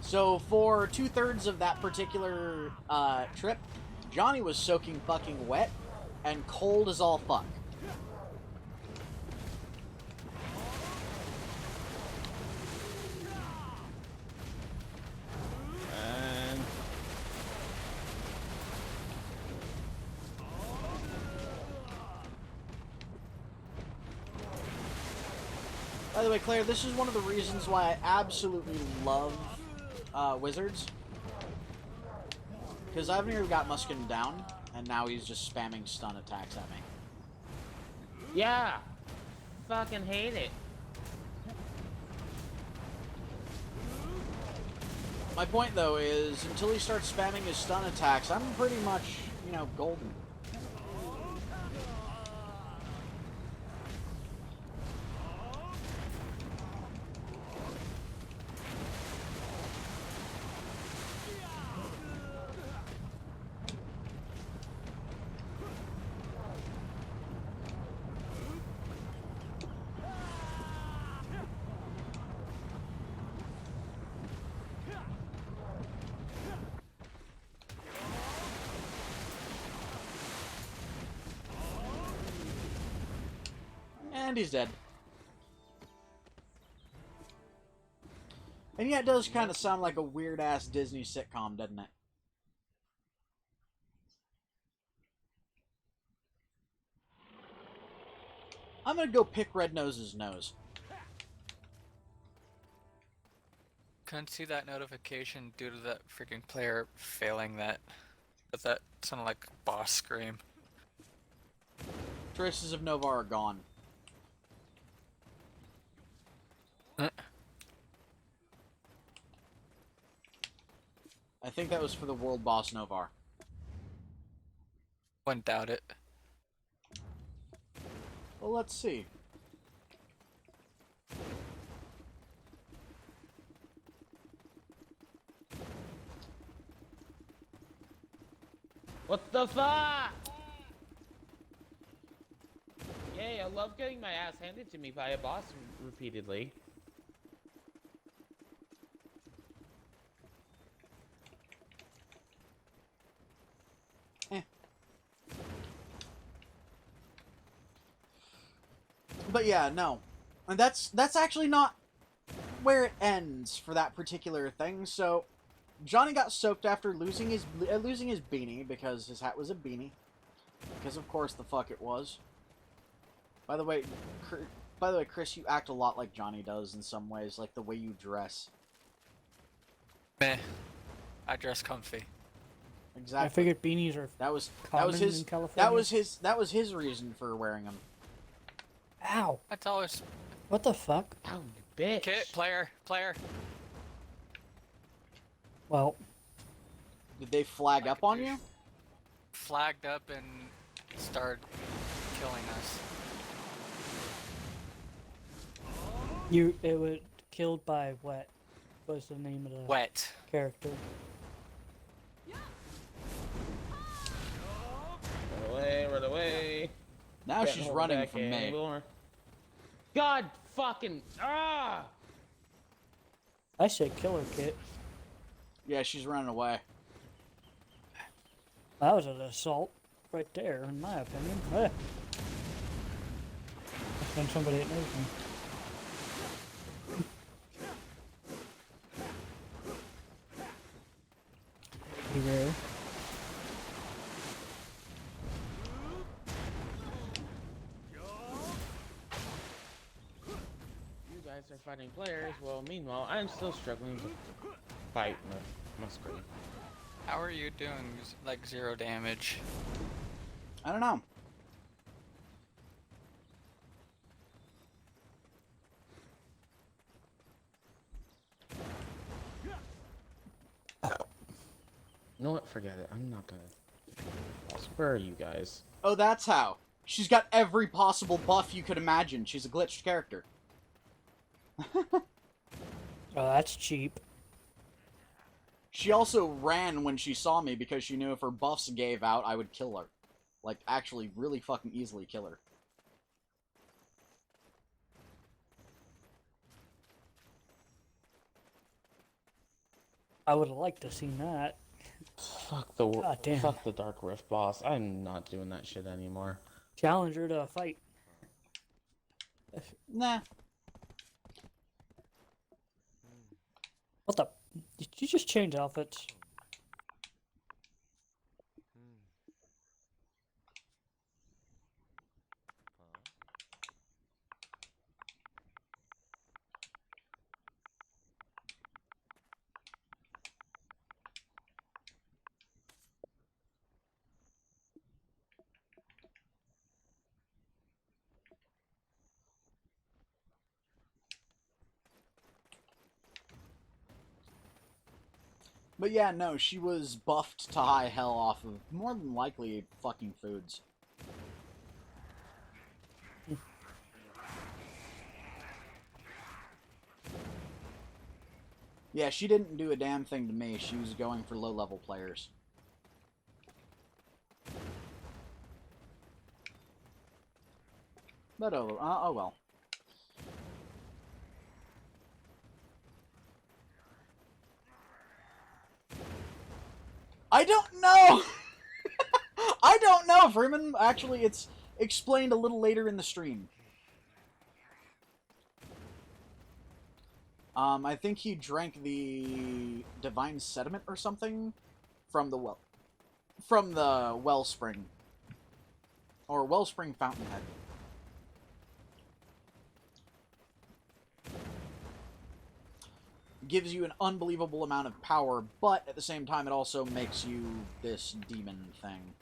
So for 2/3 of that particular trip, Johnny was soaking fucking wet and cold as all fuck. And by the way, Claire, this is one of the reasons why I absolutely love wizards. Because I've nearly got Muskin down, and now he's just spamming stun attacks at me. yeah, fucking hate it. My point, though, is until he starts spamming his stun attacks, I'm pretty much, you know, golden. And he's dead. And yeah, it does kind of sound like a weird-ass Disney sitcom, doesn't it? I'm gonna go pick Red Nose's nose. Couldn't see that notification due to that freaking player failing that. But that sounded like a boss scream. Traces of Nova are gone. I think that was for the world boss Novar. Wouldn't doubt it. Well, let's see. What the fuck? Yay, I love getting my ass handed to me by a boss repeatedly. But yeah, no. And that's actually not where it ends for that particular thing. So Johnny got soaked after losing his beanie because his hat was a beanie. Because of course the fuck it was. By the way, Chris, you act a lot like Johnny does in some ways, like the way you dress. Meh. I dress comfy. Exactly. I figured beanies are that was common his in California. that was his reason for wearing them. Ow! That's always... What the fuck? Ow, you bitch. Kit, player. Well, Did they flag up on you? Flagged up and started killing us. it was killed by what? What's the name of the Wet. character? Run away. Now Can't she's hold running back from me. anymore. God fucking I said killer Kit. Yeah, she's running away. That was an assault right there, in my opinion. That's when somebody that knows me. Be rare. You guys are fighting players, well meanwhile I'm still struggling to fight my screen. How are you doing, like, 0 damage? I don't know. You know what? Forget it. I'm not gonna. Where are you guys? Oh, that's how. She's got every possible buff you could imagine. She's a glitched character. Oh, that's cheap. She also ran when she saw me because she knew if her buffs gave out, I would kill her. Like, actually, really fucking easily kill her. I would have liked to seen that. Fuck the God damn. fuck the Dark Rift boss. I'm not doing that shit anymore. Challenge her to a fight. Nah. What the? Did you just change outfits? But yeah, no, she was buffed to high hell off of, more than likely, fucking foods. Yeah, she didn't do a damn thing to me. She was going for low-level players. But oh well. I don't know! I don't know, Freeman. Actually, it's explained a little later in the stream. I think he drank the divine sediment or something from the wellspring. Or wellspring fountainhead. Gives you an unbelievable amount of power, but at the same time it also makes you this demon thing.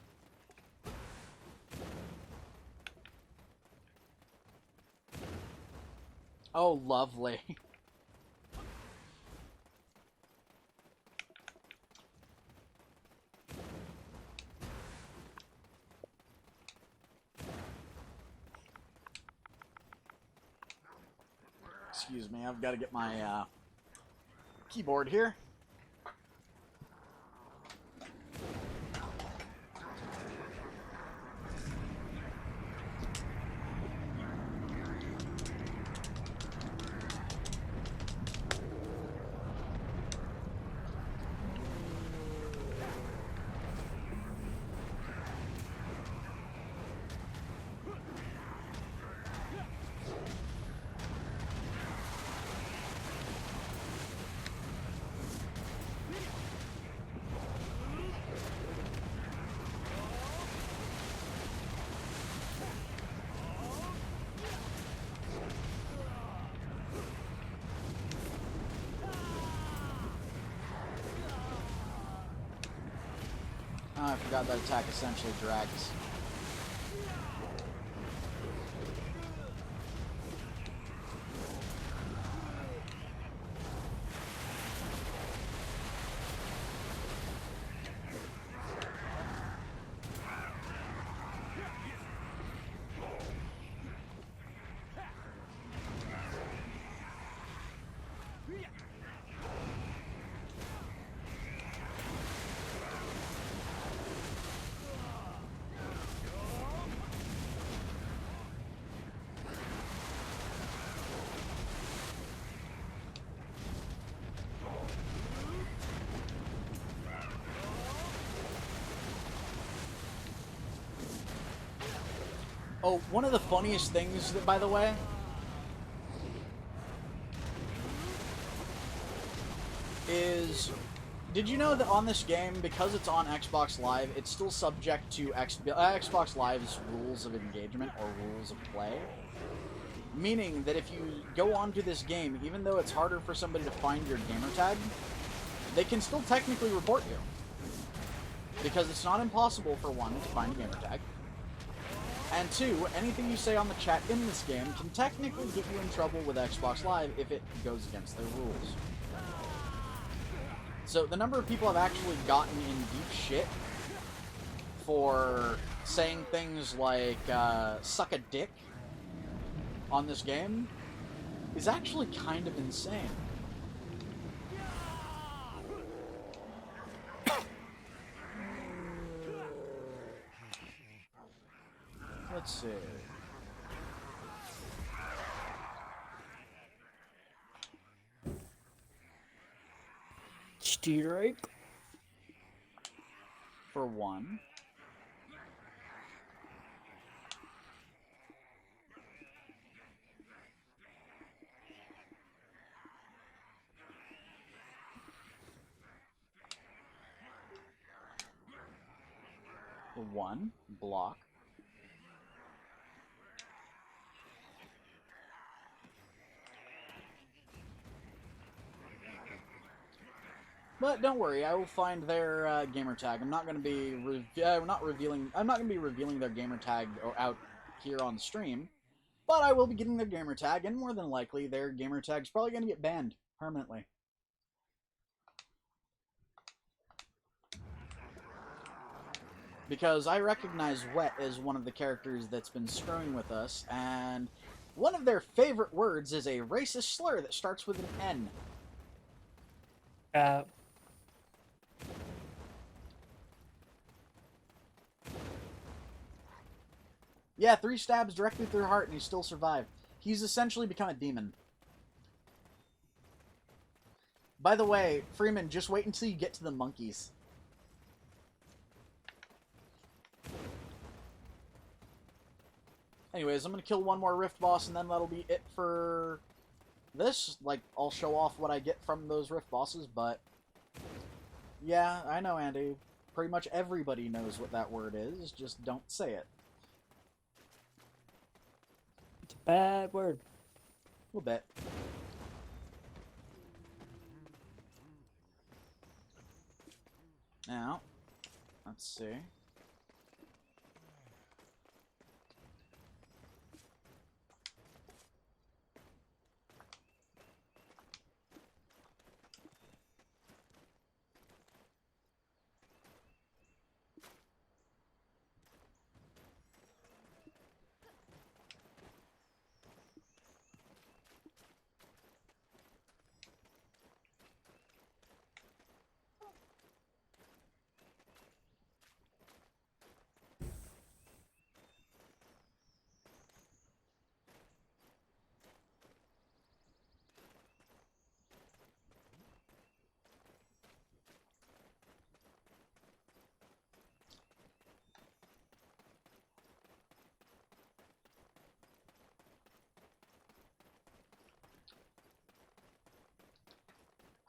Oh, lovely. Excuse me, I've got to get my keyboard here. Oh, I forgot that attack essentially drags. Oh, one of the funniest things, that, by the way, is, did you know that on this game, because it's on Xbox Live, it's still subject to Xbox Live's rules of engagement or rules of play? Meaning that if you go onto this game, even though it's harder for somebody to find your gamertag, they can still technically report you. Because it's not impossible, for one, to find a gamertag. And two, anything you say on the chat in this game can technically get you in trouble with Xbox Live if it goes against their rules. So the number of people have actually gotten in deep shit for saying things like, suck a dick on this game is actually kind of insane. Let's see. Strike. For one. For one. Block. But don't worry, I will find their gamer tag. I'm not going to be revealing their gamer tag out here on stream, but I will be getting their gamer tag, and more than likely, their gamer tag's probably going to get banned permanently. Because I recognize Wet as one of the characters that's been screwing with us, and one of their favorite words is a racist slur that starts with an N. Yeah, 3 stabs directly through her heart and he still survived. He's essentially become a demon. By the way, Freeman, just wait until you get to the monkeys. Anyways, I'm going to kill one more Rift boss and then that'll be it for this. Like, I'll show off what I get from those Rift bosses, but... yeah, I know, Andy. Pretty much everybody knows what that word is, just don't say it. It's a bad word. A little bit. Now, let's see.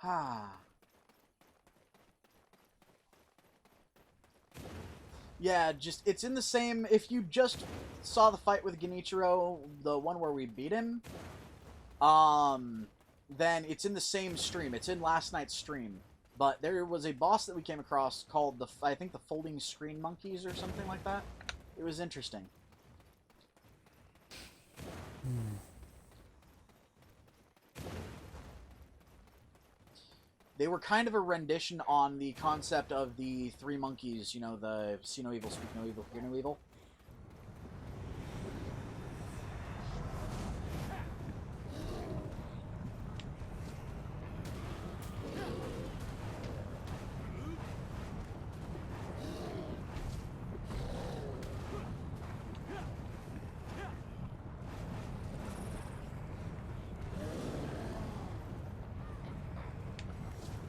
Ah. Yeah, just, it's in the same, if you just saw the fight with Genichiro, the one where we beat him, then it's in the same stream. It's in last night's stream. But there was a boss that we came across called, I think the Folding Screen Monkeys or something like that. It was interesting. They were kind of a rendition on the concept of the three monkeys, you know, the see no evil, speak no evil, hear no evil.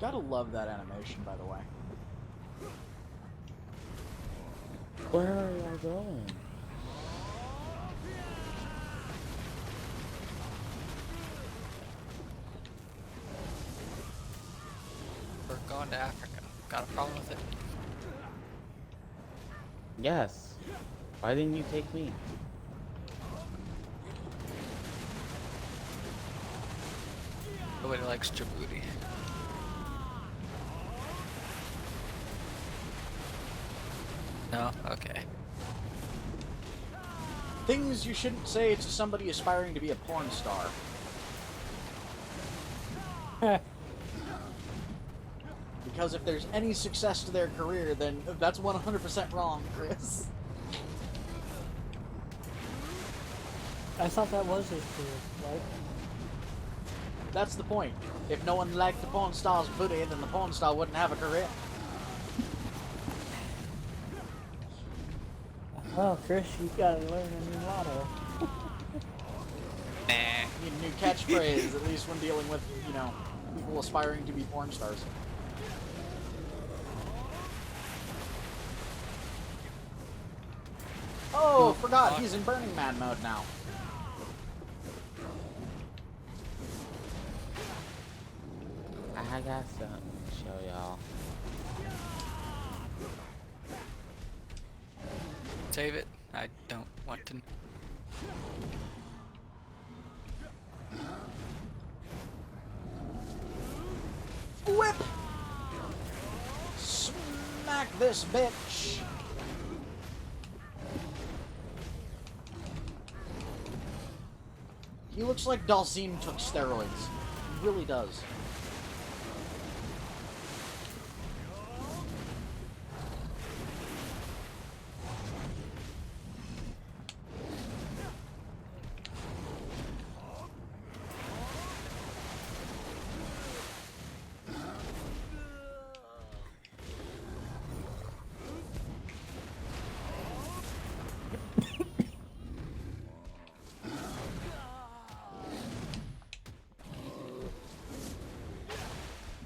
Gotta love that animation, by the way. Where are y'all going? We're going to Africa. Got a problem with it? Yes. Why didn't you take me? Nobody likes Djibouti. No? Okay. Things you shouldn't say to somebody aspiring to be a porn star. Because if there's any success to their career, then that's 100% wrong, Chris. I thought that was his career, right? That's the point. If no one liked the porn star's booty, then the porn star wouldn't have a career. Well, Chris, you've got to learn a new motto. Nah. Need a new catchphrase, at least when dealing with, you know, people aspiring to be porn stars. Oh, forgot, he's in Burning Man mode now. I got something to show y'all. Save it. I don't want to. Whip! Smack this bitch! He looks like Dalzim took steroids. He really does.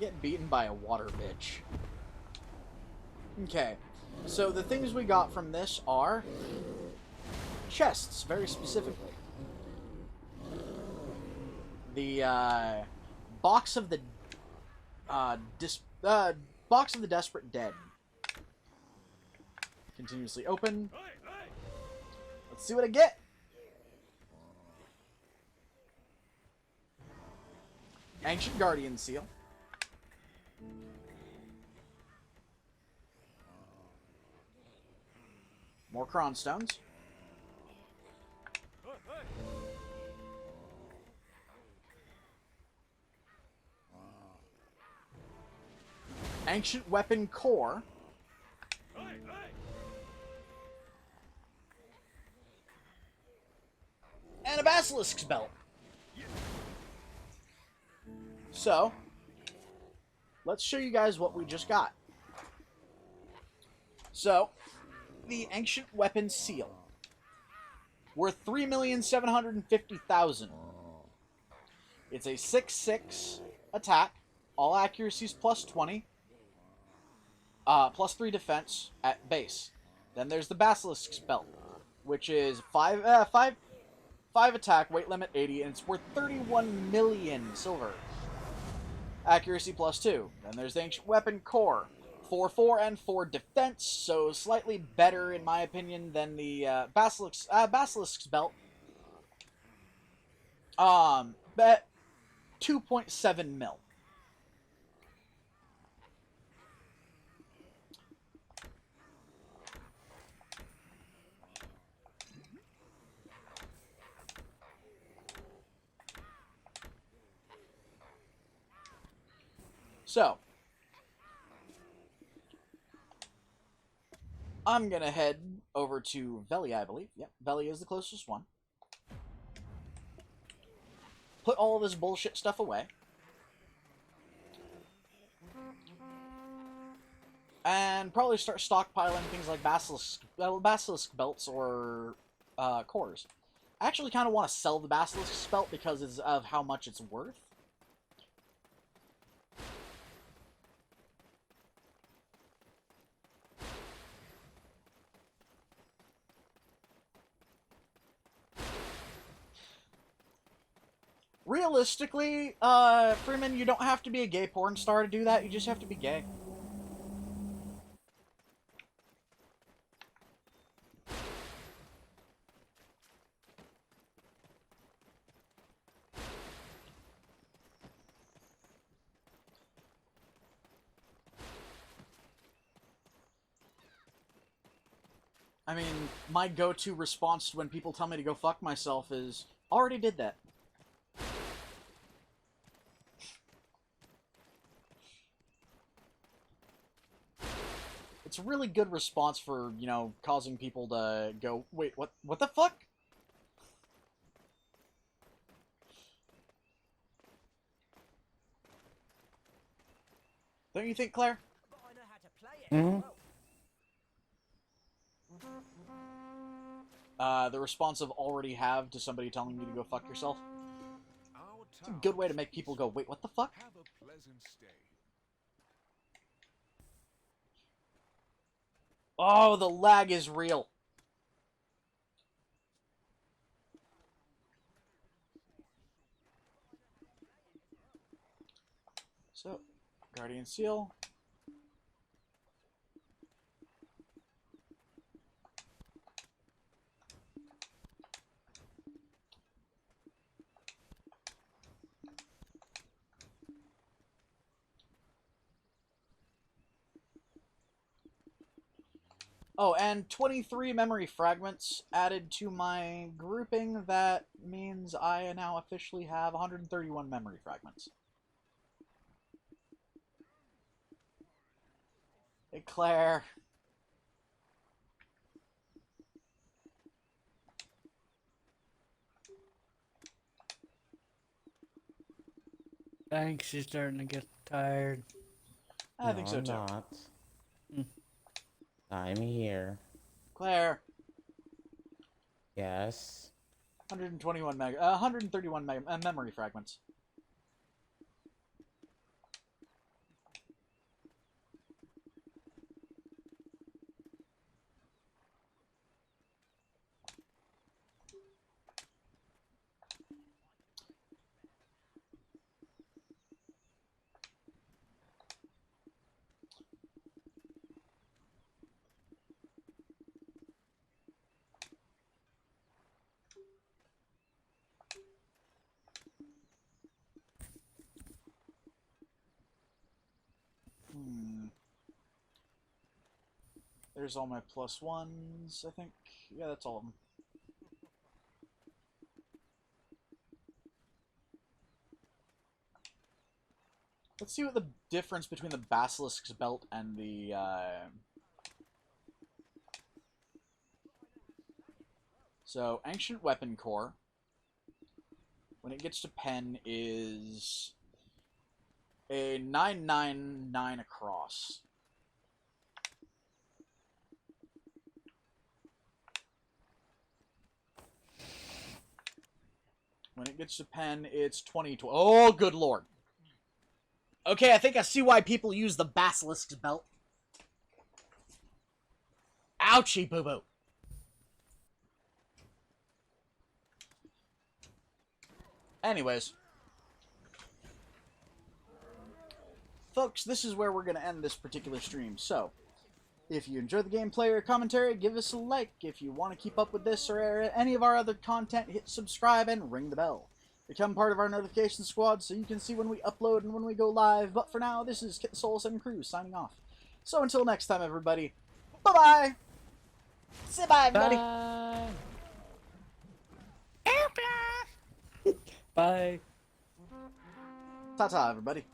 Get beaten by a water bitch. Okay, so the things we got from this are chests, very specifically. The box of the box of the Desperate Dead. Continuously open. Let's see what I get. Ancient Guardian Seal. More Cronstones. Ancient Weapon Core. And a Basilisk's Belt. So, let's show you guys what we just got. So, the Ancient Weapon Seal. Worth 3,750,000. It's a 6/6 attack. All accuracies plus 20. Plus 3 defense at base. Then there's the Basilisk's Belt, which is 5 attack, weight limit 80, and it's worth 31 million silver. Accuracy +2. Then there's the Ancient Weapon Core. 4-4 and 4 defense, so slightly better in my opinion than the Basilisk's belt. Bet 2.7 mil. So, I'm gonna head over to Veli, I believe. Yep, Veli is the closest one. Put all of this bullshit stuff away. And probably start stockpiling things like basilisk belts or cores. I actually kind of want to sell the basilisk belt because of how much it's worth. Realistically, Freeman, you don't have to be a gay porn star to do that. You just have to be gay. I mean, my go-to response when people tell me to go fuck myself is, already did that. It's a really good response for, you know, causing people to go, wait, what the fuck? Don't you think, Claire? Hmm? The response of already have to somebody telling you to go fuck yourself. It's a good way to make people go, wait, what the fuck? Have a pleasant stay. Oh, the lag is real. So, Guardian Seal. Oh, and 23 memory fragments added to my grouping. That means I now officially have 131 memory fragments. Hey, Claire. I think she's starting to get tired. I think so I'm too. not. Hmm. I'm here. Claire. Yes. 131 memory fragments. There's all my +1s, I think. Yeah, that's all of them. Let's see what the difference between the Basilisk's belt and the, So, Ancient Weapon Core, when it gets to pen, is a 999 across. When it gets to pen, it's 20. Oh, good lord. Okay, I think I see why people use the Basilisk's belt. Ouchie boo-boo. Anyways. folks, this is where we're going to end this particular stream. So, if you enjoy the gameplay or commentary, give us a like. If you want to keep up with this or any of our other content, hit subscribe and ring the bell. Become part of our notification squad so you can see when we upload and when we go live. But for now, this is Kitthesoulless and Crew signing off. So until next time, everybody, bye-bye! Say bye, everybody! Bye. Ta-ta, everybody.